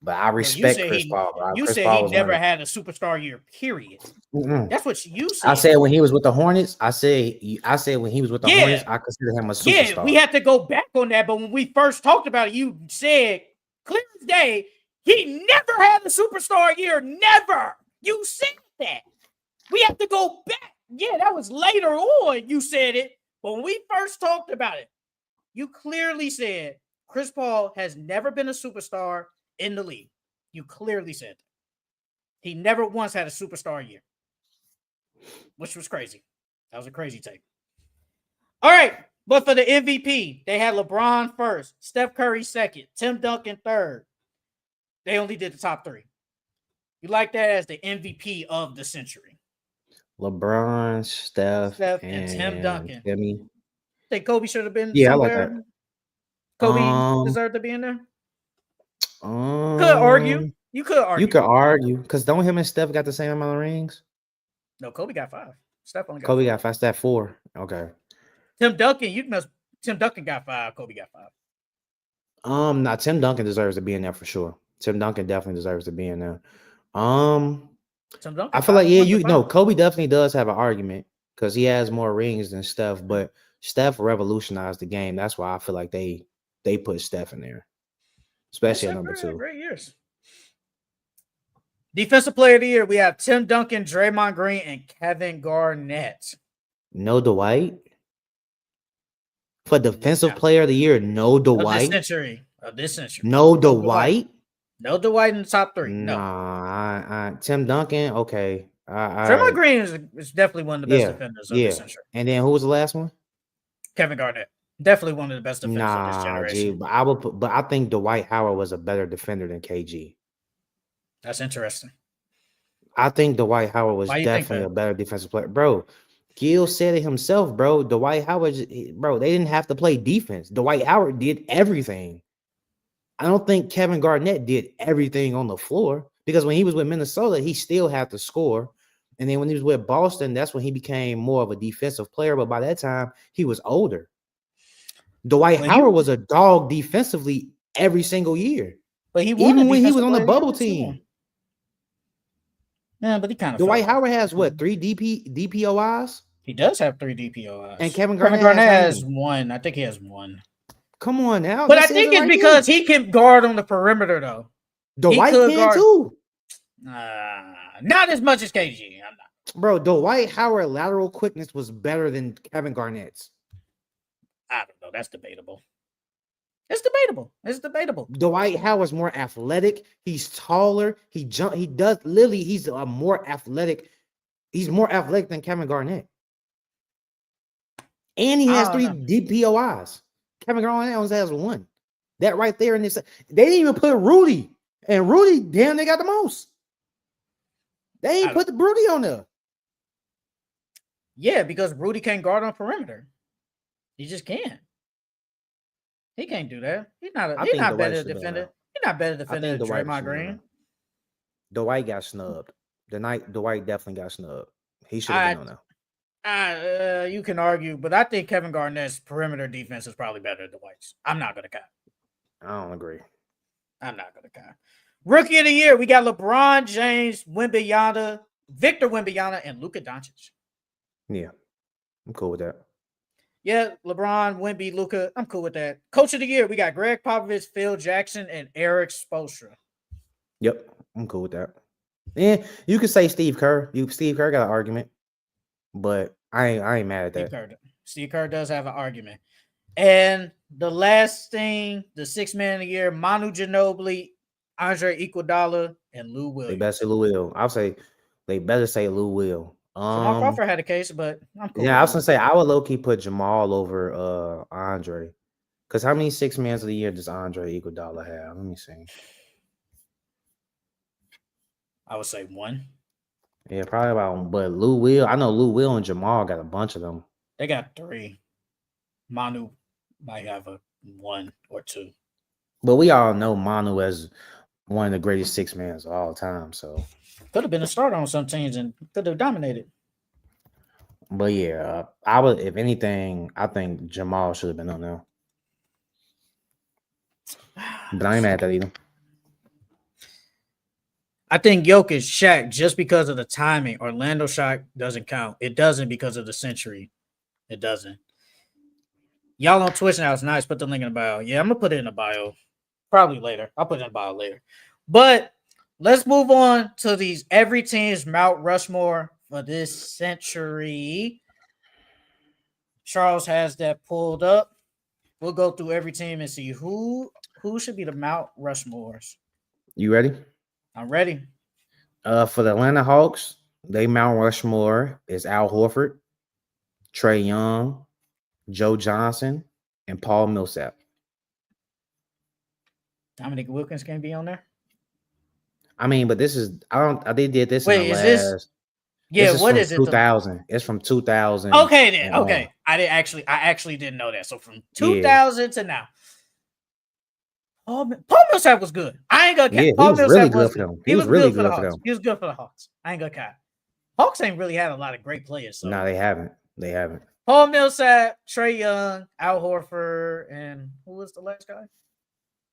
But I respect Chris Paul. Bro. You Chris said Paul he never had a superstar year. Period. That's what you said. I said when he was with the Hornets. I said when he was with the Hornets, I consider him a superstar. Yeah, we had to go back on that. But when we first talked about it, you said clear as day he never had a superstar year. Never. You said that. We have to go back. Yeah, that was later on. You said it. But when we first talked about it, you clearly said Chris Paul has never been a superstar in the league. You clearly said that. He never once had a superstar year, which was crazy. That was a crazy take. All right, but for the MVP, they had LeBron first, Steph Curry second, Tim Duncan third. They only did the top 3. You like that as the MVP of the century? LeBron, Steph and Tim Duncan. Timmy. Think Kobe should have been somewhere? I like that. Kobe deserved to be in there. Could argue. You could argue. You could argue because don't him and Steph got the same amount of rings? No, Kobe got 5. Steph only got Kobe 4. got 5. Steph 4. Okay. Tim Duncan got 5. Kobe got 5. Nah, Tim Duncan deserves to be in there for sure. Tim Duncan definitely deserves to be in there. Tim Duncan, I feel like Kobe definitely does have an argument because he has more rings than Steph, but Steph revolutionized the game. That's why I feel like they put Steph in there, especially at number 2. Great years. Defensive player of the year, we have Tim Duncan, Draymond Green, and Kevin Garnett. No Dwight? For defensive player of the year, no Dwight? Of this century. No Dwight? No Dwight in the top 3. No. Tim Duncan, okay. Draymond Green is definitely one of the best defenders of this century. And then who was the last one? Kevin Garnett. Definitely one of the best defenders of this generation. But I think Dwight Howard was a better defender than KG. That's interesting. I think Dwight Howard was definitely a better defensive player. Bro, Gil said it himself, bro. Dwight Howard, bro, they didn't have to play defense. Dwight Howard did everything. I don't think Kevin Garnett did everything on the floor because when he was with Minnesota, he still had to score. And then when he was with Boston, that's when he became more of a defensive player. But by that time, he was older. Dwight Howard was a dog defensively every single year. But even when he was on the bubble team. Yeah, but he kind of Dwight Howard has what, 3 DPOIs? He does have 3 DPOIs. And Kevin Garnett has 1. I think he has 1. Come on now. But I think it's because he can guard on the perimeter, though. Dwight can too. Not as much as KG. I'm not. Bro, Dwight Howard lateral quickness was better than Kevin Garnett's. I don't know. That's debatable. It's debatable. Dwight Howard's more athletic. He's taller. He's a more athletic. He's more athletic than Kevin Garnett. And he has 3 DPOIs. Kevin Garnett only has 1. That right there in this. They didn't even put Rudy. And Rudy, damn, they got the most. They ain't put the Rudy on there. Yeah, because Rudy can't guard on perimeter. He just can't. He can't do that. He's not better defender. He's not better defender than Draymond Green. Dwight got snubbed. Dwight definitely got snubbed. He should have been on there. You can argue, but I think Kevin Garnett's perimeter defense is probably better than Dwight's. I'm not gonna count. I don't agree. I'm not gonna count. Rookie of the year, we got LeBron James, Wembanyama, Victor Wembanyama and Luka Doncic. Yeah, I'm cool with that. Yeah, LeBron, Wemby, Luka. I'm cool with that. Coach of the year, we got Greg Popovich, Phil Jackson, and Eric Spoelstra. Yep, I'm cool with that. Yeah, you could say Steve Kerr. Steve Kerr got an argument, but I ain't mad at that. Steve Kerr does have an argument. And the last thing, the 6th man of the year, Manu Ginobili, Andre Iguodala, and Lou Williams. They better say Lou Will. I'll say they better say Lou Will. Jamal Crawford had a case, but I'm cool. Yeah, I was gonna say I would low key put Jamal over Andre. Because how many 6 mans of the year does Andre Iguodala have? Let me see. I would say 1. Yeah, probably about. But Lou Will, I know Lou Will and Jamal got a bunch of them. They got 3. Manu might have a 1 or 2. But we all know Manu as one of the greatest 6 mans of all time. So could have been a starter on some teams and could have dominated. But yeah, I would. If anything, I think Jamal should have been on there. But I ain't mad at that either. I think Jokic, Shaq, just because of the timing, Orlando shot doesn't count. It doesn't because of the century. It doesn't. Y'all on Twitch now, it's nice. Put the link in the bio. Yeah, I'm going to put it in the bio. Probably later. I'll put it in the bio later. But let's move on to these every team's Mount Rushmore for this century. Charles has that pulled up. We'll go through every team and see who should be the Mount Rushmores. You ready? I'm ready. For the Atlanta Hawks, they Mount Rushmore is Al Horford, Trae Young, Joe Johnson, and Paul Millsap. Dominique Wilkins can be on there. I mean, but this is they did this. Wait, in the is last, this? Yeah, this what is it? 2000. It's from 2000. Okay, then. Okay, I actually didn't know that. So from 2000 to now. Paul Millsap was good. I ain't gonna cap. Yeah, Paul he was Millsap really good for them. He was really good for them. He was good for the Hawks. I ain't gonna cap. Hawks ain't really had a lot of great players. So. No, they haven't. They haven't. Paul Millsap, Trae Young, Al Horford, and who was the last guy?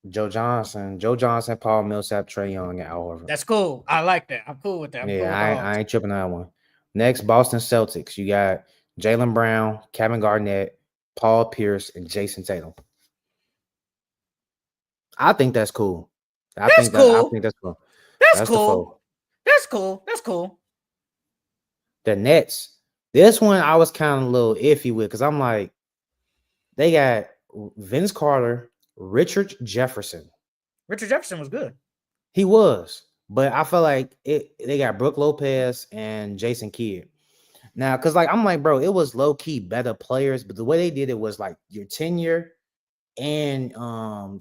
Joe Johnson, Paul Millsap, Trae Young, and Al Horford. That's cool. I like that. I'm cool with that. I ain't tripping on that one. Next, Boston Celtics. You got Jaylen Brown, Kevin Garnett, Paul Pierce, and Jason Tatum. I think that's cool. I think that's cool. That's cool. That's cool. That's cool. The Nets. This one I was kind of a little iffy with because I'm like, they got Vince Carter, Richard Jefferson. Richard Jefferson was good. He was, but I feel like they got Brook Lopez and Jason Kidd. Now, because I'm like, bro, it was low key better players, but the way they did it was like your tenure and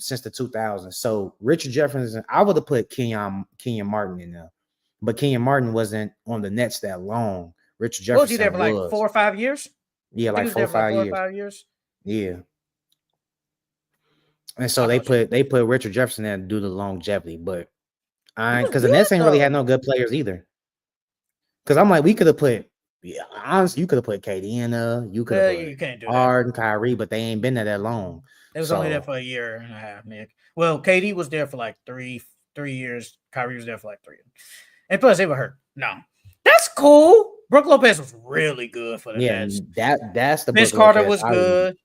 since the 2000s. So Richard Jefferson, I would have put Kenyon Martin in there, but Kenyon Martin wasn't on the Nets that long. Richard Jefferson was he there for like 4 or 5 years? Yeah, like 4 or 5 years. Yeah. And so they put Richard Jefferson there to do the longevity, but because the Nets ain't really had no good players either. Because I'm like, we could have put, honestly, you could have put KD in there. You could have put Harden, Kyrie, but they ain't been there that long. They was only there for a year and a half, Nick. Well, KD was there for like three years. Kyrie was there for like 3. And plus, they were hurt. No. That's cool. Brook Lopez was really good for the Nets. That's the Vince Carter was good.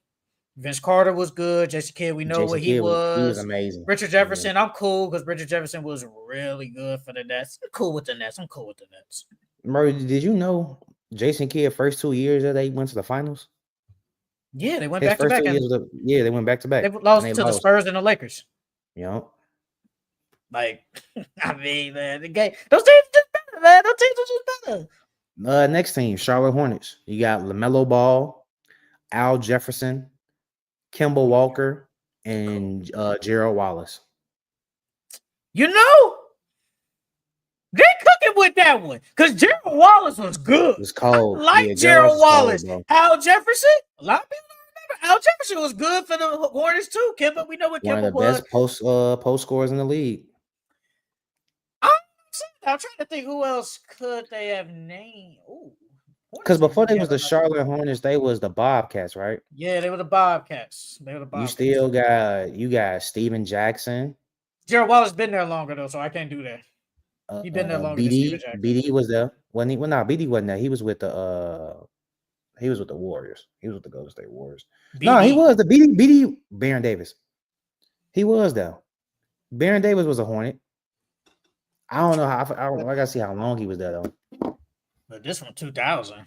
Vince Carter was good. Jason Kidd, we know what he was. He was amazing. Richard Jefferson, I'm cool because Richard Jefferson was really good for the Nets. I'm cool with the Nets. Bro, did you know Jason Kidd first 2 years that they went to the finals? Yeah, they went back to back. They went back to back. They lost to the Spurs and the Lakers. Yeah. Like, I mean, man, the game. Those teams just better, man. Those teams are just better. Next team, Charlotte Hornets. You got LaMelo Ball, Al Jefferson, Kemba Walker, and Gerald Wallace. You know, they cooking with that one because Gerald Wallace was good. It's cold. Gerald Wallace. Cold, Al Jefferson. A lot of people don't remember. Al Jefferson was good for the Hornets too. Kemba, we know what Kemba was. One of the best post scorers in the league. I'm trying to think who else could they have named. Because before they was the Charlotte Hornets, they was the Bobcats, right? Yeah, they were the Bobcats. You still got Steven Jackson. Gerald Wallace been there longer though, so I can't do that. He been there longer than Steven Jackson. BD was there. When he well, no, BD wasn't there. He was with the Warriors. He was with the Golden State Warriors. BD. No, he was the BD Baron Davis. He was though. Baron Davis was a Hornet. I don't know how. I gotta see how long he was there though. But this from 2000.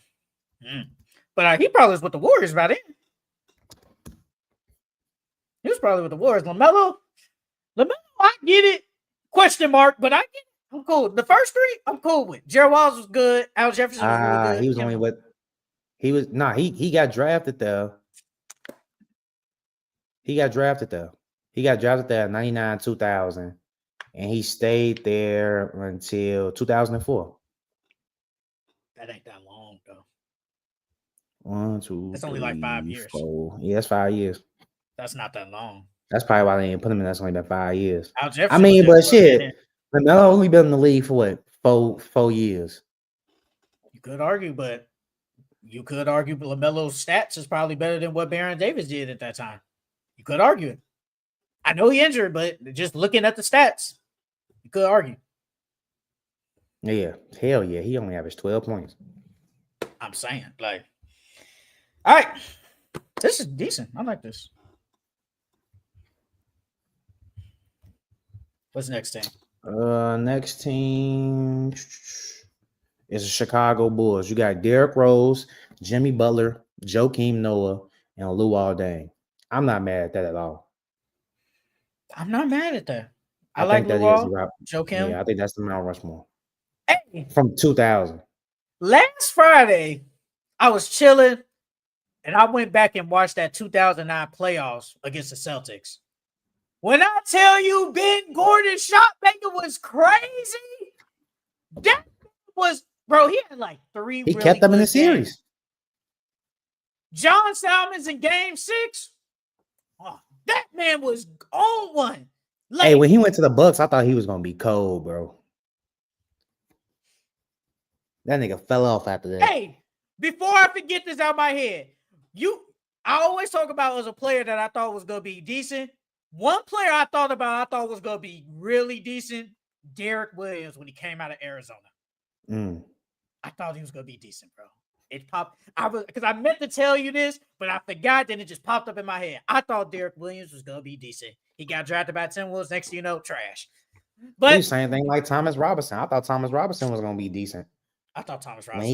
But he probably was with the Warriors by then. He was probably with the Warriors. LaMelo, I get it. Question mark, but I get it. I'm cool. The first three, I'm cool with. Gerald Wallace was good. Al Jefferson was really good. He was only with. He was he got drafted there. He got drafted there. He got drafted there in 99, 2000. And he stayed there until 2004. That ain't that long, though. 1, 2, That's only like 5 years. 4. Yeah, that's 5 years. That's not that long. That's probably why they didn't put him in. That's only been 5 years. Al Jefferson I mean, but shit, LaMelo only been in the league for what, 4 years. You could argue, but LaMelo's stats is probably better than what Baron Davis did at that time. You could argue it. I know he injured, but just looking at the stats, you could argue. Yeah, hell yeah. He only averaged 12 points. I'm saying, like, all right, this is decent. I like this. What's the next team? Next team is the Chicago Bulls. You got Derrick Rose, Jimmy Butler, Joakim Noah, and Luol Deng. I'm not mad at that at all. I'm not mad at that. I like Luol, Joakim. Yeah, I think that's the Mt.Rushmore. Hey, from 2000. Last Friday, I was chilling, and I went back and watched that 2009 playoffs against the Celtics. When I tell you Ben Gordon's shot maker was crazy, that was, bro, he had like 3 He kept them in the series. John Salmons in game 6. Oh, that man was on one. Like, hey, when he went to the Bucks, I thought he was gonna be cold, bro. That nigga fell off after that. Hey, before I forget this out of my head, I always talk about as a player that I thought was gonna be decent. One player I thought was gonna be really decent, Derek Williams, when he came out of Arizona. I thought he was gonna be decent, bro. It popped. Because I meant to tell you this, but I forgot. Then it just popped up in my head. I thought Derek Williams was gonna be decent. He got drafted by Timberwolves. Next thing you know, trash. But the same thing like Thomas Robinson. I thought Thomas Robinson was gonna be decent. I thought Thomas Robinson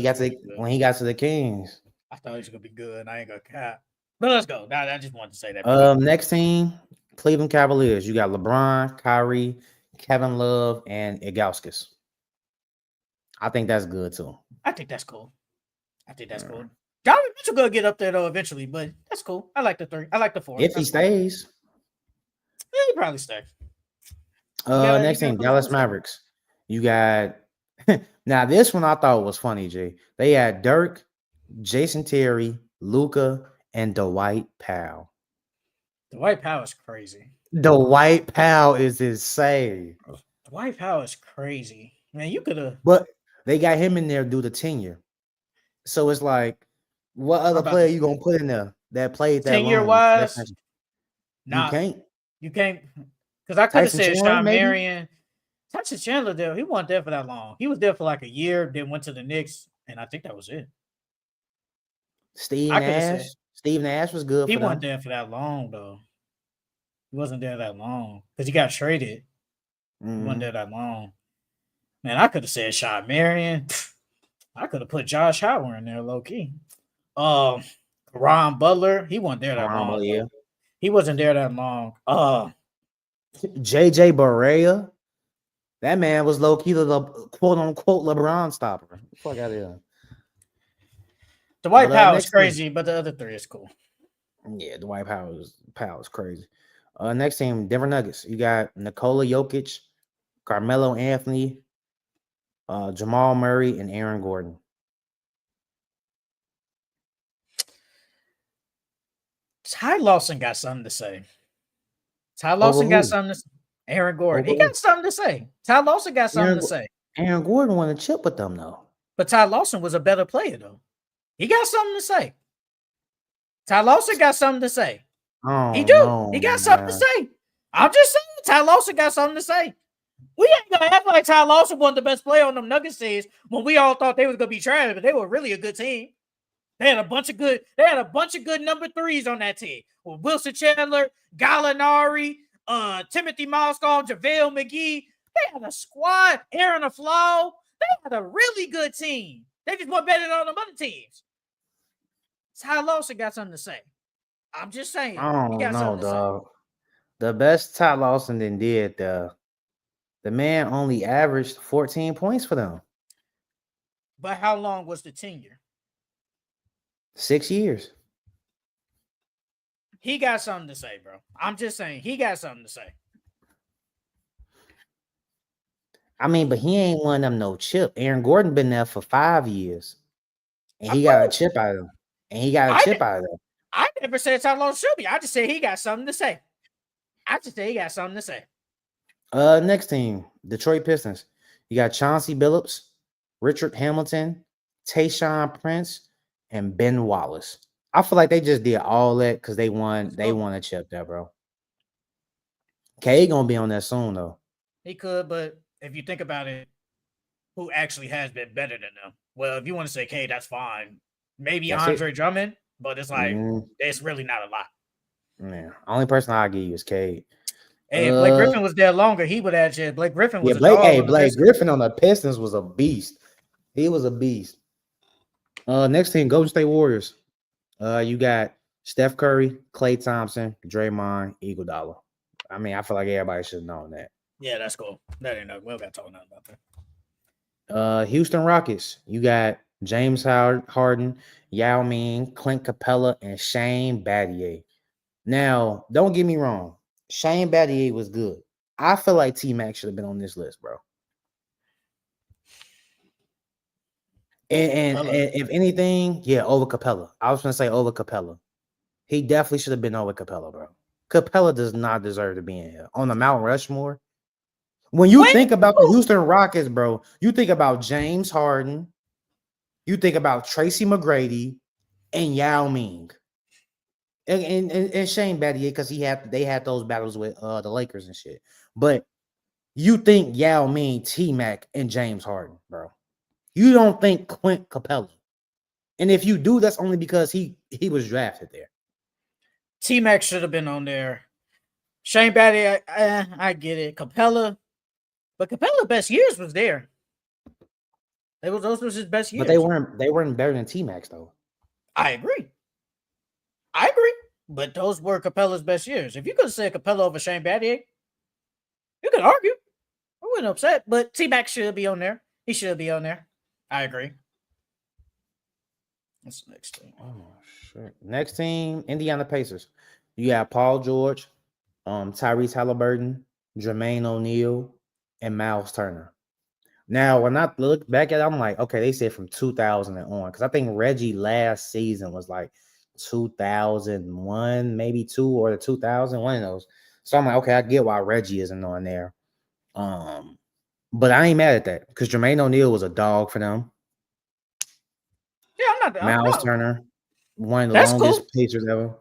when he got to the Kings. I thought he was gonna be good. I ain't gonna cap. But let's go. I just wanted to say that. Next team, Cleveland Cavaliers. You got LeBron, Kyrie, Kevin Love, and Ilgauskas. I think that's good too. I think that's cool. Donovan Mitchell gonna get up there though eventually, but that's cool. I like the 3. I like the 4. If he stays. Yeah, he probably stay. Next team, Dallas Mavericks. You got now this one I thought was funny, Jay. They had Dirk, Jason Terry, Luka, and Dwight Powell. Dwight Powell is crazy. Dwight Powell is insane. Dwight Powell is crazy. Man, you could have. But they got him in there due to tenure. So it's like, what other player you gonna put in there that played that tenure long? Wise? Nah, you can't. Because I could have said Sean Marion. Tyson Chandler there, he wasn't there for that long. He was there for like a year, then went to the Knicks, and I think that was it. Steve Nash was good. He wasn't there for that long though. He wasn't there that long because he got traded. He wasn't there that long. Man, I could have said Sean Marion. I could have put Josh Howard in there low key. Ron Butler, he wasn't there that long. Yeah. He wasn't there that long. JJ Barea. That man was low key the quote unquote LeBron stopper. Fuck out of here. Dwight Powell is crazy, but the other 3 is cool. Yeah, Dwight Powell is crazy. Next team, Denver Nuggets. You got Nikola Jokic, Carmelo Anthony, Jamal Murray, and Aaron Gordon. Ty Lawson got something to say. Aaron Gordon. He got something to say. Ty Lawson got something to say. Aaron Gordon won a chip with them, though. But Ty Lawson was a better player, though. He got something to say. Ty Lawson got something to say. Oh, he got something to say. I'm just saying, Ty Lawson got something to say. We ain't gonna act like Ty Lawson wasn't the best player on them Nuggets teams when we all thought they was gonna be trash, but they were really a good team. They had a bunch of good number threes on that team. With Wilson Chandler, Gallinari, Timothy Mozgov, JaVale McGee. They had a squad, Aaron Aflalo. They had a really good team. They just weren't better than all them other teams. Ty Lawson got something to say. I'm just saying. I He don't got know, something to say. dog. The best Ty Lawson then did, the man only averaged 14 points for them. But how long was the tenure? 6 years. He got something to say, bro. I'm just saying. He got something to say. I mean, but he ain't won them no chip. Aaron Gordon been there for 5 years. And he got a chip out of them. I never said Ty Lawson should be. I just said he got something to say. Next team, Detroit Pistons. You got Chauncey Billups, Richard Hamilton, Tayshaun Prince, and Ben Wallace. I feel like they just did all that because they won a chip there, bro. K gonna be on that soon though. He could, but if you think about it, who actually has been better than them? Well, if you want to say K, that's fine. Maybe that's Andre Drummond, but it's like it's really not a lot. Yeah, only person I'll give you is K. Hey, if Blake Griffin was there longer, he would have said Blake Griffin was Blake Griffin on the Pistons was a beast. He was a beast. Next team, Golden State Warriors. You got Steph Curry, Klay Thompson, Draymond, Iguodala. I mean, I feel like everybody should have known that. Yeah, that's cool. That ain't no. We don't got to talk nothing about that. Houston Rockets. You got James Harden, Yao Ming, Clint Capella, and Shane Battier. Now, don't get me wrong. Shane Battier was good. I feel like T-Mac should have been on this list, bro. And if anything, over Capella. I was going to say over Capella. He definitely should have been over Capella, bro. Capella does not deserve to be in here. On the Mt.Rushmore. When you think about the Houston Rockets, bro, you think about James Harden. You think about Tracy McGrady and Yao Ming. And Shane Battier, because they had those battles with the Lakers and shit. But you think Yao Ming, T-Mac, and James Harden, bro. You don't think Clint Capella. And if you do, that's only because he was drafted there. T-Mac should have been on there. Shane Battier, I get it. Capella. But Capella's best years was there. Those was his best years. But they weren't better than T-Max, though. I agree. But those were Capella's best years. If you could have said Capella over Shane Battier, you could argue. I wasn't upset. But T-Mac should be on there. He should be on there. I agree. What's the next team? Oh, shit. Next team, Indiana Pacers. You got Paul George, Tyrese Halliburton, Jermaine O'Neal, and Miles Turner. Now, when I look back at it, I'm like, okay, they said from 2000 and on. Because I think Reggie last season was like 2001, maybe 2 or the 2000, one of those. So I'm like, okay, I get why Reggie isn't on there. But I ain't mad at that because Jermaine O'Neal was a dog for them. Yeah, I'm not. Miles Turner, one of the longest Pacers ever.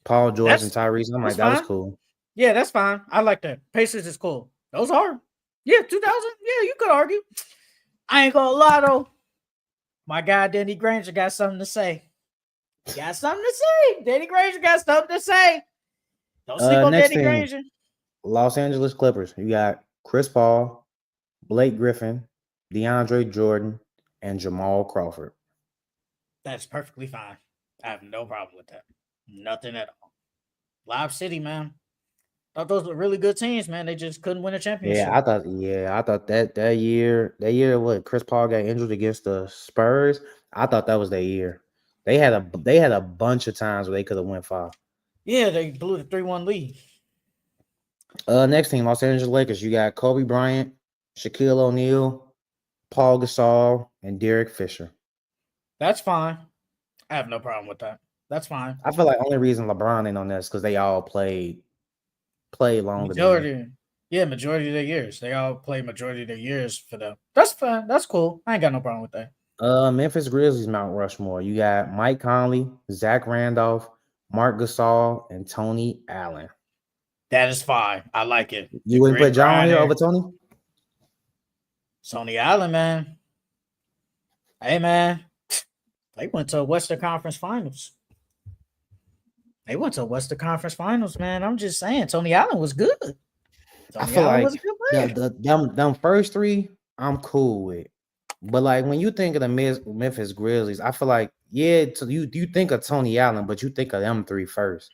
Paul George and Tyrese. I'm like, that was cool. Yeah, that's fine. I like that. Pacers is cool. Those are. Yeah, 2000. Yeah, you could argue. I ain't gonna lie though. My guy Danny Granger got something to say. Danny Granger got something to say. Don't sleep on Danny Granger. Los Angeles Clippers. You got Chris Paul, Blake Griffin, DeAndre Jordan, and Jamal Crawford. That's perfectly fine. I have no problem with that. Nothing at all. Live City, man. I thought those were really good teams, man. They just couldn't win a championship. I thought that year what Chris Paul got injured against the Spurs. I thought that was their year. They had a bunch of times where they could have went far. Yeah, they blew the 3-1 lead. Next team, Los Angeles Lakers. You got Kobe Bryant, Shaquille O'Neal, Paul Gasol, and Derek Fisher. That's fine. I have no problem with that. That's fine. I feel like the only reason LeBron ain't on this because they all played longer. Majority of their years. They all played majority of their years for them. That's fine. That's cool. I ain't got no problem with that. Memphis Grizzlies Mt.Rushmore. You got Mike Conley, Zach Randolph, Mark Gasol, and Tony Allen. That is fine. I like it. You wouldn't put John here over Tony? Tony Allen, man. Hey, man. They went to Western Conference Finals. They went to Western Conference Finals, man. I'm just saying, Tony Allen was good. I Tony feel Allen was like a good player. them first three, I'm cool with. But like when you think of the Memphis Grizzlies, I feel like you think of Tony Allen, but you think of them three first.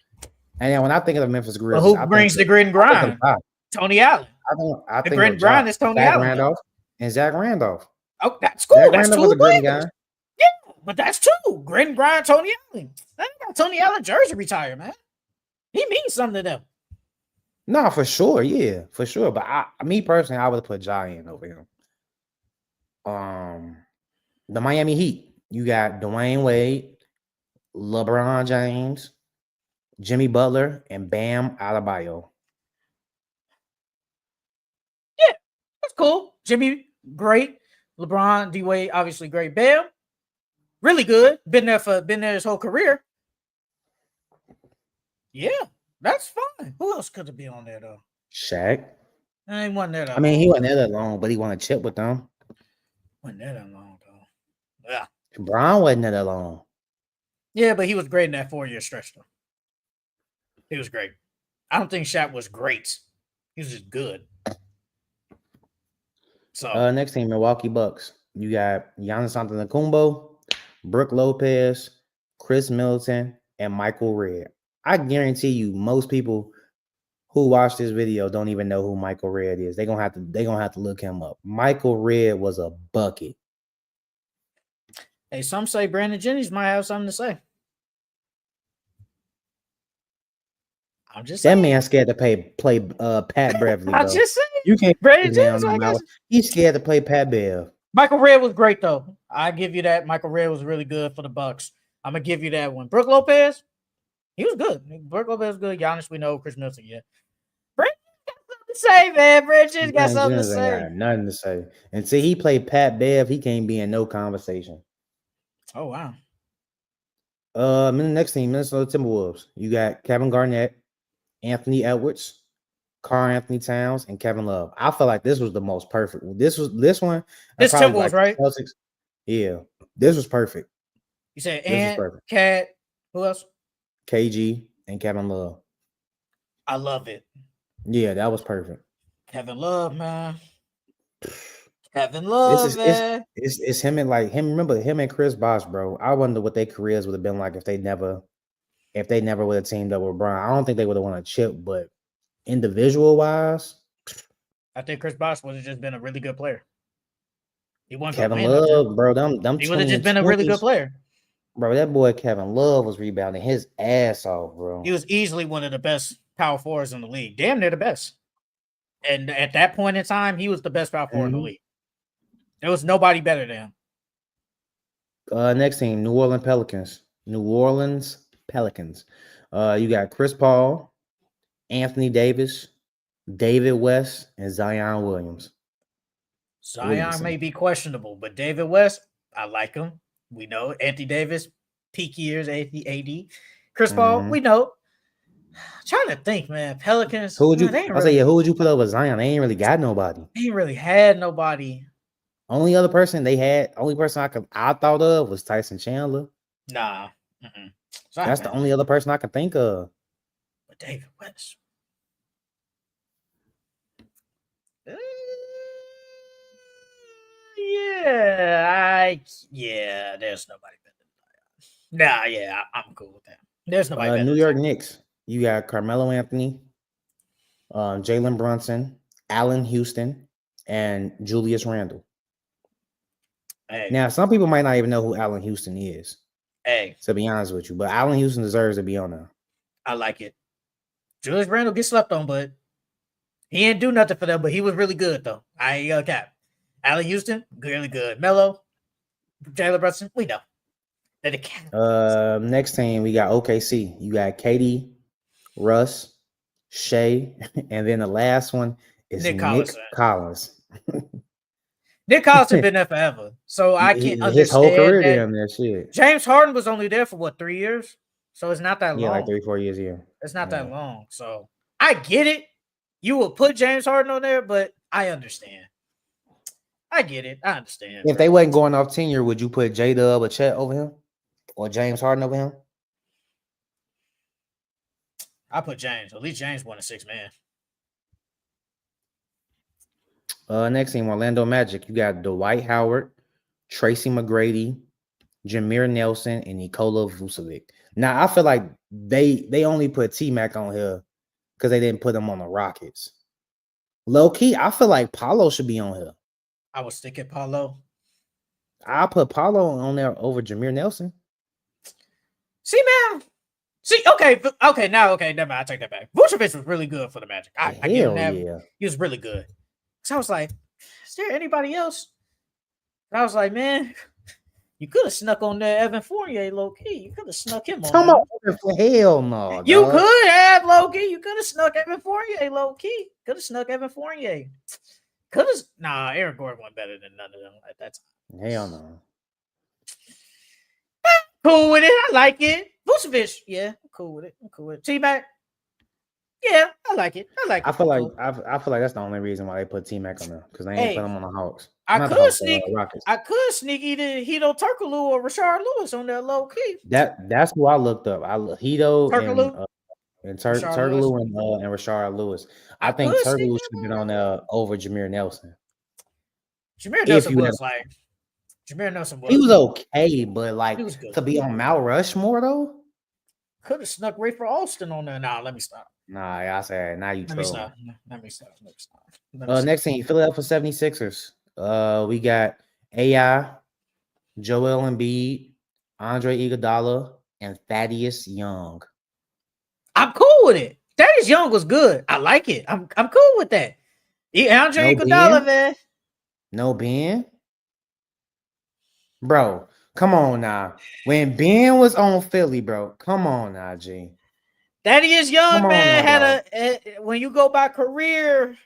And then when I think of the Memphis But Grizzlies, who brings the grit and I think of grind? Ja. Tony Allen. I The think grit of and Ja, grind is Tony Zach Allen. Randolph, and Zach Randolph. Oh, that's cool. Zach That's Randolph two was a gritty players. guy. Yeah, but that's two. Grit and grind, Tony Allen. They got Tony Allen jersey retired, man. He means something to them. No, for sure, yeah, for sure. But me personally, I would put Ja in over him. The Miami Heat, you got Dwayne Wade, LeBron James, Jimmy Butler, and Bam Adebayo. Yeah, that's cool. Jimmy, great. LeBron, D Wade, obviously great. Bam, really good. Been there his whole career. Yeah, that's fine. Who else could it be on there though? Shaq. He wasn't there that I mean, long. he wasn't there that long, but he won a chip with them. Wasn't there that long though. Yeah. Bron wasn't there that long. Yeah, but he was great in that 4-year stretch though. He was great. I don't think Shaq was great. He was just good. So Next team, Milwaukee Bucks. You got Giannis Antetokounmpo, Brook Lopez, Chris Middleton, and Michael Redd. I guarantee you, most people who watch this video don't even know who Michael Redd is. They're gonna have to look him up. Michael Redd was a bucket. hey, some say Brandon Jennings might have something to say. I'm just saying. That man scared to play Pat Beverly. I'm just saying. You can't Brandon down Jennings, I guess. He's scared to play Pat Bev. Michael Redd was great though. I give you that. Michael Redd was really good for the Bucks. I'm gonna give you that one. Brook Lopez, he was good. Brook Lopez was good. Giannis, we know. Chris Middleton, yeah. Brandon got something to say, man. Brandon got something to say. Got nothing to say. And see, he played Pat Bev. He can't be in no conversation. Oh wow. The next team, Minnesota Timberwolves. You got Kevin Garnett, Anthony Edwards, Karl Anthony Towns, and Kevin Love. I feel like this was the most perfect. This one. This Timberwolves, like right? Celtics. Yeah, this was perfect. You said Ant, Cat, who else? KG and Kevin Love. I love it. Yeah, that was perfect. Kevin Love, man. Kevin Love, man. It's him and like him. Remember him and Chris Bosh, bro. I wonder what their careers would have been like if they never would have teamed up with Brian. I don't think they would have won a chip, but individual wise, I think Chris Bosh would have just been a really good player. He wasn't Kevin Love, bro. He would have just been a really good player. Bro, that boy Kevin Love was rebounding his ass off, bro. He was easily one of the best power forwards in the league. Damn near the best. And at that point in time, he was the best power forward in the league. There was nobody better than him. Next team, New Orleans Pelicans. You got Chris Paul, Anthony Davis, David West, and Zion Williams. Zion may be questionable, but David West, I like him. We know Anthony Davis, peak years, AD. Chris Paul, we know. I'm trying to think, man. Pelicans. Who would you put over Zion? They ain't really got nobody. They ain't really had nobody. Only person I thought of was Tyson Chandler. Nah. That's the only other person I can think of. But David West. There's nobody better. I'm cool with that. There's nobody better. New York Knicks. You got Carmelo Anthony, Jalen Brunson, Allen Houston, and Julius Randle. Hey. Now, some people might not even know who Allen Houston is. Hey. To be honest with you, but Allen Houston deserves to be on there. I like it. Julius Randle gets slept on, but he didn't do nothing for them, but he was really good, though. I ain't gonna cap. Allen Houston, really good. Melo, Jalen Brunson, we know. Next team, we got OKC. You got KD, Russ, Shea, and then the last one is Nick Collins. Nick Collins has been there forever, so I can't understand his whole career damn that shit. James Harden was only there for 3 years, so it's not that long. Yeah, like 3-4 years. Yeah, it's not that long. So I get it. You will put James Harden on there, but I understand. I get it. I understand. If they wasn't going off tenure, would you put J-Dub or Chet over him? Or James Harden over him? I put James. At least James won a 6-man. Next team, Orlando Magic. You got Dwight Howard, Tracy McGrady, Jameer Nelson, and Nikola Vucevic. Now, I feel like they only put T-Mac on here because they didn't put him on the Rockets. Low-key, I feel like Paulo should be on here. I would stick at Paulo. I'll put Paulo on there over Jameer Nelson. See, man. See, okay, never mind. I take that back. Vucevic was really good for the Magic. I give him that. Yeah. He was really good. So I was like, is there anybody else? And I was like, man, you could have snuck on there Evan Fournier low-key. You could have snuck him on there. Hell no. You could have low-key. You could have snuck Evan Fournier low-key. Could have snuck Evan Fournier. Could have. Nah, Aaron Gordon went better than none of them at that time. Hell no. Cool with it. I like it. Vucevic, yeah, I'm cool with it. T-Mac, yeah, I like it. I feel like that's the only reason why they put T-Mac on there because they ain't put him on the Hawks. I could sneak either Hedo Turkoglu or Rashard Lewis on that low key. That's who I looked up. Hedo and Turkoglu and Rashard Lewis. I think Turkoglu should have been on there over Jameer Nelson. Jameer Nelson was. He was okay, but like to be on Mount Rushmore though. Could have snuck Ray for Austin on there. Nah, let me stop. Nah, I said now you troll. Let me stop. Next team, Philadelphia 76ers. We got AI, Joel Embiid, Andre Iguodala, and Thaddeus Young. I'm cool with it. Thaddeus Young was good. I like it. I'm cool with that. Andre Iguodala, man. No Ben? Bro, come on now. When Ben was on Philly, bro, come on now, G. Thaddeus Young, man, had when you go by career,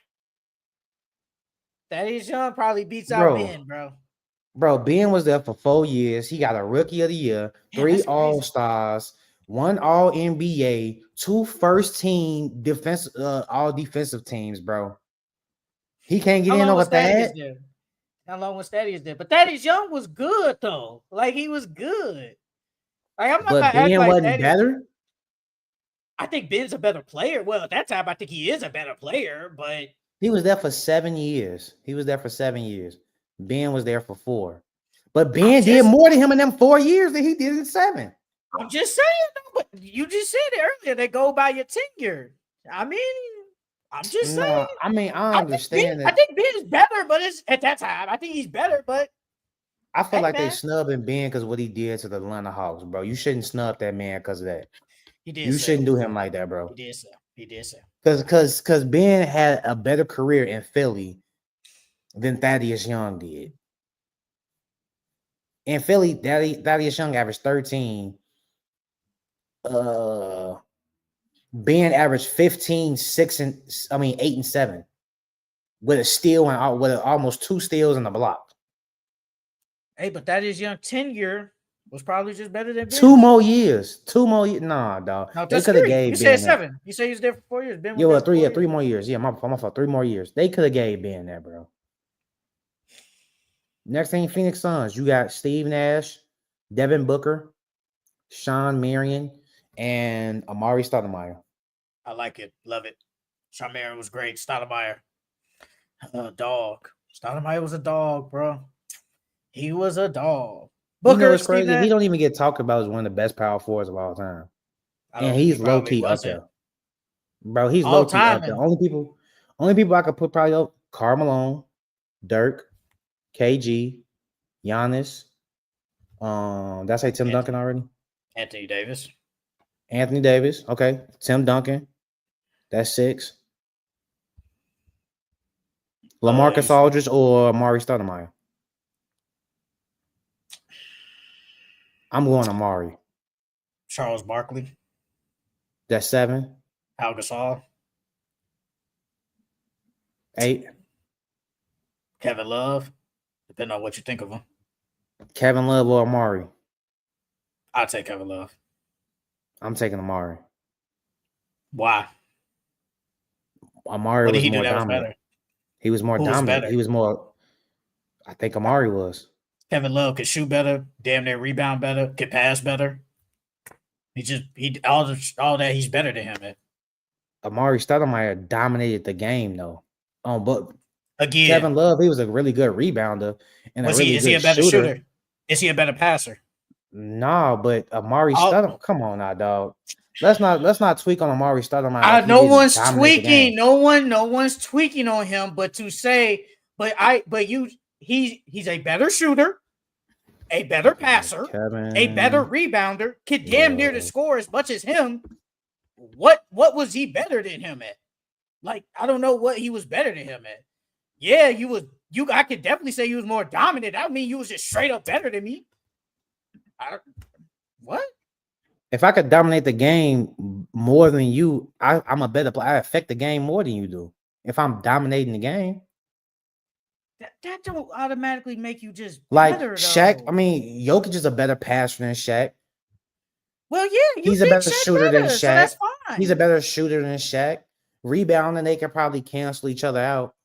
Thaddeus Young probably beats out Ben, bro. Bro, Ben was there for 4 years. He got a Rookie of the Year, 3 All-Stars, 1 All-NBA, 2 first-team all defensive teams, bro. He can't get in over that. How long was Thaddeus there? But Thaddeus Young was good though. Like he was good. Like I'm not but Ben wasn't better. I think Ben's a better player. Well, at that time, I think he is a better player, but he was there for 7 years. Ben was there for 4. But Ben did more to him in them 4 years than he did in 7. I'm just saying, but you just said it earlier. They go by your tenure. I mean, I'm just saying. I mean, I understand I think Ben is better, but it's at that time. I think he's better, but I feel like they snubbing Ben because what he did to the Atlanta Hawks, bro. You shouldn't snub that man because of that. You shouldn't do him like that, bro. He did so. Because Ben had a better career in Philly than Thaddeus Young did. In Philly, Thaddeus Young averaged 13. Ben averaged 15, 8 and 7 with a steal and with almost 2 steals and a block. Hey, but Thaddeus Young tenure was probably just better than Ben. 2 more years. Nah, dog. No, they could have gave you said 7. You say he was there for 4 years. Ben was there 3 more years. Yeah, my fault. 3 more years. They could have gave Ben that, bro. Next thing, Phoenix Suns. You got Steve Nash, Devin Booker, Sean Marion, and Amari Stoudemire. I like it. Love it. Sean Marion was great. Stoudemire. Dog. Stoudemire was a dog, bro. He was a dog. Booker is crazy. He don't even get talked about as one of the best power forwards of all time. And he's low key up there. Bro, he's low key up there. Only people I could put probably up: Karl Malone, Dirk, KG, Giannis. Did I say Tim Duncan already? Anthony Davis. Okay. Tim Duncan. That's 6. LaMarcus Aldridge or Amari Stoudemire? I'm going Amari. Charles Barkley. That's 7. Al Gasol. 8. Kevin Love. Depending on what you think of him. Kevin Love or Amari? I'll take Kevin Love. I'm taking Amari. Why? Amari was more dominant. He was more dominant. He was more. I think Amari was. Kevin Love could shoot better, damn near rebound better, could pass better. All that he's better than him at. Amari Stoudemire dominated the game though. But Again, Kevin Love, he was a really good rebounder and is he a better shooter? Is he a better passer? No, but Amari Stoudemire, come on now, dog. Let's not tweak on Amari Stoudemire. No one's tweaking. No one's tweaking on him. But to say, he's a better shooter, a better passer, a better rebounder, could damn near to score as much as him. What was he better than him at? Like, I don't know what he was better than him at. Yeah, I could definitely say you was more dominant. I mean, you was just straight up better than me. What? If I could dominate the game more than you, I'm a better player. I affect the game more than you do. If I'm dominating the game. That don't automatically make you just like better, Shaq. though. I mean, Jokic is a better passer than Shaq. Well, yeah, he's a better shooter than Shaq. So that's fine. He's a better shooter than Shaq. Rebounding, they can probably cancel each other out.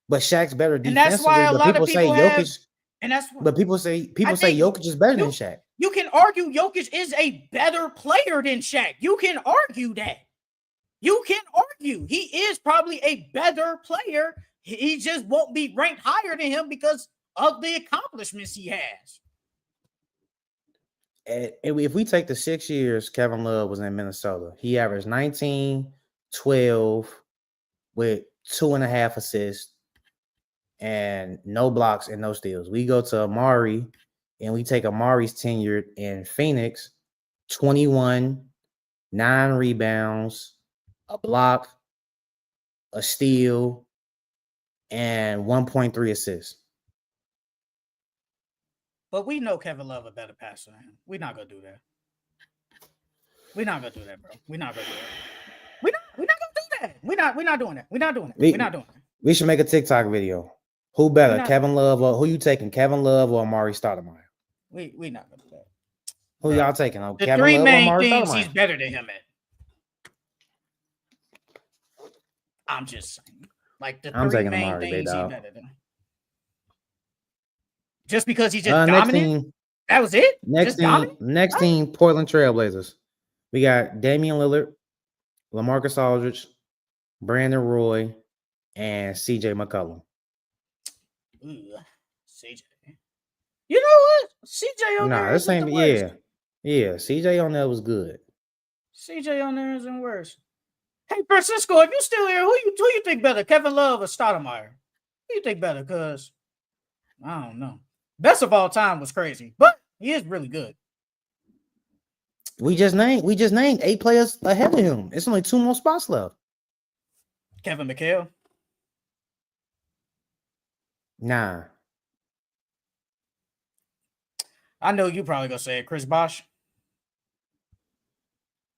But Shaq's better defensively. And that's why a lot of people Jokic. And that's but people say Jokic is better than Shaq. You can argue Jokic is a better player than Shaq. You can argue that. You can argue he is probably a better player. He just won't be ranked higher than him because of the accomplishments he has. If we take the 6 years Kevin Love was in Minnesota, he averaged 19, 12 with 2.5 assists and no blocks and no steals. We go to Amari and we take Amari's tenure in Phoenix, 21, 9 rebounds, a block, a steal, and 1.3 assists. But we know Kevin Love a better passer than him. We're not gonna do that. We're not gonna do that, bro. We're not gonna do that. We're not gonna do that. We're not doing that. We're not doing it. We're not doing it. We should make a TikTok video. Who better, Kevin Love or who you taking? Kevin Love or Amari Stoudemire? We not gonna do that. Who y'all taking? The Kevin three Love main or Amari things Stoudemire? he's better than him at. I'm just saying. Like the three main Amari, things he's better than. Just because he's just dominant. Team, that was it. Next team, Portland Trailblazers. We got Damian Lillard, LaMarcus Aldridge, Brandon Roy, and CJ McCollum. Ooh, CJ. You know what? CJ on there. This ain't yeah. CJ on there was good. CJ on there isn't worse. Hey, Francisco, if you still here, who you think better, Kevin Love or Stoudemire? Who you think better? Because I don't know. Best of all time was crazy, but he is really good. We just named 8 players ahead of him. It's only 2 more spots left. Kevin McHale. Nah. I know you probably gonna say it, Chris Bosh.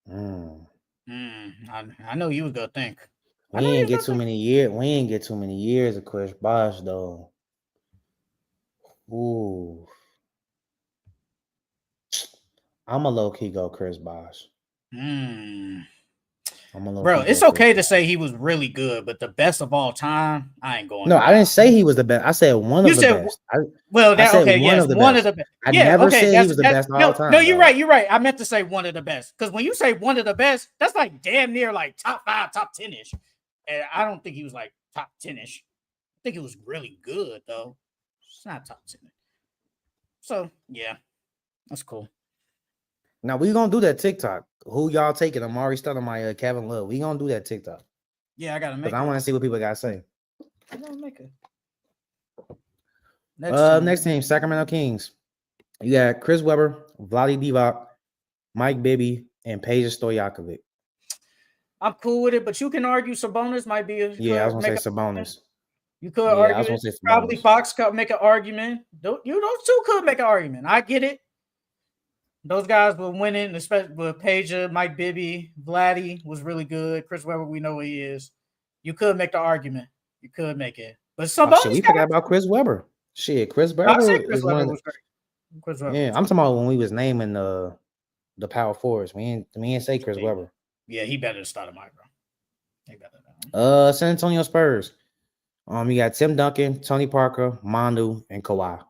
I know you was gonna think. We ain't get too many years of Chris Bosh though. Ooh. I'm a low-key go Chris Bosh. Bro, it's okay to say he was really good, but the best of all time, I ain't going. No, I didn't say he was the best. I said one of the best. One of the best. I never said he was the best of all time. No, you're right. I meant to say one of the best. Because when you say one of the best, that's like damn near like top 5, top 10-ish. And I don't think he was like top 10-ish. I think he was really good, though. It's not top 10. So, yeah, that's cool. Now, we going to do that TikTok. Who y'all taking? Amari Stoudemire, Kevin Love. We going to do that TikTok. Yeah, I got to make it. Because I want to see what people got to say. I got to make it. Next team, Sacramento Kings. You got Chris Webber, Vlade Divac, Mike Bibby, and Peja Stojakovic. I'm cool with it, but you can argue Sabonis might be. I was going to say Sabonis. You could argue. Probably Fox could make an argument. Those two could make an argument. I get it. Those guys were winning, especially with Peja, Mike Bibby, Vladdy was really good. Chris Webber, we know what he is. You could make the argument. You could make it. But Sabonis, we forgot about Chris Webber. Chris Webber. I said Chris Webber was great. Chris Webber. Yeah, I'm talking about when we was naming the power forwards. We didn't say Chris Webber. Yeah, he better than Stoudemire, bro. He better than him. San Antonio Spurs. You got Tim Duncan, Tony Parker, Manu, and Kawhi.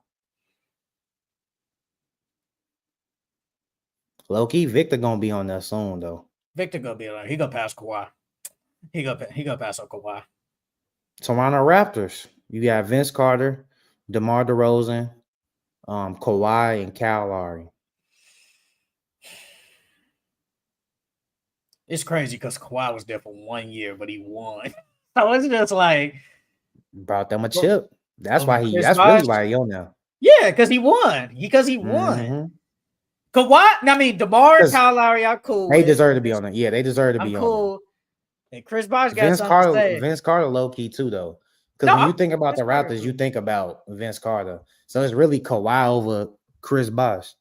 Low-key, Victor gonna be on there soon though. Victor gonna be like, he gonna pass Kawhi. He gonna pass on Kawhi. Toronto Raptors. You got Vince Carter, DeMar DeRozan, Kawhi, and Kyle Lowry. It's crazy because Kawhi was there for 1 year, but he won. So it's just like Brought them a chip. That's over why he. Chris That's Bosh. really why he on there. Yeah, because he won. Mhm. Kawhi, I mean, DeMar, 'Cause Kyle Lowry, I'm cool. They with. deserve to be on there. Yeah, they deserve to I'm be on cool. And Chris Bosh got there. something to say. Vince Carter, low key too though. Because No, when you think about Vince the Carter Raptors, cool. you think about Vince Carter. So it's really Kawhi over Chris Bosh.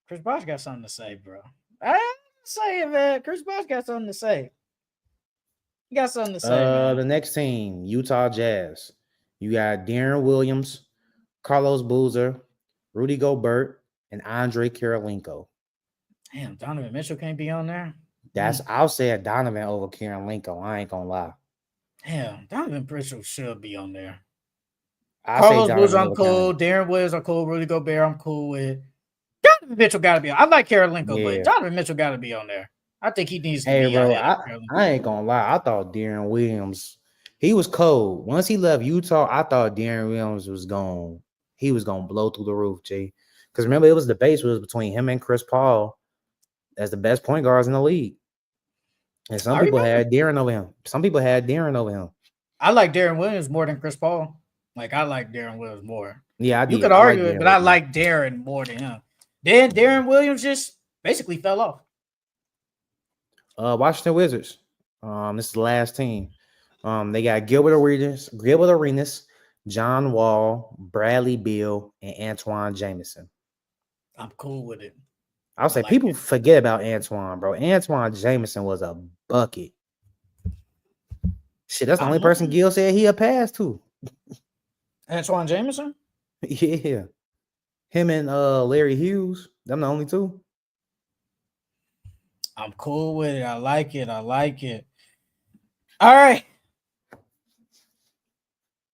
Chris Bosh got something to say, bro. I say it, man. Chris Bosh got something to say. He got something to say, man. The next team, Utah Jazz. You got Deron Williams, Carlos Boozer, Rudy Gobert, and Andre Kirilenko. Damn, Donovan Mitchell can't be on there. I'll say a Donovan over Kirilenko. I ain't gonna lie. Damn, Donovan Mitchell should be on there. I'll Carlos say Boozer, Donovan I'm cool. Darren Williams, I'm cool. Rudy Gobert, I'm cool with. Donovan Mitchell got to be on. I like Kirilenko, but Donovan Mitchell got to be on there. I think he needs to be bro, on. I ain't gonna lie. I thought Deron Williams, he was cold. Once he left Utah, I thought Deron Williams was gonna blow through the roof, G. Because remember, it was the base was between him and Chris Paul as the best point guards in the league. And some people had Deron over him. I like Deron Williams more than Chris Paul. Like, I like Deron Williams more. Yeah, you could argue it, but I like Deron more than him. Then Deron Williams just basically fell off. Washington Wizards. This is the last team. They got Gilbert Arenas, John Wall, Bradley Beal, and Antoine Jameson. I'm cool with it. I'll say people forget about Antoine, bro. Antoine Jameson was a bucket. Shit, that's the only person Gil said he'll pass to. Antoine Jameson? Yeah. Him and Larry Hughes. Them the only two. I'm cool with it. I like it. All right.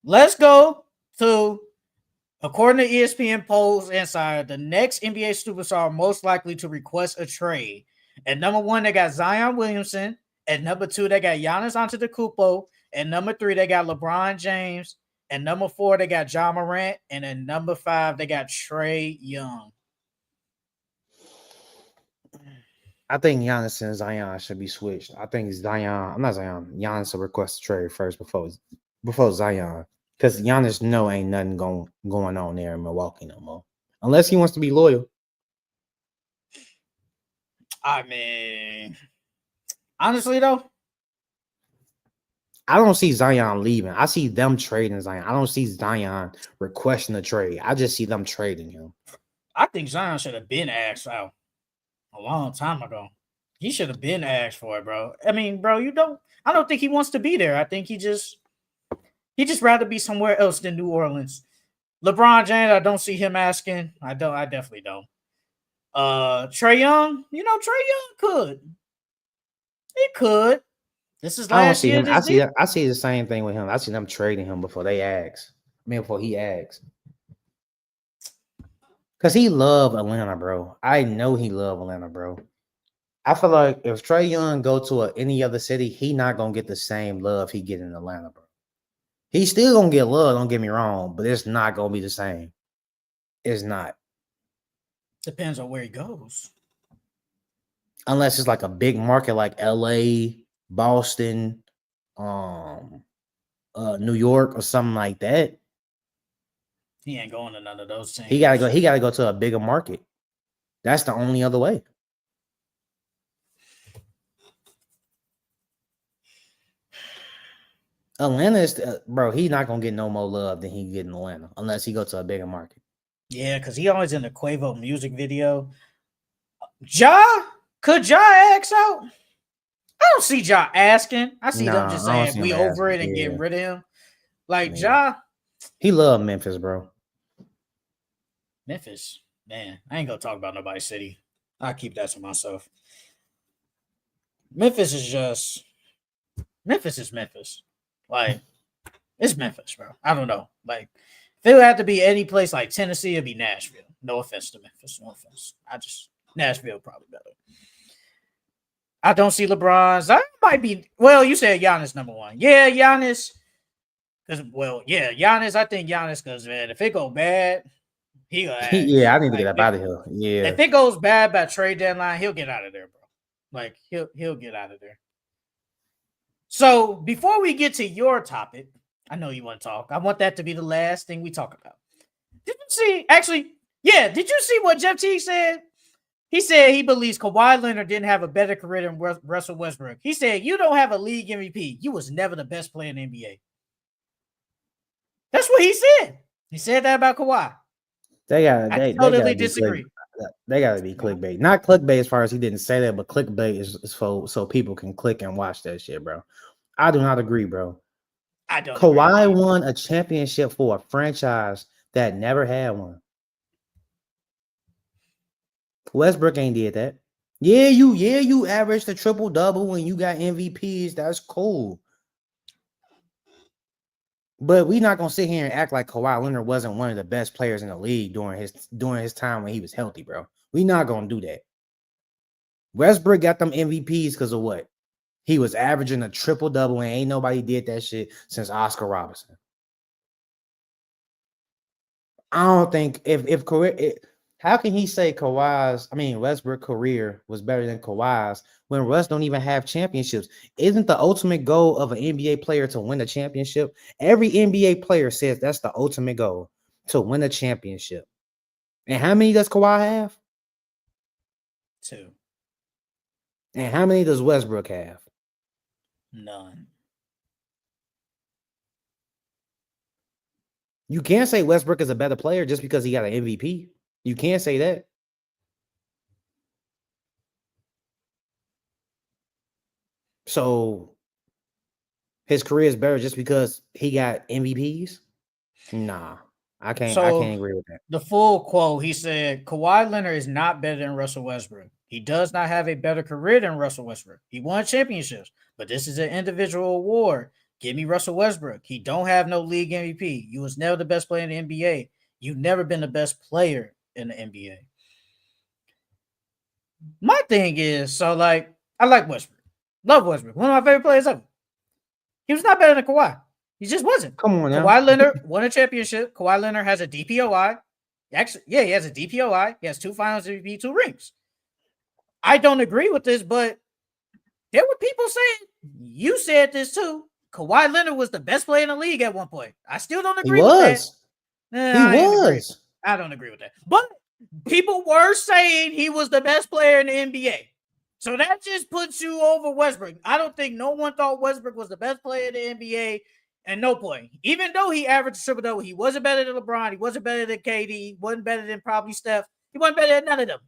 Let's go to, according to ESPN polls inside, the next NBA superstar most likely to request a trade. At number 1, they got Zion Williamson. At number 2, they got Giannis Antetokounmpo. At number 3, they got LeBron James. At number 4, they got Ja Morant. And at number 5, they got Trae Young. I think Giannis and Zion should be switched. I think Giannis will request a trade first before Zion. Because Giannis ain't nothing going on there in Milwaukee no more. Unless he wants to be loyal. I mean, honestly though, I don't see Zion leaving. I see them trading Zion. I don't see Zion requesting a trade. I just see them trading him. I think Zion should have been asked out a long time ago. He should have been asked for it, bro. I mean, bro, I don't think he wants to be there. I think he just rather be somewhere else than New Orleans. LeBron James, I don't see him asking. I definitely don't. Trae Young, Trae Young could. He could. This is last year. I see the same thing with him. I see them trading him before he asks. Because he love Atlanta, bro. I know he love Atlanta, bro. I feel like if Trae Young go to any other city, he not going to get the same love he get in Atlanta, bro. He's still going to get love, don't get me wrong, but it's not going to be the same. It's not. Depends on where he goes. Unless it's like a big market like LA, Boston, New York or something like that. He ain't going to none of those teams. He gotta go to a bigger market. That's the only other way. Atlanta is, bro, he's not going to get no more love than he get in Atlanta unless he go to a bigger market. Yeah, because he always in the Quavo music video. Could Ja ask out? I don't see Ja asking. I see them just saying we over it and getting rid of him. Like, Ja. He love Memphis, bro. Memphis, man, I ain't going to talk about nobody's city. I'll keep that to myself. Memphis is Memphis. Like, It's Memphis, bro. I don't know. Like, if it would have to be any place like Tennessee, it'd be Nashville. No offense to Memphis. No offense. Nashville probably better. I don't see LeBron's. I might be. Well, you said Giannis number one. Yeah, Giannis. Giannis. I think Giannis because man, if it go bad, he'll ask. Yeah, I need to get up out of here. Yeah. If it goes bad by trade deadline, he'll get out of there, bro. Like he'll get out of there. So before we get to your topic, I know you want to talk. I want that to be the last thing we talk about. Did you see? Actually, yeah. Did you see what Jeff Teague said? He said he believes Kawhi Leonard didn't have a better career than Russell Westbrook. He said, "You don't have a league MVP. You was never the best player in the NBA." That's what he said. He said that about Kawhi. I totally disagree. They gotta be clickbait. Not clickbait as far as he didn't say that, but clickbait is so people can click and watch that shit, bro. I do not agree, bro. I don't. Kawhi won a championship for a franchise that never had one. Westbrook ain't did that. Yeah, you averaged a triple double when you got MVPs. That's cool. But we're not gonna sit here and act like Kawhi Leonard wasn't one of the best players in the league during his time when he was healthy, bro. We're not gonna do that. Westbrook got them MVPs because of what? He was averaging a triple double, and ain't nobody did that shit since Oscar Robertson. I don't think if career. How can he say Westbrook's career was better than Kawhi's when Russ don't even have championships? Isn't the ultimate goal of an NBA player to win a championship? Every NBA player says that's the ultimate goal, to win a championship. And how many does Kawhi have? 2. And how many does Westbrook have? None. You can't say Westbrook is a better player just because he got an MVP. You can't say that. So his career is better just because he got MVPs? Nah, I can't agree with that. The full quote, he said, Kawhi Leonard is not better than Russell Westbrook. He does not have a better career than Russell Westbrook. He won championships, but this is an individual award. Give me Russell Westbrook. He don't have no league MVP. You was never the best player in the NBA. You've never been the best player in the NBA. My thing is, I like Westbrook. Love Westbrook. One of my favorite players ever. He was not better than Kawhi. He just wasn't. Come on now. Kawhi Leonard won a championship. Kawhi Leonard has a DPOI. Actually, yeah, he has a DPOI. He has 2 finals MVP, 2 rings. I don't agree with this, but there were people saying, you said this too, Kawhi Leonard was the best player in the league at one point. I still don't agree with that. He was. I don't agree with that. But people were saying he was the best player in the NBA. So that just puts you over Westbrook. I don't think no one thought Westbrook was the best player in the NBA at no point. Even though he averaged a triple-double, he wasn't better than LeBron. He wasn't better than KD. He wasn't better than probably Steph. He wasn't better than none of them.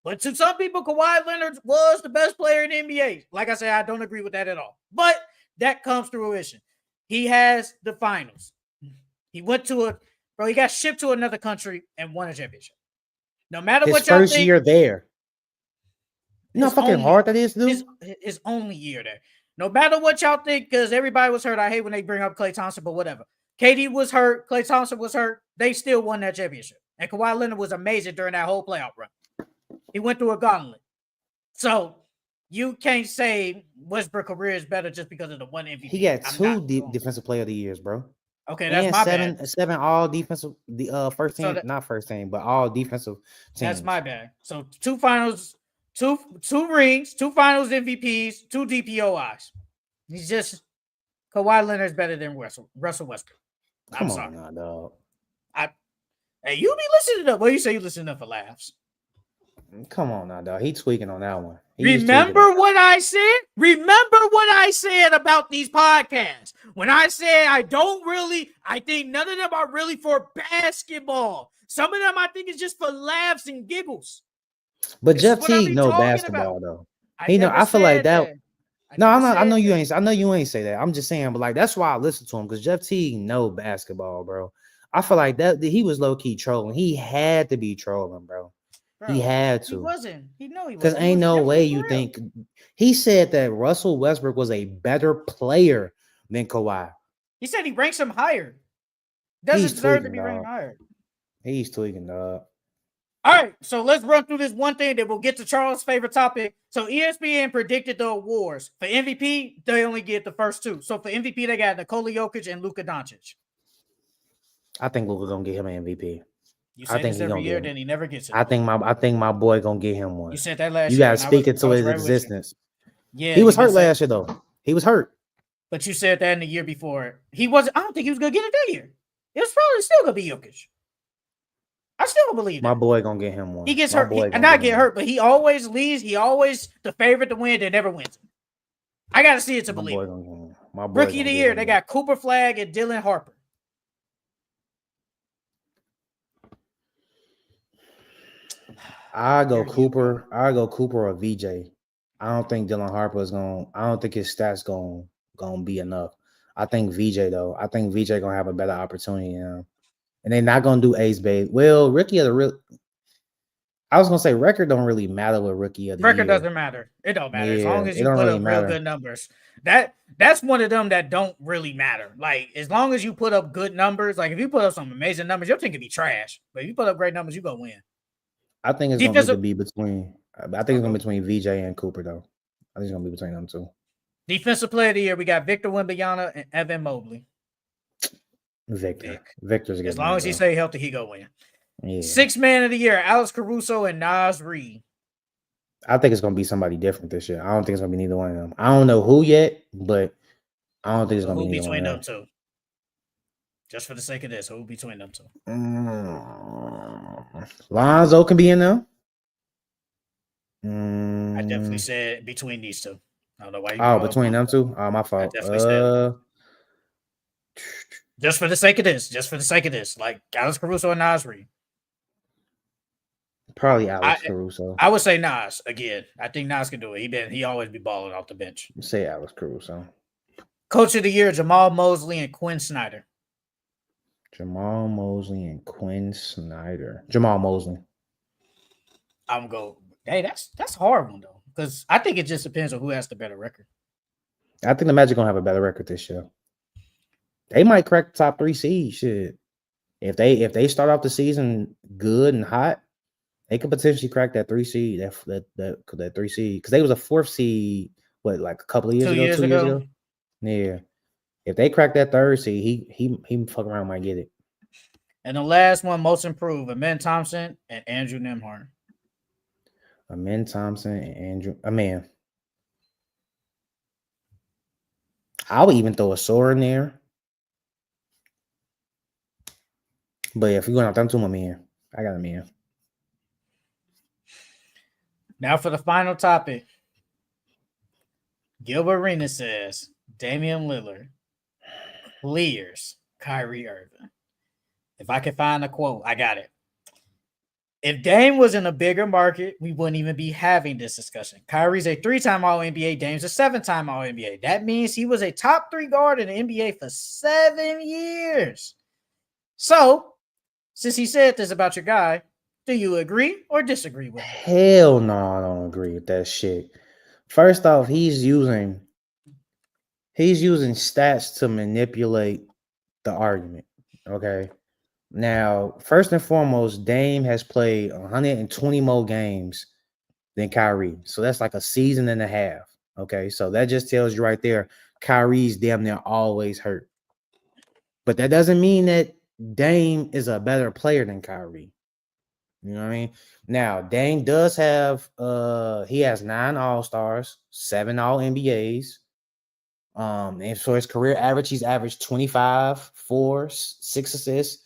But to some people, Kawhi Leonard was the best player in the NBA. Like I said, I don't agree with that at all. But that comes to fruition. He has the finals. He went to he got shipped to another country and won a championship. No matter what y'all think. His first year there. You know how fucking hard that is, dude? His only year there. No matter what y'all think, because everybody was hurt. I hate when they bring up Klay Thompson, but whatever. KD was hurt. Klay Thompson was hurt. They still won that championship. And Kawhi Leonard was amazing during that whole playoff run. He went through a gauntlet. So you can't say Westbrook's career is better just because of the one MVP. He got 2 defensive player of the years, bro. Okay, that's my bad. 7 all defensive, first team, not first team, but all defensive teams. That's my bad. So 2 finals, 2 rings, 2 finals MVPs, 2 DPOIs. He's just Kawhi Leonard's better than Russell Westbrook. I'm sorry. Now, dog. Hey, you be listening to well, you say you listen to for laughs. Come on now, dog. He tweaking on that one. Remember what I said? Remember what I said about these podcasts? When I said I think none of them are really for basketball. Some of them I think is just for laughs and giggles. But Jeff Teague know basketball though. I feel like that. I know you ain't say that. I'm just saying, but like that's why I listen to him because Jeff Teague know basketball, bro. I feel like that he was low key trolling. He had to be trolling, bro. He had to. He wasn't. Because ain't no way you think. He said that Russell Westbrook was a better player than Kawhi. He said he ranks him higher. Doesn't He's deserve to tweaking, be ranked dog. higher. He's tweaking, dog. All right, so let's run through this one thing that we'll get to Charles' favorite topic. So ESPN predicted the awards. For MVP, they only get the first two. So for MVP, they got Nikola Jokic and Luka Doncic. I think Luka gonna get him an MVP. You I say think this he every gonna year, get him. then he never gets it. I think my boy gonna get him one. You said that last You year. gotta and speak I into was his right with you. existence. Yeah, He was you hurt did say- last year though. He was hurt. But you said that in the year before. He wasn't. I don't think he was gonna get it that year. It was probably still gonna be Jokic. I still don't believe that. My boy gonna get him one. He gets My hurt. boy He gonna not get get him hurt, but he always leads. He always the favorite to win. That never wins. I gotta see it to one. believe. My it. boy gonna get him. My boy Rookie of gonna the get year, him they one. got Cooper Flag and Dylan Harper. I go Cooper or VJ. I don't think Dylan Harper is gonna. I don't think his stats gonna be enough. I think VJ though. I think VJ gonna have a better opportunity now, and they're not gonna do ace bait. Well, rookie of the real. I was gonna say record don't really matter with rookie of the Record year. doesn't matter. It don't matter as Yeah, long as it you don't put really up matter. real good numbers. That's one of them that don't really matter. Like as long as you put up good numbers, like if you put up some amazing numbers, your team could be trash. But if you put up great numbers, you go win. I think it's gonna need to be between. I think it's gonna be between VJ and Cooper though. I think it's gonna be between them two. Defensive player of the year, we got Victor Wembanyama and Evan Mobley. Victor's as long as he stay healthy, he go win. Yeah. Sixth man of the year, Alex Caruso and Naz Reid. I think it's gonna be somebody different this year. I don't think it's gonna be neither one of them. I don't know who yet, but I don't think it's gonna be neither one of them. Two? Just for the sake of this, who between them two? Lonzo can be in there. I definitely said between these two. I don't know why. Between them two? Oh, my fault. Just for the sake of this, like Alex Caruso and Naz Reid. Probably Alex Caruso. I would say Nas again. I think Nas can do it. He always be balling off the bench. Say Alex Caruso. Coach of the year, Jamal Mosley and Quinn Snyder. Jamal Mosley and Quinn Snyder. Jamal Mosley. I'm gonna go. Hey, that's a hard one though, because I think it just depends on who has the better record. I think the Magic gonna have a better record this year. They might crack the top 3 seed. Shit. If they start off the season good and hot, they could potentially crack that 3 seed. That 3 seed, because they was a 4th seed. What, like a couple of years ago? 2 years ago. Yeah. If they crack that 3rd seed, he fuck around might get it. And the last one, most improved, Amen Thompson and Andrew Nembhard. Amen Thompson and Andrew. Amen. I would even throw a Sora in there. But if you're going out them two, my man, I got a man. Now for the final topic. Gilbert Arenas says Damian Lillard clears Kyrie Irving. If I can find a quote, I got it. If Dame was in a bigger market, we wouldn't even be having this discussion. Kyrie's a 3-time All-NBA. Dame's a 7-time All-NBA. That means he was a top 3 guard in the NBA for 7 years. So, since he said this about your guy, do you agree or disagree with him? Hell no, I don't agree with that shit. First off, he's using stats to manipulate the argument. Okay. Now, first and foremost, Dame has played 120 more games than Kyrie. So that's like a season and a half. Okay. So that just tells you right there, Kyrie's damn near always hurt. But that doesn't mean that Dame is a better player than Kyrie. You know what I mean? Now, Dame does have he has 9 All-Stars, 7 All-NBAs. And so his career average, he's averaged 25, 4, 6 assists,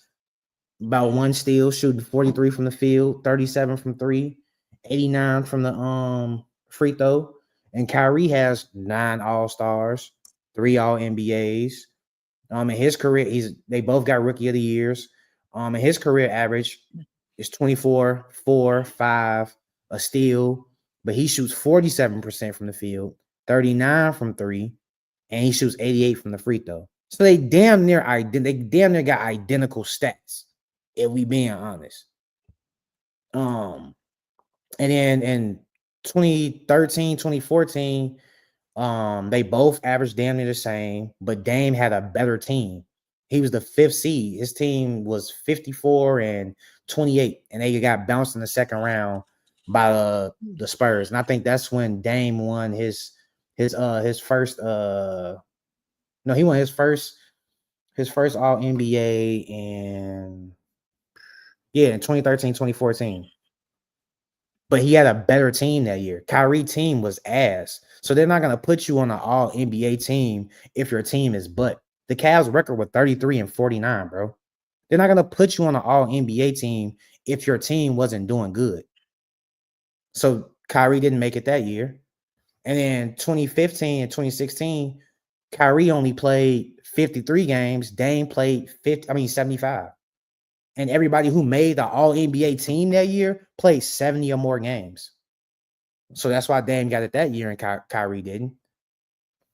about 1 steal, shooting 43 from the field, 37 from 3, 89 from the free throw. And Kyrie has 9 All-Stars, 3 All-NBAs. In his career, they both got Rookie of the Years. And his career average is 24, 4, 5, a steal, but he shoots 47% from the field, 39 from 3, and he shoots 88 from the free throw. So they damn near got identical stats, if we being honest. And then in 2013, 2014, They both averaged damn near the same, but Dame had a better team. He was the 5th seed. His team was 54 and 28, and they got bounced in the second round by the Spurs. And I think that's when Dame won his first no, he won his first all NBA in 2013, 2014. But he had a better team that year. Kyrie team was ass. So they're not going to put you on an all NBA team if your team is butt. The Cavs record was 33 and 49, bro. They're not going to put you on an all NBA team if your team wasn't doing good. So Kyrie didn't make it that year. And then 2015 and 2016, Kyrie only played 53 games. Dame played 75. And everybody who made the all NBA team that year played 70 or more games. So that's why Dame got it that year and Kyrie didn't.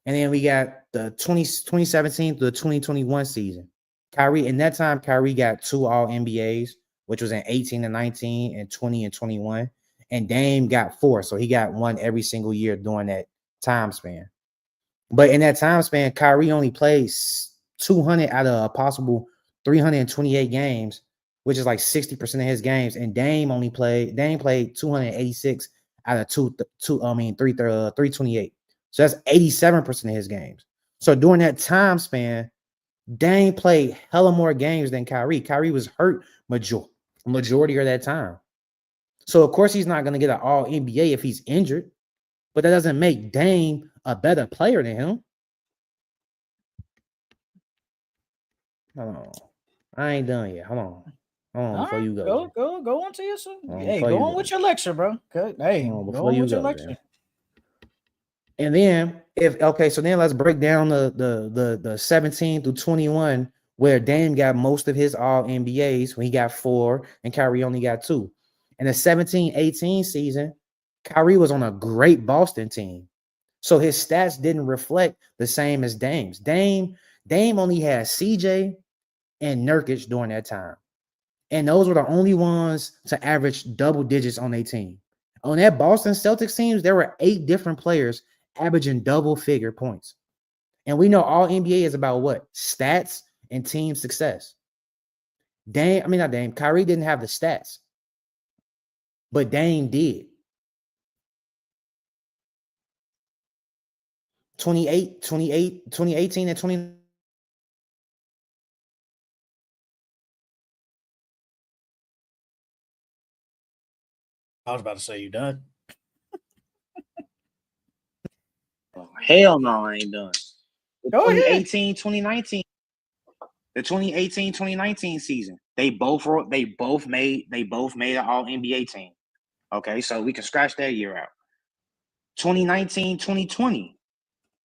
And then we got the 2017 to the 2021 season. In that time, Kyrie got 2 all NBAs, which was in 18 and 19 and 20 and 21. And Dame got 4. So he got 1 every single year during that time span. But in that time span, Kyrie only plays 200 out of a possible 328 games, which is like 60% of his games. And Dame played 286 out of 328. So that's 87% of his games. So during that time span, Dame played hella more games than Kyrie. Kyrie was hurt majority of that time. So of course he's not going to get an all NBA if he's injured, but that doesn't make Dame a better player than him. Hold on. I ain't done yet. Hold on before you go. Go on to your hey, go on with your lecture, bro. Hey, go on with your lecture. And then so then let's break down the 17 through 21, where Dame got most of his all NBAs when he got 4 and Kyrie only got 2. In the 17-18 season, Kyrie was on a great Boston team. So his stats didn't reflect the same as Dame's. Dame only had CJ and Nurkic during that time. And those were the only ones to average double digits on their team. On that Boston Celtics teams, there were 8 different players averaging double-figure points. And we know all NBA is about what? Stats and team success. Kyrie didn't have the stats, but Dame did. 2018 and 20. I was about to say, you done? Hell no, I ain't done. The Go 2018, 2019. The 2018-2019 season. They both made an all NBA team. Okay, so we can scratch that year out. 2019-2020.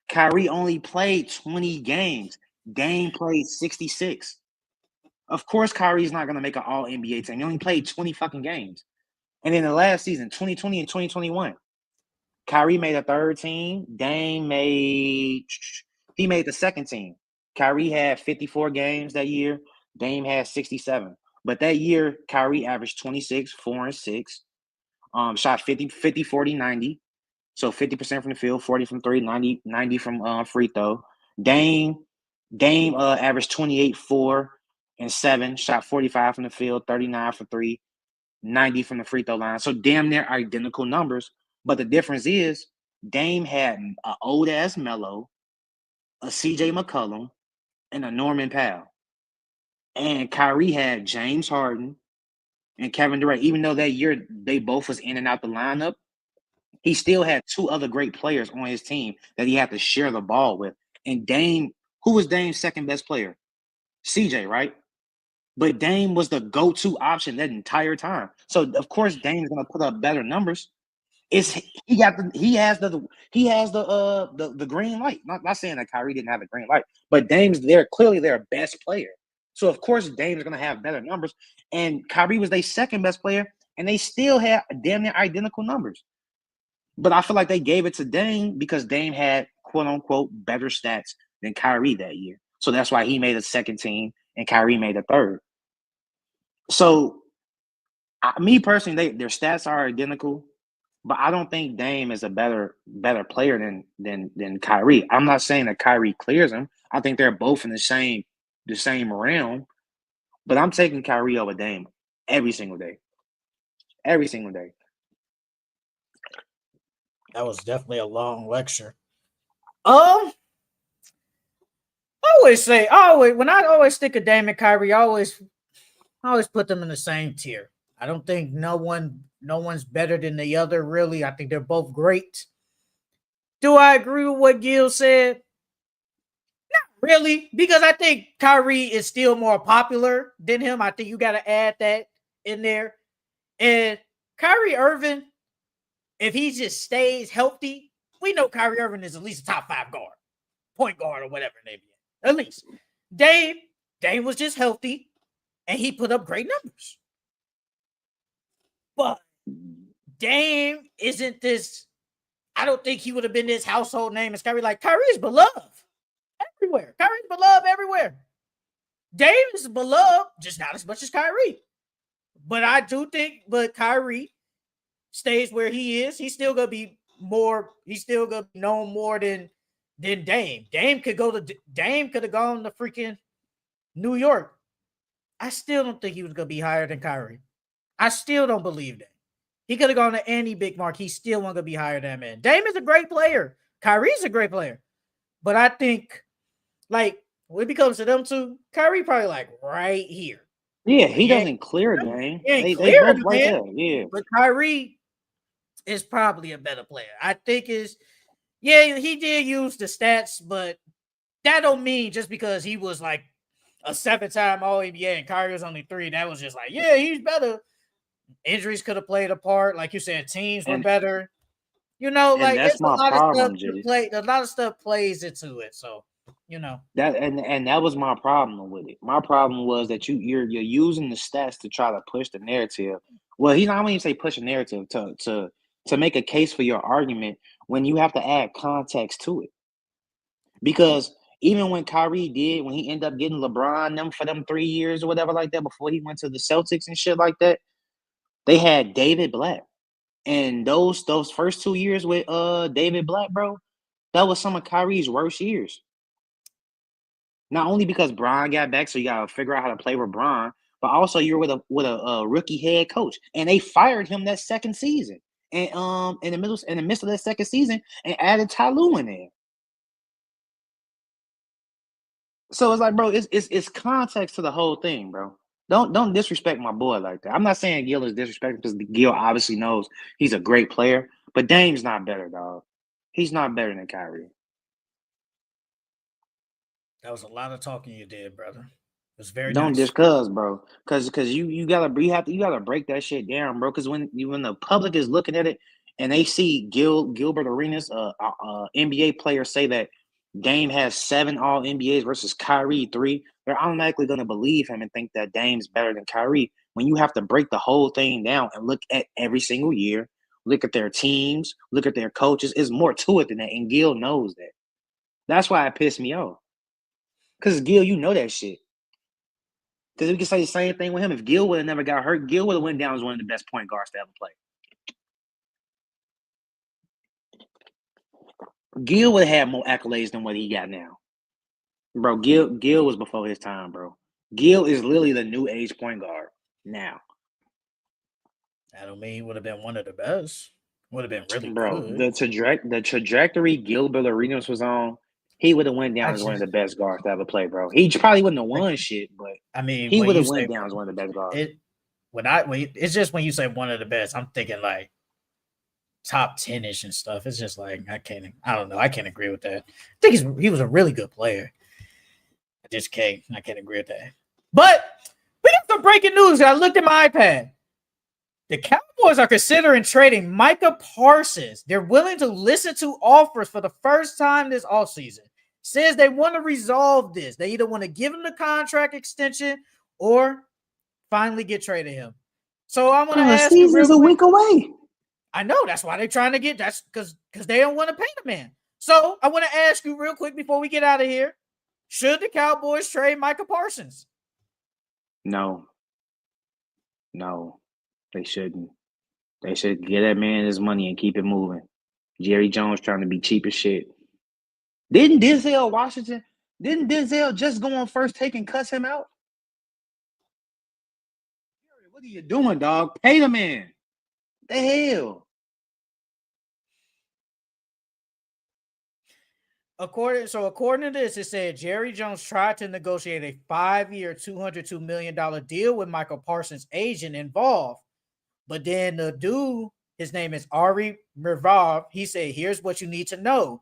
Kyrie only played 20 games. Dame played 66. Of course, Kyrie's not going to make an all NBA team. He only played 20 fucking games. And in the last season, 2020 and 2021, Kyrie made a 3rd team. Dame made the 2nd team. Kyrie had 54 games that year. Dame had 67. But that year, Kyrie averaged 26, 4 and 6. Shot 50, 40, 90. So 50% from the field, 40 from 3, 90 from free throw. Dame averaged 28, 4 and 7. Shot 45 from the field, 39 for 3, 90 from the free throw line. So damn near identical numbers. But the difference is Dame had an old ass Melo, a CJ McCollum, and a Norman Powell. And Kyrie had James Harden and Kevin Durant. Even though that year they both was in and out the lineup, he still had 2 other great players on his team that he had to share the ball with. And Dame, who was Dame's second best player? CJ, right? But Dame was the go-to option that entire time. So of course Dame's gonna put up better numbers. He has the green light. Not saying that Kyrie didn't have the green light, but Dame's clearly their best player. So of course Dame's gonna have better numbers. And Kyrie was their second best player, and they still had damn near identical numbers. But I feel like they gave it to Dame because Dame had quote unquote better stats than Kyrie that year. So that's why he made a 2nd team and Kyrie made a 3rd. So me personally, their stats are identical. But I don't think Dame is a better player than Kyrie. I'm not saying that Kyrie clears him. I think they're both in the same realm. But I'm taking Kyrie over Dame every single day. Every single day. That was definitely a long lecture. I always think of Dame and Kyrie, I always put them in the same tier. I don't think no one's better than the other, really. I think they're both great. Do I agree with what Gil said? Not really, because I think Kyrie is still more popular than him. I think you got to add that in there. And Kyrie Irving, if he just stays healthy, we know Kyrie Irving is at least a top 5 guard, point guard, or whatever it may be. At least. Dame was just healthy, and he put up great numbers. But Dame isn't this. I don't think he would have been this household name as Kyrie. Like, Kyrie is beloved everywhere. Kyrie's beloved everywhere. Dame is beloved, just not as much as Kyrie. But I do think, Kyrie stays where he is. He's still gonna be more. He's still gonna be known more than Dame. Dame could have gone to freaking New York. I still don't think he was gonna be higher than Kyrie. I still don't believe that. He could have gone to any big mark. He still wasn't gonna be higher than that man. Dame is a great player. Kyrie's a great player. But I think, like, when it comes to them two, Kyrie probably like right here. Yeah, he doesn't clear Dame. They both right there. Yeah. But Kyrie is probably a better player. I think he did use the stats, but that don't mean just because he was like a 7-time All-NBA and Kyrie was only 3, that was just like, yeah, he's better. Injuries could have played a part. Like you said, teams were better. You know, like that's my problem, a lot of stuff plays into it. So, you know. That was my problem with it. My problem was that you're using the stats to try to push the narrative. Well, he's not even say push a narrative to make a case for your argument when you have to add context to it. Because even when Kyrie when he ended up getting LeBron them for them 3 years or whatever like that before he went to the Celtics and shit like that, they had David Black. And those first 2 years with David Black, bro, that was some of Kyrie's worst years. Not only because Bron got back, so you gotta figure out how to play with Bron, but also you're with a rookie head coach, and they fired him that second season, and in the midst of that second season, and added Ty Lue in there. So it's like, bro, it's context to the whole thing, bro. Don't disrespect my boy like that. I'm not saying Gil is disrespectful because Gil obviously knows he's a great player, but Dame's not better, dog. He's not better than Kyrie. That was a lot of talking you did, brother. It was very Don't nice. discuss, bro, because you gotta break that shit down, bro. Because when the public is looking at it and they see Gilbert Arenas, NBA player, say that Dame has 7 All NBAs versus Kyrie 3, they're automatically gonna believe him and think that Dame's better than Kyrie. When you have to break the whole thing down and look at every single year, look at their teams, look at their coaches, it's more to it than that, and Gil knows that. That's why it pissed me off. Because Gil, you know that shit. Because we can say the same thing with him. If Gil would have never got hurt, Gil would have went down as one of the best point guards to ever play. Gil would have had more accolades than what he got now. Bro, Gil was before his time, bro. Gil is literally the new age point guard now. I don't mean he would have been one of the best. Would have been really good. The The trajectory Gilbert Arenas was on, he would have went down as one of the best guards to ever play, bro. He probably wouldn't have won shit, but I mean, he would have went down as one of the best guards. It's just when you say one of the best, I'm thinking like top 10-ish and stuff. It's just like I don't know. I can't agree with that. I think he was a really good player. I can't agree with that. But we got some breaking news. I looked at my iPad. The Cowboys are considering trading Micah Parsons. They're willing to listen to offers for the first time this offseason. Says they want to resolve this. They either want to give him the contract extension or finally get traded him. So I want to ask you real quick. A week away. I know. That's why they're trying to get. That's because they don't want to pay the man. So I want to ask you real quick before we get out of here. Should the Cowboys trade Micah Parsons? No, they shouldn't. They should get that man his money and keep it moving. Jerry Jones trying to be cheap as shit. Didn't Denzel just go on first take and cuss him out? What are you doing, dog? Pay the man. The hell? According to this, it said Jerry Jones tried to negotiate a 5-year, $202 million deal with Michael Parsons' agent involved. But then the dude, his name is Ari Mervav, he said, here's what you need to know.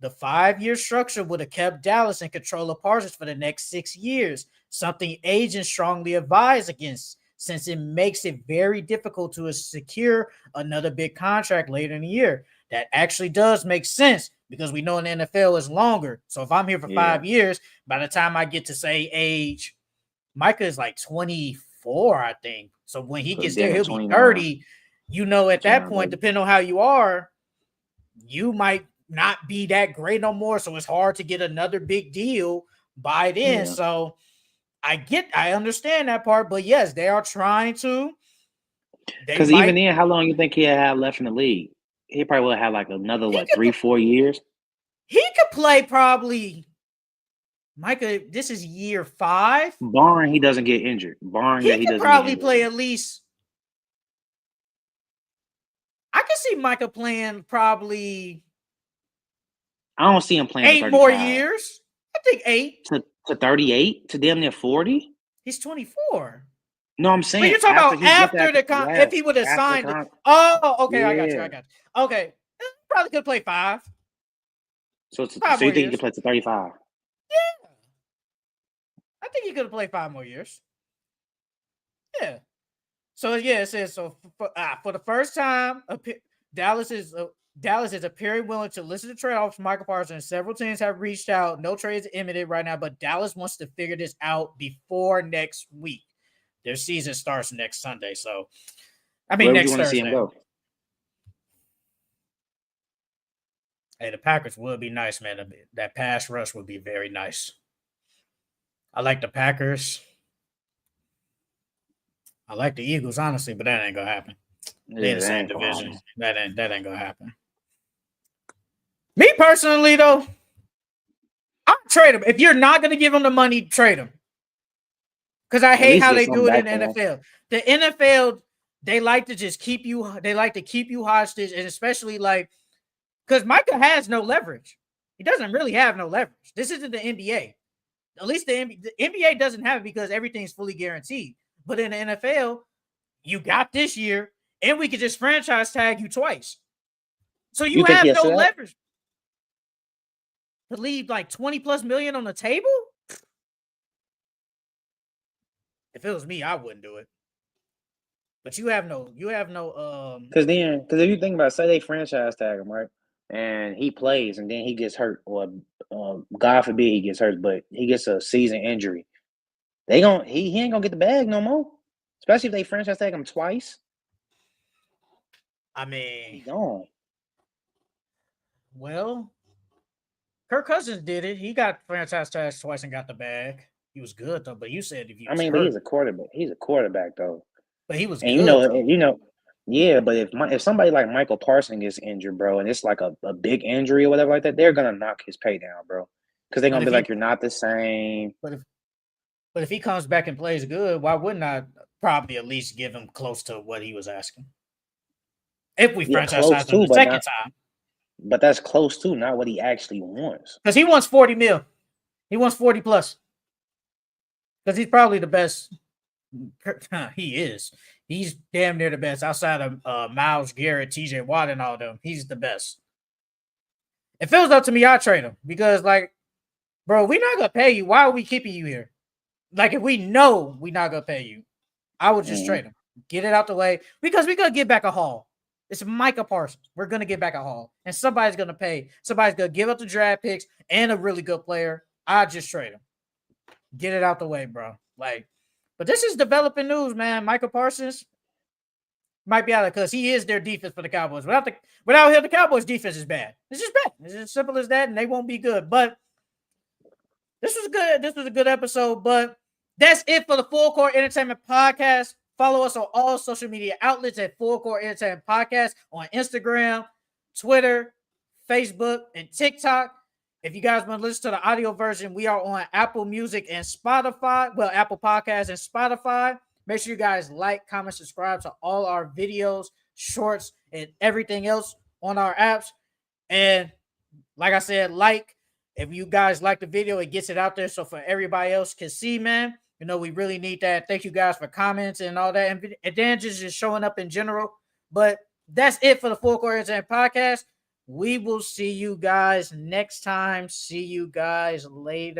The 5-year structure would have kept Dallas in control of Parsons for the next 6 years, something agents strongly advise against, since it makes it very difficult to secure another big contract later in the year. That actually does make sense because we know in the NFL is longer. So if I'm here for 5 years, by the time I get to say age, Micah is like 24, I think. So when he gets there, he'll be 30. You know, at that point, depending on how you are, you might not be that great no more. So it's hard to get another big deal by then. Yeah. So I understand that part, but yes, they are trying to. Because even then, how long you think he'll have left in the league? He probably will have like another 3-4 years. He could play probably. Micah, this is year 5. Barring he doesn't get injured. He could probably play at least. I can see Micah playing probably. I don't see him playing 8 more years. I think 8 to 38 to damn near 40. He's 24. No, I'm saying. But you're talking about after the contract. If he would have signed it. Oh, okay. Yeah. I got you. Okay. Probably could play 5. So you think he could play to 35? Yeah. I think he could have played 5 more years. Yeah. So, yeah, it says, so for the first time, Dallas is appearing willing to listen to trade-offs from Michael Parsons. Several teams have reached out. No trades imminent right now, but Dallas wants to figure this out before next week. Their season starts next Sunday. So, next Thursday. See him go? Hey, the Packers would be nice, man. That pass rush would be very nice. I like the Packers. I like the Eagles, honestly, but that ain't gonna happen. They're in the same division. That ain't gonna happen. Me personally, though, I'll trade him. If you're not gonna give him the money, trade him. Because I hate how they do it in the NFL. The NFL, they like to just keep you. They like to keep you hostage, and especially because Micah has no leverage. He doesn't really have no leverage. This isn't the NBA. At least the NBA doesn't have it because everything's fully guaranteed. But in the NFL, you got this year, and we could just franchise tag you twice. So you have no leverage. To leave like 20+ million on the table? If it was me, I wouldn't do it. But you have no because if you think about it, say they franchise tag him, right? And he plays and then he gets hurt, or God forbid he gets hurt, but he gets a season injury. He ain't gonna get the bag no more. Especially if they franchise tag him twice. He's gone. Well, Kirk Cousins did it. He got franchise tagged twice and got the bag. He was good though. But you said if you but he's a quarterback. He's a quarterback though. But he was and good. Yeah, but if somebody like Michael Parsons gets injured, bro, and it's like a big injury or whatever like that, they're gonna knock his pay down, bro. Because they're gonna be like, you're not the same. But if he comes back and plays good, why wouldn't I probably at least give him close to what he was asking? If we franchise him the second time. But that's close to not what he actually wants. Because he wants 40 mil. He wants 40 plus. Because he's probably the best. He is. He's damn near the best outside of Myles Garrett, TJ Watt, and all them. He's the best. If it was up to me, I'd trade him. Because, bro, we're not going to pay you. Why are we keeping you here? If we know we're not going to pay you, I would just trade him. Get it out the way. Because we're going to get back a haul. It's Micah Parsons. We're going to get back a haul. And somebody's going to pay. Somebody's going to give up the draft picks and a really good player. I'd just trade him. Get it out the way, bro. But this is developing news, man. Micah Parsons might be out of because he is their defense for the Cowboys. Without him, the Cowboys' defense is bad. It's just bad. It's as simple as that, and they won't be good. But this was good. This was a good episode. But that's it for the Full Court Entertainment Podcast. Follow us on all social media outlets at Full Court Entertainment Podcast on Instagram, Twitter, Facebook, and TikTok. If you guys want to listen to the audio version, we are on Apple Music and Spotify. Well, Apple Podcasts and Spotify. Make sure you guys like, comment, subscribe to all our videos, shorts, and everything else on our apps. And like I said, if you guys like the video, it gets it out there so for everybody else can see, man. You know, we really need that. Thank you guys for comments and all that. And then just showing up in general. But that's it for the Full Court Entertainment Podcast. We will see you guys next time. See you guys later.